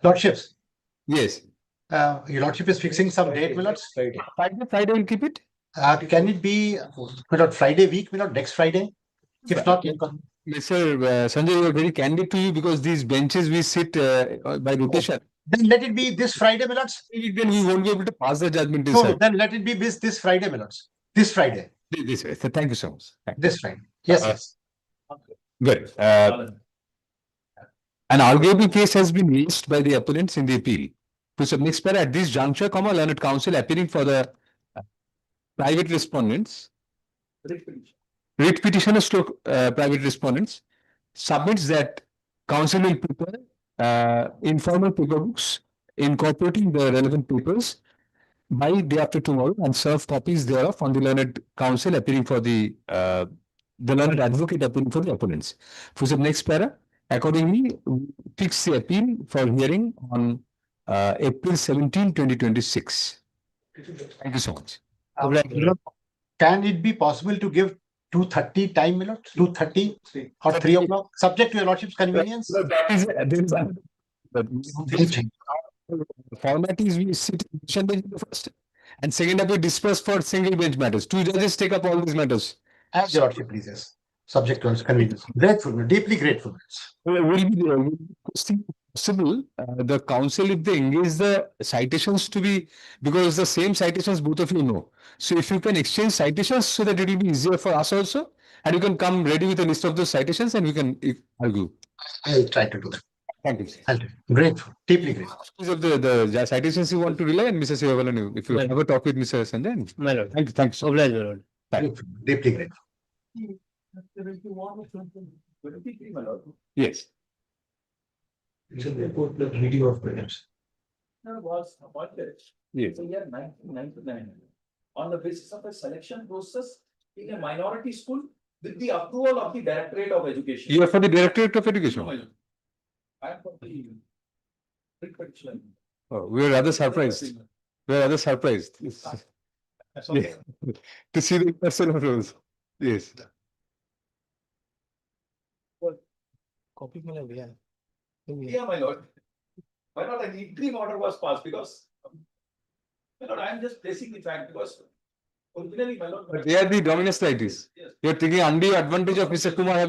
S17: Lordships.
S2: Yes.
S17: Your lordship is fixing some date, my lords.
S2: Friday will keep it.
S17: Can it be Friday week, next Friday? If not,
S2: Mr. Sanjay, you are very candid to you because these benches we sit by rotation.
S17: Then let it be this Friday, my lords.
S2: Then we won't be able to pass the judgment this
S17: No, then let it be this Friday, my lords. This Friday.
S2: This way. So thank you so much.
S17: This Friday. Yes.
S2: Good. An arguable case has been raised by the appellants in the appeal. To some extent, at this juncture, learned counsel appearing for the private respondents, writ petitioner stroke private respondents submits that counsel will prepare informal paper books incorporating the relevant papers by day after tomorrow and serve copies thereof on the learned counsel appearing for the learned advocate appearing for the opponents. For the next para, accordingly, fix the appeal for hearing on April 17, 2026. Thank you so much.
S17: Can it be possible to give 2:30 time, my lord? 2:30 or 3 o'clock, subject to your lordship's convenience?
S2: The format is we sit in bench first, and second up we disperse for single bench matters. 2 judges take up all these matters.
S17: As your lordship pleases, subject to your convenience. Grateful, deeply grateful.
S2: Will be possible the council if they engage the citations to be because the same citations both of you know. So if you can exchange citations so that it will be easier for us also, and you can come ready with a list of those citations and we can argue.
S17: I'll try to do that.
S2: Thank you.
S17: Grateful, deeply grateful.
S2: Of the citations you want to rely on, Mr. Sivabalan, if you have a talk with Mr. Sanjay.
S14: My lord.
S2: Thank you. Thanks.
S14: Obliged, my lord.
S17: Deeply grateful.
S2: Yes.
S16: Video of prayers.
S5: Was appointed
S2: Yes.
S5: in the year 1999 on the basis of a selection process in a minority school with the approval of the Directorate of Education.
S2: You are for the Directorate of Education.
S5: I am for the writ petition.
S2: Oh, we are rather surprised. We are rather surprised. Yeah. To see the person of rules. Yes.
S13: Copy me, yeah.
S5: Yeah, my lord. Why not an interim order was passed because, my lord, I am just placing the fact because originally, my lord.
S2: But they are the dominus litis.
S5: Yes.
S2: You are taking undue advantage of Mr. Kumar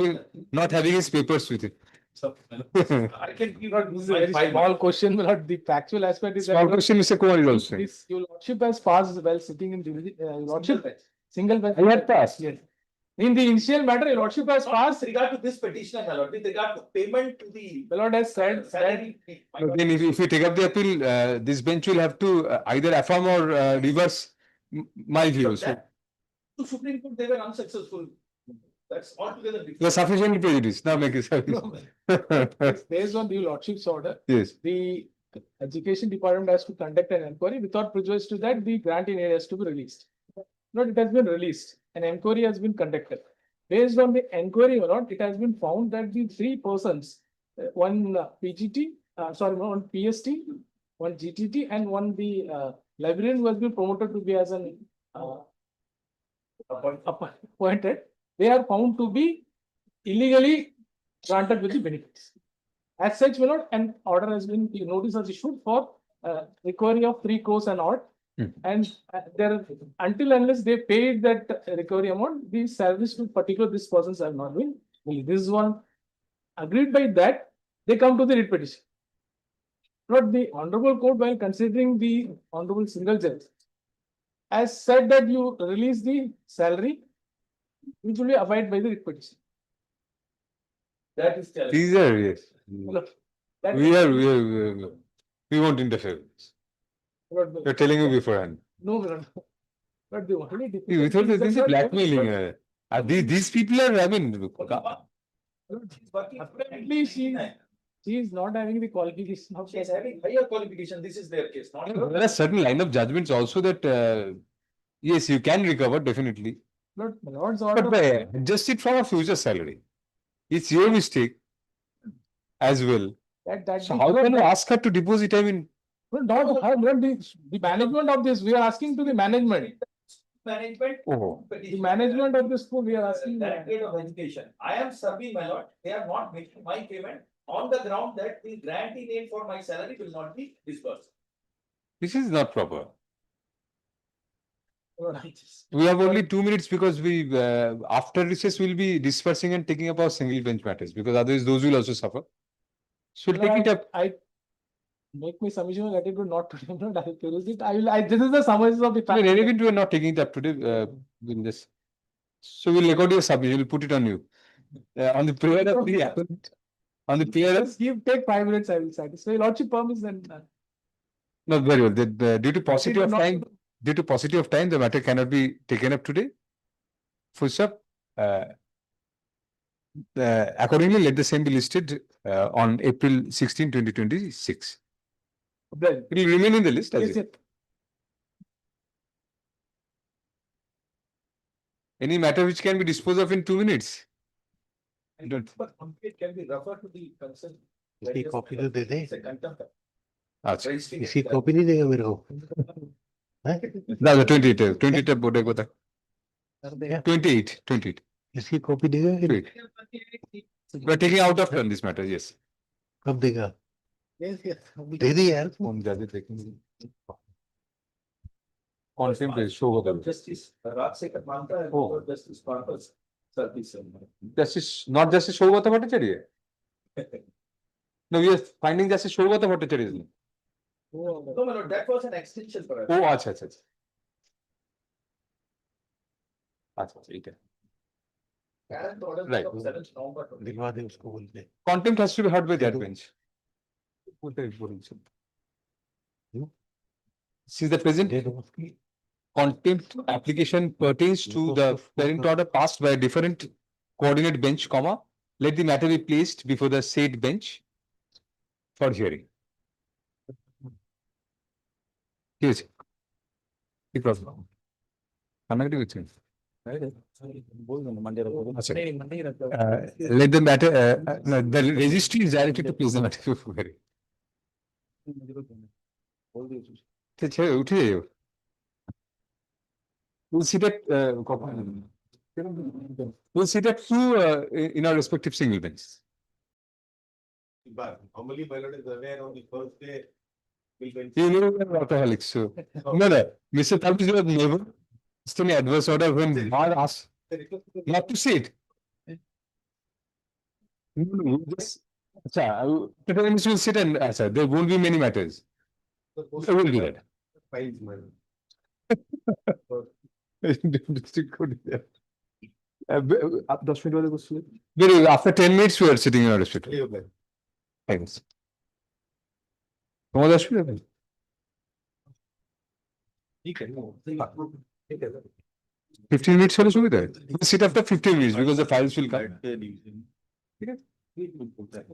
S2: not having his papers with him.
S5: So, I can give
S13: This is a very small question, but the factual aspect is
S2: Small
S13: that
S2: question, Mr. Kumar is also.
S13: this your lordship has passed while sitting in your lordship. Single bench.
S2: I had passed.
S13: Yes. In the initial matter, your lordship has passed.
S5: with regard to this petition, my lord, with regard to payment to the
S13: The lord has said that
S5: salary. my lord,
S2: Then if we take up the appeal, this bench will have to either affirm or reverse my view. So
S5: that- To Supreme Court, they were unsuccessful. That's altogether
S2: you are
S5: different.
S2: sufficiently prejudiced. Now make it.
S13: it's based on the lordship's order.
S2: Yes.
S13: The education department has to conduct an inquiry. Without prejudice to that, the grant in aid has to be released. Not it has been released. An inquiry has been conducted. Based on the inquiry or not, it has been found that the three persons, one PGT, one PST, one GTT, and one the librarian who has been promoted to be as an appointed, they are found to be illegally granted with the benefits. As such, my lord, an order has been, notice has issued for recovery of 3 crores and odd. And there, until unless they paid that recovery amount, the service to particular this persons have not been released. This is one agreed by that, they come to the writ petition. But the honorable court, while considering the honorable single judge, has said that you release the salary, which will be abide by the writ petition.
S5: That is challenge.
S2: These are, yes.
S13: That
S2: We won't interfere. You're telling me beforehand.
S13: No, but the only
S2: We thought this is blackmailing. These people are, I mean,
S13: apparently she is not having the qualification of.
S5: She is having higher qualification. This is their case, not.
S2: there are certain line of judgments also that, yes, you can recover definitely.
S13: But Lord's order.
S2: But adjust it from a future salary. It's your mistake as well. So how can you ask her to deposit? I mean,
S13: not her, the management of this, we are asking to the management.
S5: Management.
S2: Oh.
S13: The management of the school, we are asking.
S5: That grade of education. I am serving, my lord. They are not making my payment on the ground that the grant in aid for my salary will not be disbursed.
S2: this is not proper. We have only 2 minutes because we, after recess, we'll be dispersing and taking up our single bench matters because otherwise those will also suffer. So we'll take it up.
S13: I make me submission, let it go not today. I will it. This is the summary of the fact.
S2: Relevant, we are not taking it up today. In this. So we'll record your submission, we'll put it on you. On the prayer of the appellant. On the prayer of.
S13: Take 5 minutes, I will satisfy. Lordship permits then.
S2: No, very well. Due to paucity of time, the matter cannot be taken up today. Full stop. Accordingly, let the same be listed on April 16, 2026. It will remain in the list as well. Any matter which can be disposed of in 2 minutes? I don't.
S5: But it can be referred to the concern.
S18: इसकी copy तो दे दे
S2: अच्छा
S18: इसकी copy नहीं देगा मेरे को
S2: दादा 28 board एक बता 28
S18: इसकी कॉपी देगा कि नहीं
S2: we are taking out of turn this matter, yes.
S18: कब देगा दे दे यार
S2: हम ज्यादा देखेंगे कौन से पे शो होगा
S5: Justice Rajsekhar मानता है और Justice Purpose Service
S2: justice not justice शो होगा Bhattacharya no we are finding justice शो होगा Bhattacharya isn't it?
S5: No, my lord, that was an extension for us.
S2: Oh, अच्छा ठीक है
S5: Current order
S2: Right.
S5: of 7th November.
S18: दिलवा दे उसको बोलते
S2: contempt has to be heard by that bench. Since the present contempt application pertains to the parent order passed by a different coordinate bench, comma, let the matter be placed before the said bench for hearing. Yes. The problem. Let the matter, the registry is directed to place the matter before hearing. উঠে যাও। We'll sit at, we'll sit at two in our respective single benches.
S16: But normally pilot is aware on the first day.
S2: You know, we're alcoholics, so. No, no, Mr. Talbis was never, just any adverse order when Bar asked not to sit. No, just, we'll sit and answer. There won't be many matters. We'll do that.
S16: Fines, man.
S2: आप 10 minute वाले को सुनिए. Very good. After 10 minutes, we are sitting in our respective. Thanks. তোমার 10 minute?
S16: ठीक है, no, ठीक है, sir.
S2: 15 minutes হলে সুবিধা হয়? We'll sit after 15 minutes because the files will come.
S16: That,
S2: ঠিক আছে?
S16: we will put that.